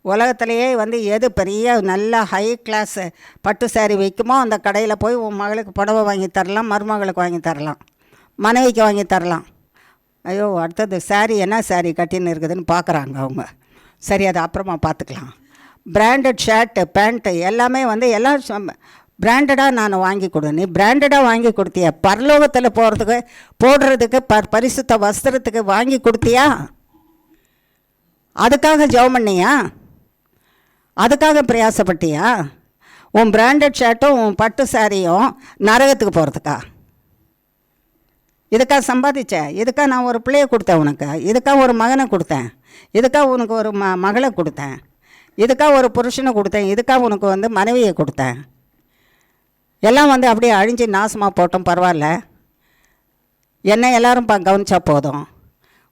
உலகத்திலேயே வந்து எது பெரிய நல்ல ஹை கிளாஸ் பட்டு சாரி வைக்குமோ அந்த கடையில் போய் உன் மகளுக்கு புடவை வாங்கி தரலாம், மருமகளுக்கு வாங்கி தரலாம், மனைவிக்கு வாங்கி தரலாம். ஐயோ, அடுத்தது சாரி என்ன சாரி கட்டின்னு இருக்குதுன்னு பார்க்குறாங்க அவங்க. சரி, அது அப்புறமா பார்த்துக்கலாம். பிராண்டட் ஷர்ட்டு பேண்ட்டு எல்லாமே வந்து எல்லாம் பிராண்டடாக நான் வாங்கி கொடு. நீ பிராண்டடாக வாங்கி கொடுத்தியா? பரலோகத்தில் போடுறதுக்கு பரிசுத்த வஸ்திரத்துக்கு வாங்கி கொடுத்தியா? அதுக்காக ஜெபம் பண்ணியா? அதுக்காக பிரயாசப்பட்டியா? உன் பிராண்டட் ஷர்ட்டும் உன் பட்டு சாரியும் நரகத்துக்கு போகிறதுக்கா? இதுக்காக சம்பாதிச்ச? இதுக்காக நான் ஒரு பிள்ளையை கொடுத்தேன் உனக்கு, இதுக்காக ஒரு மகனை கொடுத்தேன், இதுக்காக உனக்கு ஒரு மகளை கொடுத்தேன், இதுக்காக ஒரு புருஷனை கொடுத்தேன், இதுக்காக உனக்கு வந்து மனைவியை கொடுத்தேன். எல்லாம் வந்து அப்படியே அழிஞ்சு நாசமாக போட்டோம், பரவாயில்ல, என்னை எல்லோரும் கவனித்தா போதும்.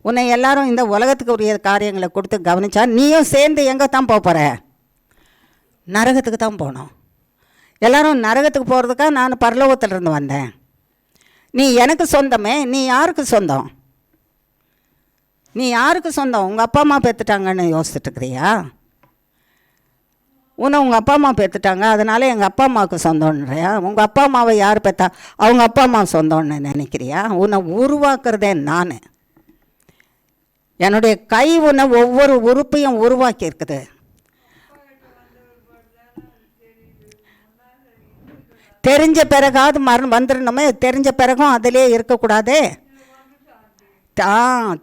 உன்னை எல்லாரும் இந்த உலகத்துக்கு உரிய காரியங்களை கொடுத்து கவனித்தா நீயும் சேர்ந்து எங்கே தான் போகிற? நரகத்துக்கு தான் போகணும். எல்லோரும் நரகத்துக்கு போகிறதுக்காக நான் பரலோகத்திலிருந்து வந்தேன். நீ எனக்கு சொந்தமே, நீ யாருக்கு சொந்தம்? நீ யாருக்கு சொந்தம்? உங்கள் அப்பா அம்மா பெற்றுட்டாங்கன்னு யோசிச்சுட்டுருக்கிறியா? உங்கள் அப்பா அம்மா பெற்றுட்டாங்க, அதனால் எங்கள் அப்பா அம்மாவுக்கு சொந்தம்ன்றியா? உங்கள் அப்பா அம்மாவை யார் பெற்றா அவங்க அப்பா அம்மா சொந்தம்னு நினைக்கிறியா? உன்னை உருவாக்குறதே நான். என்னுடைய கை உன்னை ஒவ்வொரு உறுப்பையும் உருவாக்கி இருக்குது. தெரிஞ்ச பிறகாவது வந்துடணுமே, தெரிஞ்ச பிறகும் அதிலே இருக்கக்கூடாதே.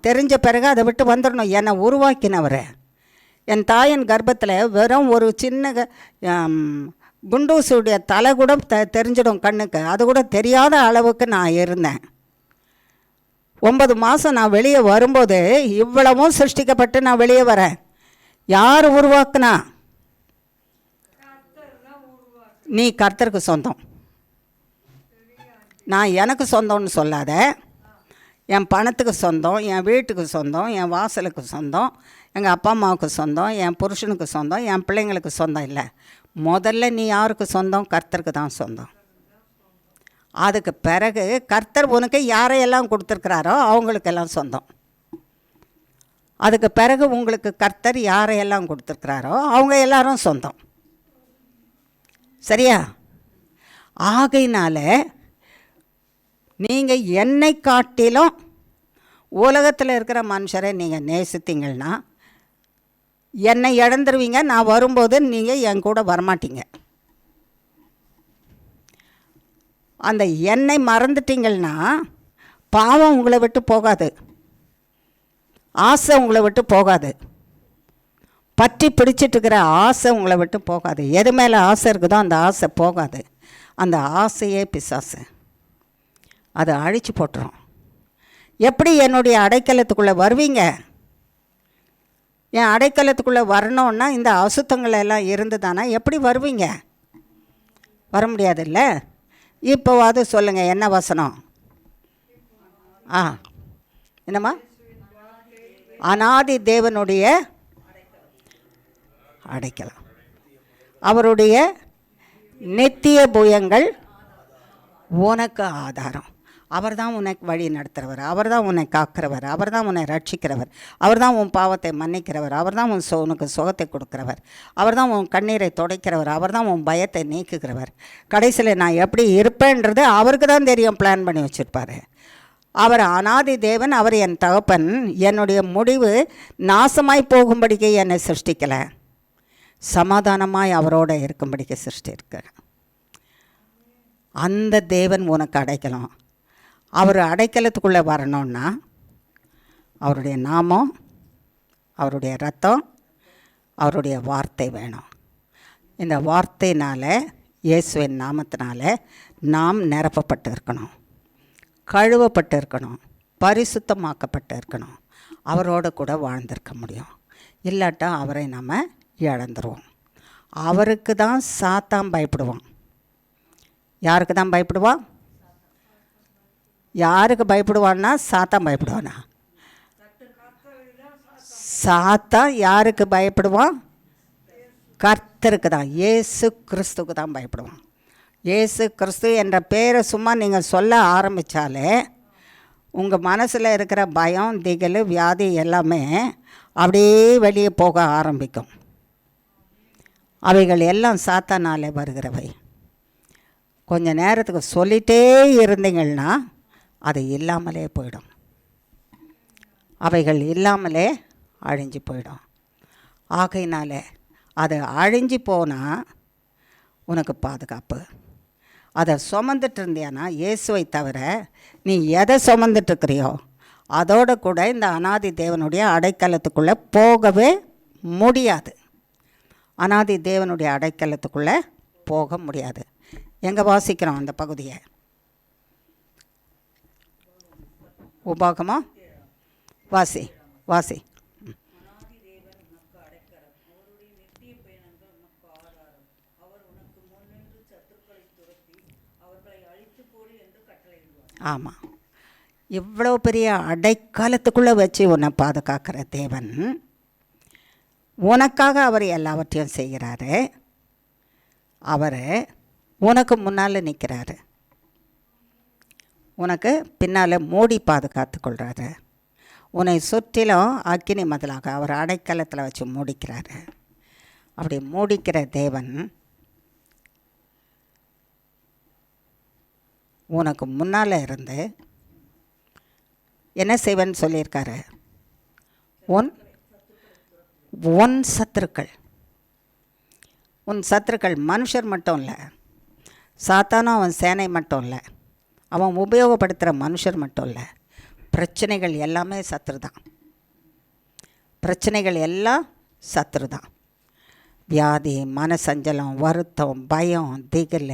தெரிஞ்ச பிறகு அதை விட்டு வந்துடணும். என்னை உருவாக்கினவர் என் தாயின் கர்ப்பத்தில் வெறும் ஒரு சின்ன குண்டூசுடைய தலை கூட தெரிஞ்சிடும் கண்ணுக்கு, அது கூட தெரியாத அளவுக்கு நான் இருந்தேன். 9 மாதம் நான் வெளியே வரும்போது இவ்வளவும் சிருஷ்டிக்கப்பட்டு நான் வெளியே வரேன். யார் உருவாக்குனா? நீ கர்த்தருக்கு சொந்தம். நான் எனக்கு சொந்தம்னு சொல்லாத. என் பணத்துக்கு சொந்தம், என் வீட்டுக்கு சொந்தம், என் வாசலுக்கு சொந்தம், எங்கள் அப்பா அம்மாவுக்கு சொந்தம், என் புருஷனுக்கு சொந்தம், என் பிள்ளைங்களுக்கு சொந்தம் இல்லை. முதல்ல நீ யாருக்கு சொந்தம்? கர்த்தருக்கு தான் சொந்தம். அதுக்கு பிறகு கர்த்தர் உனக்கு யாரையெல்லாம் கொடுத்துருக்கிறாரோ அவங்களுக்கெல்லாம் சொந்தம். அதுக்கு பிறகு உங்களுக்கு கர்த்தர் யாரையெல்லாம் கொடுத்துருக்கிறாரோ அவங்க எல்லாரும் சொந்தம். சரியா? ஆகையினால நீங்கள் என்னை காட்டிலும் உலகத்தில் இருக்கிற மனுஷரை நீங்கள் நேசித்தீங்கன்னா என்னை இழந்துருவீங்க. நான் வரும்போது நீங்கள் என் கூட வரமாட்டீங்க. அந்த என்னை மறந்துட்டீங்கன்னா பாவம் உங்களை விட்டு போகாது, ஆசை உங்களை விட்டு போகாது, பற்றி பிடிச்சிட்ருக்கிற ஆசை உங்களை விட்டு போகாது. எது மேலே ஆசை இருக்குதோ அந்த ஆசை போகாது. அந்த ஆசையே பிசாசு, அதை அழிச்சு போட்டுரும். எப்படி என்னுடைய அடைக்கலத்துக்குள்ளே வருவீங்க? என் அடைக்கலத்துக்குள்ளே வரணுன்னா இந்த அசுத்தங்கள் எல்லாம் இருந்து தானே எப்படி வருவீங்க? வர முடியாதுல்ல. இப்போவாது சொல்லுங்கள், என்ன வசனம்? என்னம்மா? அநாதி தேவனுடைய அடைக்கலம், அவருடைய நித்திய புயங்கள் உனக்கு ஆதாரம். அவர் தான் உனக்கு வழி நடத்துகிறவர், அவர் தான் உன்னை காக்கிறவர், அவர் தான் உன்னை ரட்சிக்கிறவர், அவர் தான் உன் பாவத்தை மன்னிக்கிறவர், அவர் தான் உனக்கு சுகத்தை கொடுக்கிறவர், அவர் தான் உன் கண்ணீரை துடைக்கிறவர், அவர் தான் உன் பயத்தை நீக்குகிறவர். கடைசியில் நான் எப்படி இருப்பேன்றது அவருக்கு தான் தெரியும், பிளான் பண்ணி வச்சுருப்பார். அவர் அநாதி தேவன், அவர் என் தகப்பன். என்னுடைய முடிவு நாசமாய் போகும்படிக்கு என்னை சிருஷ்டிக்கலை, சமாதானமாய் அவரோடு இருக்கும்படிக்கு சிருஷ்டிருக்கிறேன். அந்த தேவன் உனக்கு அடைக்கலம். அவர் அடைக்கலத்துக்குள்ளே வரணுன்னா அவருடைய நாமம், அவருடைய ரத்தம், அவருடைய வார்த்தை வேணும். இந்த வார்த்தையினால், இயேசுவின் நாமத்தினால நாம் நிரப்பப்பட்டு இருக்கணும், கழுவப்பட்டு இருக்கணும், பரிசுத்தமாக்கப்பட்டு இருக்கணும். அவரோடு கூட வாழ்ந்திருக்க முடியும். இல்லாட்டா அவரை நம்ம இழந்துருவோம். அவருக்கு தான் சாத்தான் பயப்படுவான். யாருக்கு தான் பயப்படுவான்? யாருக்கு பயப்படுவான்னா சாத்தான் பயப்படுவானா? சாத்தான் யாருக்கு பயப்படுவான்? கர்த்தருக்கு தான், இயேசு கிறிஸ்துக்கு தான் பயப்படுவான். இயேசு கிறிஸ்து என்ற பேரை சும்மா நீங்கள் சொல்ல ஆரம்பித்தாலே உங்கள் மனசில் இருக்கிற பயம், திகில், வியாதி எல்லாமே அப்படியே வெளியே போக ஆரம்பிக்கும். அவைகள் எல்லாம் சாத்தானாலே வருகிறவை. கொஞ்ச நேரத்துக்கு சொல்லிகிட்டே இருந்தீங்கன்னா அது இல்லாமலே போயிடும். அவைகள் இல்லாமலே அழிஞ்சு போயிடும். ஆகையினால அது அழிஞ்சு போனால் உனக்கு பாதுகாப்பு. அதை சுமந்துட்டு இருந்தியானா, இயேசுவை தவிர நீ எதை சுமந்துட்டுருக்கிறியோ அதோடு கூட இந்த அநாதி தேவனுடைய அடைக்கலத்துக்குள்ளே போகவே முடியாது. அநாதி தேவனுடைய அடைக்கலத்துக்குள்ளே போக முடியாது. எங்கே வாசிக்கிறோம் அந்த பகுதியை? உபாகமா? வாசி வாசி. ஆமாம், இவ்வளோ பெரிய அடைக்காலத்துக்குள்ளே வச்சு உன்னை பாதுகாக்கிற தேவன் உனக்காக அவர் எல்லாவற்றையும் செய்கிறாரு. அவர் உனக்கு முன்னால் நிற்கிறாரு, உனக்கு பின்னால் மூடி பாதுகாத்து கொள்கிறாரு. உன்னை சுற்றிலும் அக்கினி மதிலாக அவர் அடைக்கலத்தில் வச்சு மூடிக்கிறாரு. அப்படி மூடிக்கிற தேவன் உனக்கு முன்னால் இருந்து என்ன செய்வேன்னு சொல்லியிருக்காரு? உன் சத்துருக்கள், உன் சத்துருக்கள் மனுஷர் மட்டும் இல்லை, சாத்தானும் அவன் சேனை மட்டும் இல்லை, அவன் உபயோகப்படுத்துகிற மனுஷர் மட்டும் இல்லை, பிரச்சனைகள் எல்லாமே சத்துரு தான். பிரச்சனைகள் எல்லாம் சத்துரு தான். வியாதி, மனசஞ்சலம், வருத்தம், பயம், திகில்,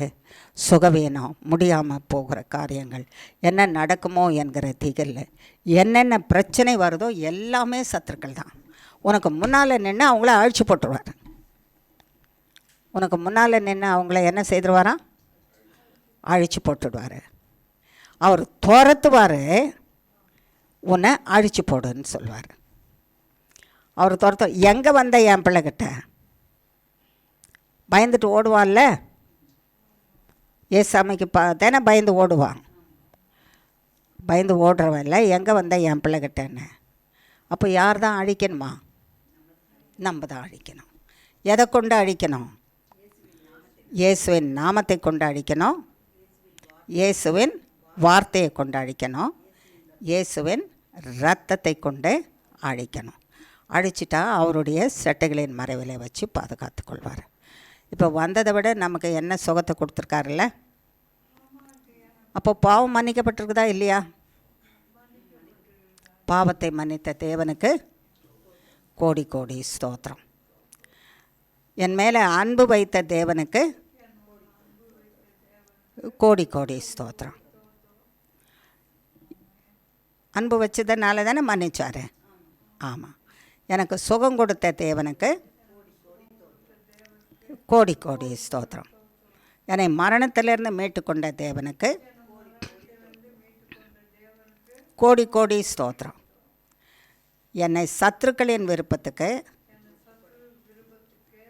சுகவீனம், முடியாமல் போகிற காரியங்கள், என்ன நடக்குமோ என்கிற திகில், என்னென்ன பிரச்சனை வருதோ எல்லாமே சத்துருக்கள் தான். உனக்கு முன்னால் நின்று அவங்கள அழிச்சு போட்டுருவார். உனக்கு முன்னால் நின்று அவங்கள என்ன செய்துருவாரா? அழிச்சு போட்டுடுவார். அவர் துரத்துவார், உன்னை அழிச்சு போடுன்னு சொல்லுவார். அவர் துரத்து. எங்கே வந்த என் பிள்ளைகிட்ட பயந்துட்டு ஓடுவான்ல, ஏசாமிக்கு தானே பயந்து ஓடுவான். பயந்து ஓடுறவன் இல்லை, எங்கே வந்த என் பிள்ளைகிட்டன்னு. அப்போ யார் தான் அழிக்கணுமா? நம்ம தான் அழிக்கணும். எதை கொண்டு அழிக்கணும்? இயேசுவின் நாமத்தை கொண்டு அழிக்கணும், இயேசுவின் வார்த்தையை கொண்டு அழிக்கணும், இயேசுவின் இரத்தத்தை கொண்டு அழிக்கணும். அழிச்சிட்டா அவருடைய செட்டைகளின் மறைவிலை வச்சு பாதுகாத்து கொள்வார். இப்போ வந்ததை விட நமக்கு என்ன சுகத்தை கொடுத்துருக்காருல்ல. அப்போ பாவம் மன்னிக்கப்பட்டிருக்குதா இல்லையா? பாவத்தை மன்னித்த தேவனுக்கு கோடி கோடி ஸ்தோத்திரம். என் மேலே அன்பு வைத்த தேவனுக்கு கோடி கோடி ஸ்தோத்திரம். அன்பு வச்சதுனால தானே மன்னிச்சார். ஆமாம். எனக்கு சுகம் கொடுத்த தேவனுக்கு கோடி கோடி ஸ்தோத்திரம். என்னை மரணத்திலிருந்து மீட்டுக்கொண்ட தேவனுக்கு கோடி கோடி ஸ்தோத்திரம். என்னை சத்துருக்களின் விருப்பத்துக்கு,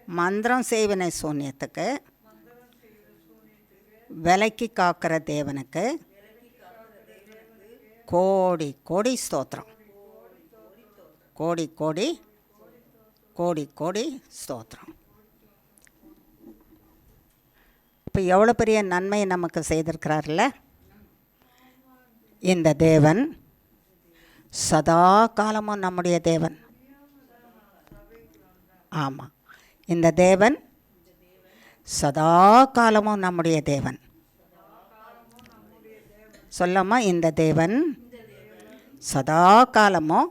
மந்திரம் செய்வினை சூன்யத்துக்கு விலைக்கு காக்கிற தேவனுக்கு கோடி கோடி ஸ்தோத்திரம். கோடி கோடி கோடி கோடி ஸ்தோத்திரம். இப்போ எவ்வளோ பெரிய நன்மையை நமக்கு செய்திருக்கிறார்ல இந்த தேவன். சதா காலமும் நம்முடைய தேவன். ஆமாம், இந்த தேவன் சதா காலமும் நம்முடைய தேவன். சொல்லாமா, இந்த தேவன் சதா காலமும்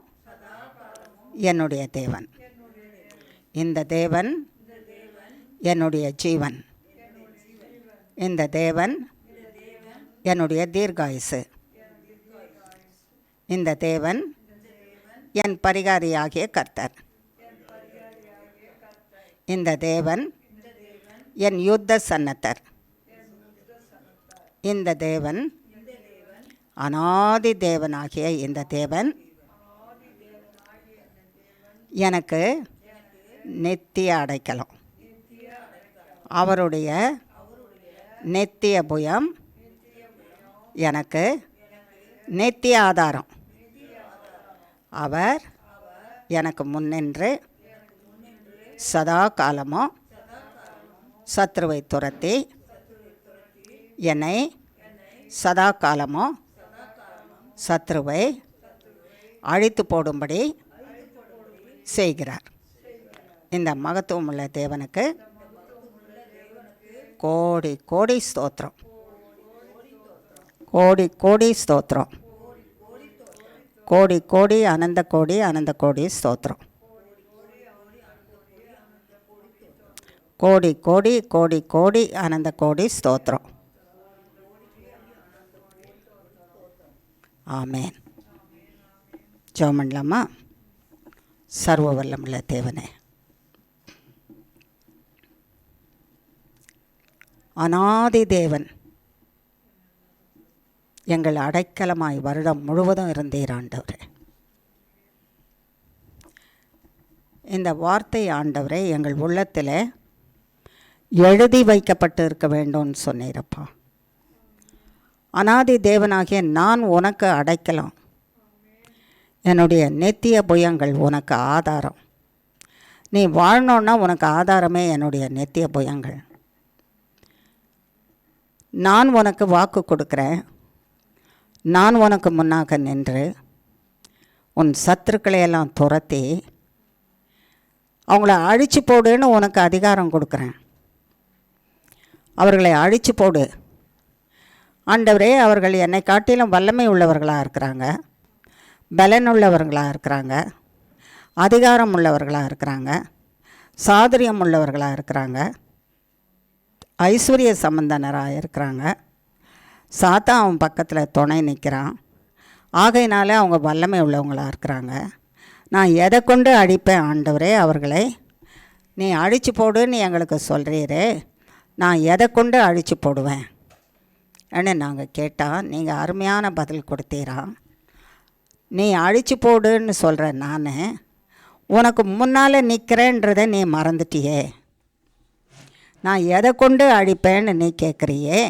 என்னுடைய தேவன். இந்த தேவன் என்னுடைய ஜீவன். இந்த தேவன் என்னுடைய தீர்காயுசு. இந்த தேவன் என் பரிகாரியாகிய கர்த்தர். இந்த தேவன் என் யுத்த சன்னத்தர். இந்த தேவன் அநாதி தேவனாகிய இந்த தேவன் எனக்கு நித்திய அடைக்கலம். அவருடைய நித்திய புயம் எனக்கு நித்திய ஆதாரம். அவர் எனக்கு முன்னின்று சதா காலமும் சத்ருவை துரத்தி என்னை சதா காலமும் சத்ருவை அழித்து போடும்படி செய்கிறார். இந்த மகத்துவமுள்ள தேவனுக்கு கோடி கோடி ஸ்தோத்திரம். கோடி கோடி ஸ்தோத்திரம். கோடி கோடி அனந்த கோடி அனந்த கோடி ஸ்தோத்திரம். கோடி கோடி கோடி கோடி அனந்த கோடி ஸ்தோத்திரம். ஆமேன். ஜெபம் பண்ணலாமா? சர்வ வல்லமுள்ள தேவனே, அநாதி தேவன், எங்கள் அடைக்கலமாய் வருடம் முழுவதும் இருந்தீர் ஆண்டவரே. இந்த வார்த்தை ஆண்டவரே எங்கள் உள்ளத்தில் எழுதி வைக்கப்பட்டு இருக்க வேண்டும்னு சொன்னீரப்பா. அநாதி தேவனாகிய நான் உனக்கு அடைக்கலாம். என்னுடைய நித்திய புயங்கள் உனக்கு ஆதாரம். நீ வாழணுன்னா உனக்கு ஆதாரமே என்னுடைய நித்திய புயங்கள். நான் உனக்கு வாக்கு கொடுக்குறேன். நான் உனக்கு முன்னாக நின்று உன் சத்துருக்களையெல்லாம் துரத்தி அவங்கள அழிச்சு போடுன்னு உனக்கு அதிகாரம் கொடுக்குறேன். அவர்களை அழிச்சு போடு ஆண்டவரே. அவர்கள் என்னை காட்டிலும் வல்லமை உள்ளவர்களாக இருக்கிறாங்க, பலன் உள்ளவர்களாக இருக்கிறாங்க, அதிகாரம் உள்ளவர்களாக இருக்கிறாங்க, சாதுரியம் உள்ளவர்களாக இருக்கிறாங்க, ஐஸ்வர்ய சம்பந்தனராக இருக்கிறாங்க. சாத்தா அவன் பக்கத்தில் துணை நிற்கிறான். ஆகையினால அவங்க வல்லமை உள்ளவங்களாக இருக்கிறாங்க. நான் எதை கொண்டு அழிப்பேன் ஆண்டவரே அவர்களை? நீ அழிச்சு போடுன்னு எங்களுக்கு சொல்கிறீரே, நான் எதை கொண்டு அழிச்சு போடுவேன் என்று நாங்கள் கேட்டால் நீங்கள் அருமையான பதில் கொடுத்தீரா. நீ அழிச்சு போடுன்னு சொல்கிற நான் உனக்கு முன்னால் நிற்கிறேன்றதை நீ மறந்துட்டியே. நான் எதை கொண்டு அழிப்பேன்னு நீ கேட்குறியே.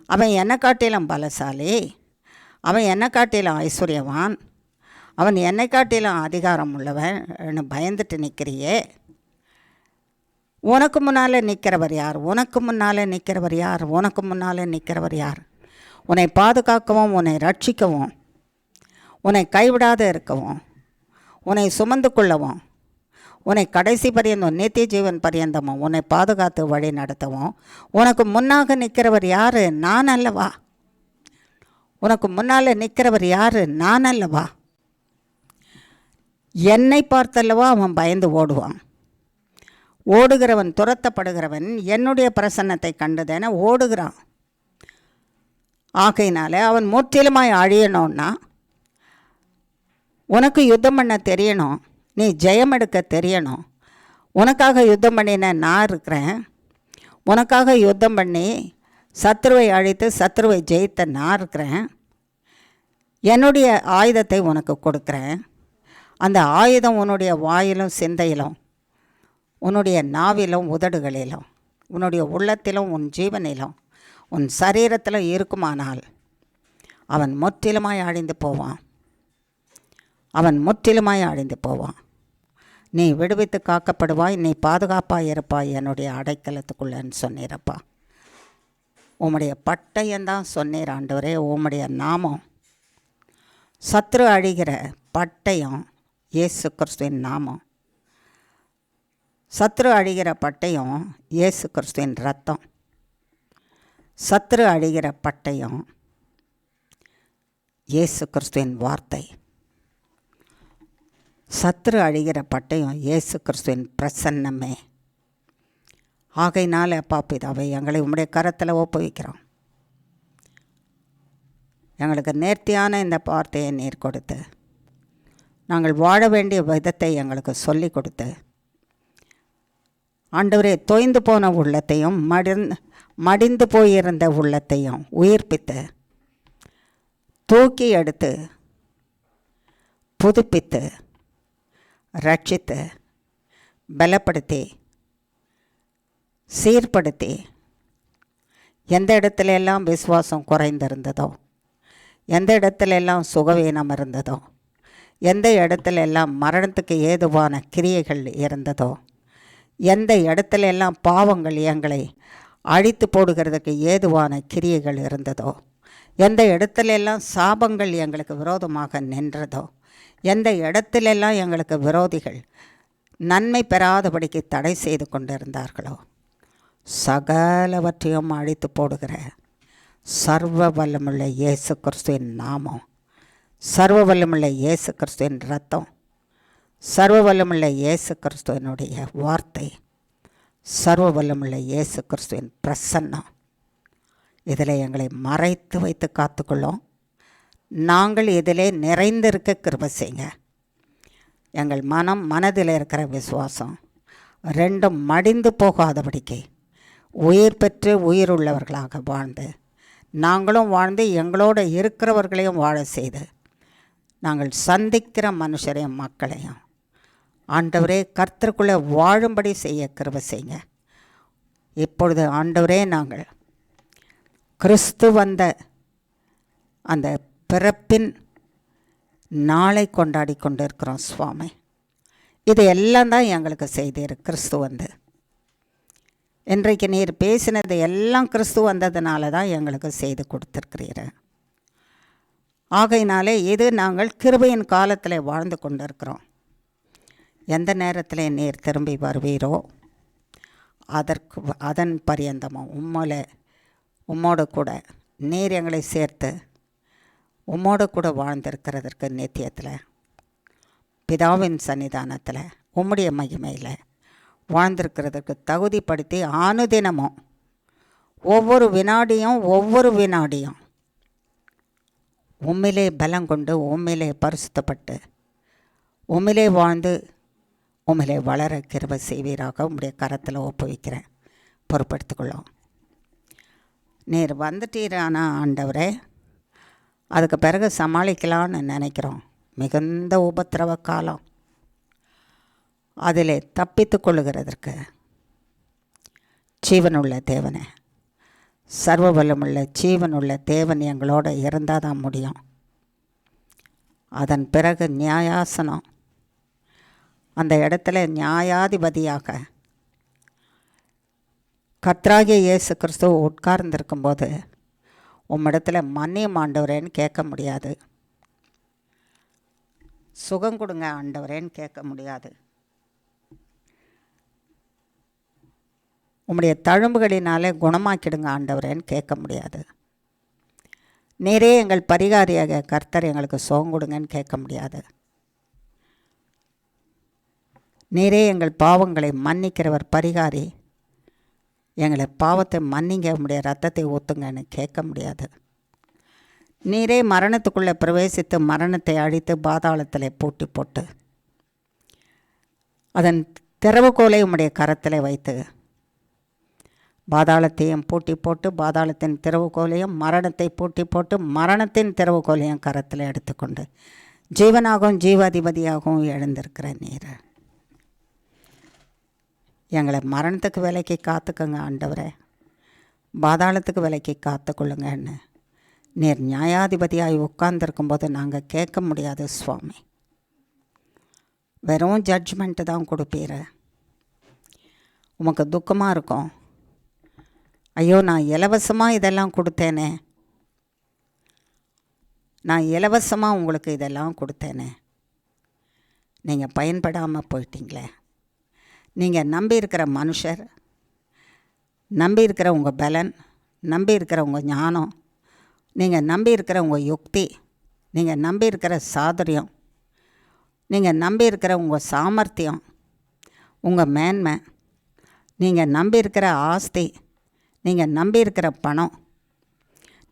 அவன் என்னை காட்டிலும் பலசாலி, அவன் என்னை காட்டிலும் ஐஸ்வர்யவான், அவன் என்னை காட்டிலும் அதிகாரம் உள்ளவன் பயந்துட்டு நிற்கிறியே. உனக்கு முன்னால் நிற்கிறவர் யார்? உனக்கு முன்னால் நிற்கிறவர் யார்? உனக்கு முன்னால் நிற்கிறவர் யார்? உன்னை பாதுகாக்கவும், உன்னை ரட்சிக்கவும், உன்னை கைவிடாத இருக்கவும், உன்னை சுமந்து கொள்ளவும், உன்னை கடைசி பரியந்தம் நித்திய ஜீவன் பரியந்தமும் உன்னை பாதுகாத்து வழி நடத்தவும் உனக்கு முன்னாக நிற்கிறவர் யார்? நான் அல்லவா? உனக்கு முன்னால் நிற்கிறவர் யார்? நான் அல்லவா? என்னை பார்த்தல்லவா அவன் பயந்து ஓடுவான். ஓடுகிறவன், துரத்தப்படுகிறவன் என்னுடைய பிரசன்னத்தை கண்டுதானே ஓடுகிறான். ஆகையினால அவன் முற்றிலுமாய் அழியணும்னா உனக்கு யுத்தம் பண்ண தெரியணும், நீ ஜெயம் எடுக்க தெரியணும். உனக்காக யுத்தம் பண்ணின நான் இருக்கிறேன். உனக்காக யுத்தம் பண்ணி சத்ருவை அழித்து சத்ருவை ஜெயித்த நான் இருக்கிறேன். என்னுடைய ஆயுதத்தை உனக்கு கொடுக்குறேன். அந்த ஆயுதம் உன்னுடைய வாயிலும் சிந்தையிலும், உன்னுடைய நாவிலும் உதடுகளிலும், உன்னுடைய உள்ளத்திலும் உன் ஜீவனிலும் உன் சரீரத்தில் இருக்குமானால் அவன் முற்றிலுமாய் அழிந்து போவான். அவன் முற்றிலுமாய் அழிந்து போவான். நீ விடுவித்து காக்கப்படுவாய், நீ பாதுகாப்பாக இருப்பாய் என்னுடைய அடைக்கலத்துக்குள்ளன்னு சொன்னீரப்பா. உம்முடைய பட்டயம்தான் சொன்னீர் ஆண்டவரே. உம்முடைய நாமம் சத்ரு அழிகிற பட்டயம் இயேசு கிறிஸ்துவின் நாமம். சத்ரு அழிகிற பட்டயம் இயேசு கிறிஸ்துவின் ரத்தம். சத்ரு அழிகிற பட்டயம் இயேசு கிறிஸ்துவின் வார்த்தை. சத்ரு அழிகிற பட்டயம் இயேசு கிறிஸ்துவின் பிரசன்னமே. ஆகையினால அப்பா பிதாவை எங்களை உம்முடைய கரத்தில் ஒப்புவிக்கிறோம். எங்களுக்கு நேர்த்தியான இந்த வார்த்தையை நீர் கொடுத்து, நாங்கள் வாழ வேண்டிய விதத்தை எங்களுக்கு சொல்லி கொடுத்து, ஆண்டவரே தொய்ந்து போன உள்ளத்தையும் மடிந்து போயிருந்த உள்ளத்தையும் உயிர்ப்பித்து தூக்கி எடுத்து புதுப்பித்து ரட்சித்து பலப்படுத்தி சீர்படுத்தி, எந்த இடத்துல எல்லாம் விசுவாசம் குறைந்திருந்ததோ, எந்த இடத்துல எல்லாம் சுகவீனம் இருந்ததோ, எந்த இடத்துல எல்லாம் மரணத்துக்கு ஏதுவான கிரியைகள் இருந்ததோ, எந்த இடத்துல எல்லாம் பாவங்கள் எங்களை அழித்து போடுகிறதுக்கு ஏதுவான கிரியைகள் இருந்ததோ, எந்த இடத்துல எல்லாம் சாபங்கள் எங்களுக்கு விரோதமாக நின்றதோ, எந்த இடத்திலெல்லாம் எங்களுக்கு விரோதிகள் நன்மை பெறாதபடிக்கு தடை செய்து கொண்டிருந்தார்களோ, சகலவற்றையும் அழித்து போடுகிற சர்வ வல்லமுள்ள இயேசு கிறிஸ்துவின் நாமம், சர்வ வல்லமுள்ள இயேசு கிறிஸ்துவின் ரத்தம், சர்வ வல்லமுள்ள இயேசு கிறிஸ்துவனுடைய வார்த்தை, சர்வ வல்லமுள்ள இயேசு கிறிஸ்துவின் பிரசன்னம், இதில் எங்களை மறைத்து வைத்து காத்துக்கொள்ளும். நாங்கள் இதிலே நிறைந்திருக்க கிருபை செய்யுங்க. எங்கள் மனதில் இருக்கிற விசுவாசம் ரெண்டும் மடிந்து போகாதபடிக்கு உயிர் பெற்று உயிருள்ளவர்களாக வாழ்ந்து, நாங்களும் வாழ்ந்து எங்களோடு இருக்கிறவர்களையும் வாழ செய்து, நாங்கள் சந்திக்கிற மனுஷரையும் மக்களையும் ஆண்டவரே கர்த்தருக்குள்ளே வாழும்படி செய்ய கிருபை செய்யுங்க. இப்பொழுது ஆண்டவரே நாங்கள் கிறிஸ்து வந்த அந்த பிறப்பின் நாளை கொண்டாடி கொண்டு இருக்கிறோம் சுவாமி. இது எல்லாம் தான் எங்களுக்கு செய்தீர். கிறிஸ்து வந்து இன்றைக்கு நீர் பேசினது எல்லாம் கிறிஸ்து வந்ததுனால தான் எங்களுக்கு செய்து கொடுத்துருக்கிறீர். ஆகையினாலே இது நாங்கள் கிருபையின் காலத்தில் வாழ்ந்து கொண்டு இருக்கிறோம். எந்த நேரத்தில் நீர் திரும்பி வருவீரோ அதன் பரியந்தமும் உம்மோடு கூட நீர் எங்களை சேர்த்து உம்மோடு கூட வாழ்ந்திருக்கிறதற்கு நித்தியத்தில் பிதாவின் சன்னிதானத்தில் உம்முடைய மகிமையில் வாழ்ந்திருக்கிறதுக்கு தகுதிப்படுத்தி ஆனுதினமும் ஒவ்வொரு வினாடியும் உம்மிலே பலம் கொண்டு உம்மிலே பரிசுத்தப்பட்டு உம்மிலே வாழ்ந்து உம்மிலே வளர கிருபை செய்வீராக உம்முடைய கரத்தில் ஒப்புவிக்கிறேன். பொறுப்படுத்திக்கொள்ளும். நீர் வந்துட்டீரானா ஆண்டவரே, அதுக்கு பிறகு சமாளிக்கலான்னு நினைக்கிறோம். மிகுந்த உபத்திரவ காலம், அதில் தப்பித்து கொள்ளுகிறதற்கு ஜீவனுள்ள தேவனை, சர்வ வல்லமுள்ள ஜீவனுள்ள தேவன் எங்களோட இருந்தால் தான் முடியும். அதன் பிறகு நியாயாசனம், அந்த இடத்துல நியாயாதிபதியாக கர்த்தராகிய இயேசு கிறிஸ்து உட்கார்ந்திருக்கும்போது உம்மிடத்தில் மன்னியும் ஆண்டவரேன்னு கேட்க முடியாது, சுகம் கொடுங்க ஆண்டவரேன்னு கேட்க முடியாது, உம்முடைய தழும்புகளினாலே குணமாக்கிடுங்க ஆண்டவரேன்னு கேட்க முடியாது, நீரே எங்கள் பரிகாரியாக கர்த்தர் எங்களுக்கு சுகம் கொடுங்கன்னு கேட்க முடியாது, நீரே எங்கள் பாவங்களை மன்னிக்கிறவர் பரிகாரி, எங்களை பாவத்தை மன்னிங்க உம்முடைய ரத்தத்தை ஊற்றுங்கன்னு கேட்க முடியாது. நீரே மரணத்துக்குள்ளே பிரவேசித்து மரணத்தை அழித்து பாதாளத்தில் பூட்டி போட்டு அதன் திறவுகோலை உம்முடைய கரத்தில் வைத்து பாதாளத்தையும் பூட்டி போட்டு பாதாளத்தின் திறவுகோலையும் மரணத்தை பூட்டி போட்டு மரணத்தின் திறவுகோலையும் கரத்தில் எடுத்துக்கொண்டு ஜீவனாகவும் ஜீவாதிபதியாகவும் எழுந்திருக்கிற நீர் எங்களை மரணத்துக்கு விலைக்கு காத்துக்கங்க ஆண்டவரே, பாதாளத்துக்கு விலைக்கு காத்துக்கொள்ளுங்கன்னு நீர் நியாயாதிபதியாய் உட்கார்ந்துருக்கும்போது நாங்கள் கேட்க முடியாது சுவாமி. வெறும் ஜட்ஜ்மெண்ட்டு தான் கொடுப்பீர. உமக்கு துக்கமாக இருக்கும், ஐயோ நான் இலவசமாக இதெல்லாம் கொடுத்தேனே, நான் இலவசமாக உங்களுக்கு இதெல்லாம் கொடுத்தேனே, நீங்கள் பயன்படாமல் போயிட்டீங்களே. நீங்கள் நம்பி இருக்கிற மனுஷர், நம்பி இருக்கிற உங்கள் பலன், நம்பி இருக்கிற உங்கள் ஞானம், நீங்கள் நம்பி இருக்கிற உங்கள் யுக்தி, நீங்கள் நம்பி இருக்கிற சாதுரியம், நீங்கள் நம்பி இருக்கிற உங்கள் சாமர்த்தியம், உங்கள் மேன்மை, நீங்கள் நம்பி இருக்கிற ஆஸ்தி, நீங்கள் நம்பி இருக்கிற பணம்,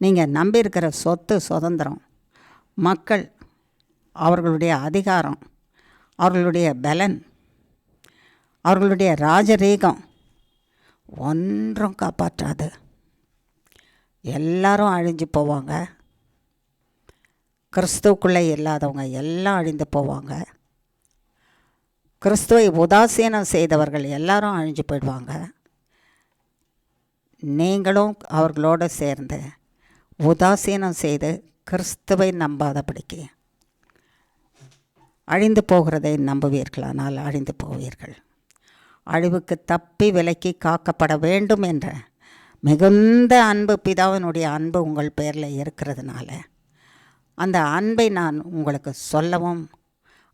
நீங்கள் நம்பி இருக்கிற சொத்து சுதந்திரம், மக்கள், அவர்களுடைய அதிகாரம், அவர்களுடைய பலன், அவர்களுடைய ராஜரீகம் ஒன்றும் காப்பாற்றாது. எல்லாரும் அழிஞ்சு போவாங்க. கிறிஸ்துவுக்குள்ளே இல்லாதவங்க எல்லாம் அழிந்து போவாங்க. கிறிஸ்துவை உதாசீனம் செய்தவர்கள் எல்லாரும் அழிஞ்சு போயிடுவாங்க. நீங்களும் அவர்களோடு சேர்ந்து உதாசீனம் செய்து கிறிஸ்துவை நம்பாதபடிக்கு அழிந்து போகிறதை நம்புவீர்களானால் அழிந்து போவீர்கள். அழிவுக்கு தப்பி விலக்கி காக்கப்பட வேண்டும் என்ற மிகுந்த அன்பு, பிதாவினுடைய அன்பு உங்கள் பேரில் இருக்கிறதுனால அந்த அன்பை நான் உங்களுக்கு சொல்லவும்,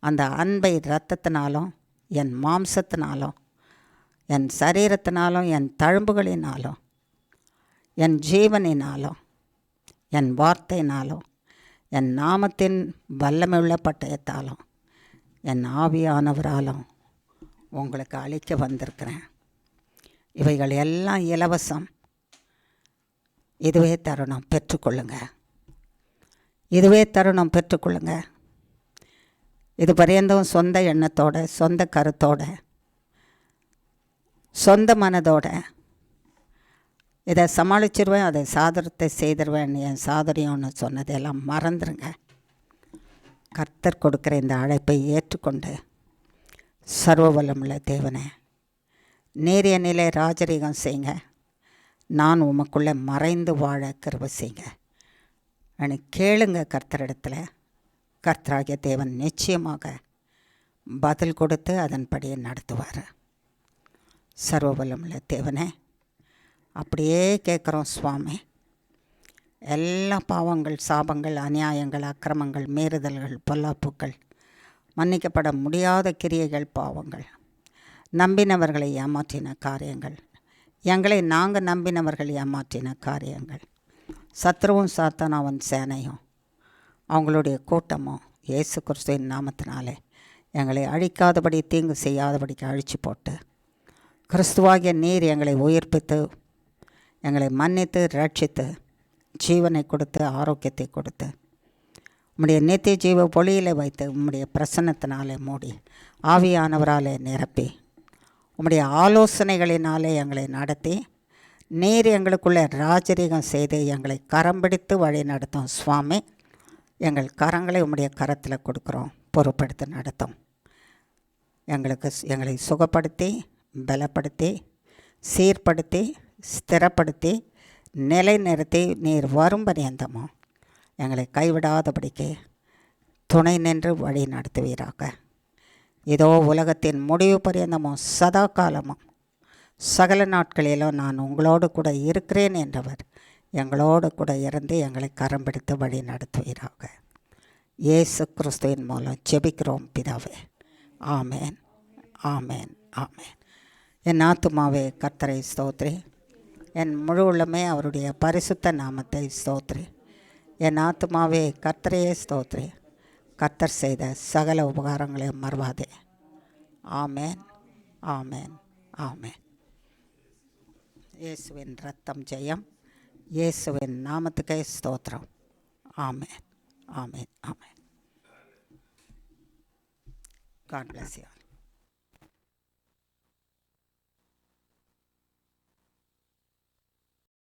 அந்த அன்பை இரத்தத்தினாலும் என் மாம்சத்தினாலும் என் சரீரத்தினாலும் என் தழும்புகளினாலும் என் ஜீவனினாலும் என் வார்த்தையினாலும் என் நாமத்தின் வல்லமையுள்ள பட்டயத்தாலும் என் ஆவியானவராலும் உங்களுக்கு அளிக்க வந்திருக்கிறேன். இவைகள் எல்லாம் இலவசம். இதுவே தருணம், பெற்றுக்கொள்ளுங்க. இதுவே தருணம், பெற்றுக்கொள்ளுங்க. இது பரியந்தம் சொந்த எண்ணத்தோட, சொந்த கருத்தோட, சொந்த மனதோட இதை சமாளிச்சிருவேன், அதை சாதனத்தை செய்திருவேன், என் சாதனையோன்னு சொன்னதெல்லாம் மறந்துடுங்க. கர்த்தர் கொடுக்குற இந்த அழைப்பை ஏற்றுக்கொண்டு சர்வ வல்லமுள்ள தேவனே, நேரிய நிலை ராஜரீகம் செய்யுங்க. நான் உமக்குள்ளே மறைந்து வாழ கிருபை செய்யுங்க. எனக்கு கேளுங்க கர்த்தரிடத்தில். கர்த்தராகிய தேவன் நிச்சயமாக பதில் கொடுத்து அதன்படியே நடத்துவார். சர்வ வல்லமுள்ள தேவனே, அப்படியே கேட்குறோம் சுவாமி. எல்லா பாவங்கள், சாபங்கள், அநியாயங்கள், அக்கிரமங்கள், மீறுதல்கள், பொல்லாப்புக்கள், மன்னிக்கப்பட முடியாத கிரியைகள், பாவங்கள், நம்பினவர்களை ஏமாற்றின காரியங்கள், எங்களை நாங்கள் நம்பினவர்கள் ஏமாற்றின காரியங்கள், சத்ருவும் சாத்தான் அவன் சேனையும் அவங்களுடைய கூட்டமும் இயேசு கிறிஸ்துவின் நாமத்தினாலே எங்களை அழிக்காதபடி, தீங்கு செய்யாதபடிக்கு அழிச்சு போட்டு, கிறிஸ்துவாகிய நீர் எங்களை உயிர்ப்பித்து எங்களை மன்னித்து ரட்சித்து ஜீவனை கொடுத்து ஆரோக்கியத்தை கொடுத்து உம்முடைய நித்திய ஜீவ பொழியில் வைத்து உம்முடைய பிரசன்னத்தினாலே மூடி ஆவியானவராலே நிரப்பி உம்முடைய ஆலோசனைகளினாலே எங்களை நடத்தி நீர் எங்களுக்குள்ளே ராஜரீகம் செய்து எங்களை கரம் பிடித்து வழி நடத்தும் சுவாமி. எங்கள் கரங்களை உம்முடைய கரத்தில் கொடுக்குறோம், பொறுப்படுத்தி நடத்தும். எங்களை சுகப்படுத்தி, பலப்படுத்தி, சீர்படுத்தி, ஸ்திரப்படுத்தி, நிலைநிறுத்தி நீர் வரும் பரியந்தமோ எங்களை கைவிடாதபடிக்கு துணை நின்று வழி நடத்துவீராக. இதோ உலகத்தின் முடிவு பரியந்தமும் சதா காலமும் சகல நாட்களிலும் நான் உங்களோடு கூட இருக்கிறேன் என்றவர் எங்களோடு கூட இருந்து எங்களை கரம் பிடித்து வழி நடத்துவீராக. இயேசு கிறிஸ்துவின் மூலம் ஜெபிக்கிறோம் பிதாவே. ஆமேன், ஆமேன், ஆமேன். என் ஆத்துமாவே கர்த்தரை ஸ்தோத்திரி, என் முழு உள்ளமே அவருடைய பரிசுத்த நாமத்தை ஸ்தோத்திரி. என் ஆத்துமாவே கர்த்தரையே ஸ்தோத்திரி, கர்த்தர் செய்த சகல உபகாரங்களையும் மறவாதே. ஆமேன், ஆமேன், ஆமேன். இயேசுவின் ரத்தம் ஜெயம். இயேசுவின் நாமத்துக்கே ஸ்தோத்திரம். ஆமென், ஆமென், ஆமென். God bless you.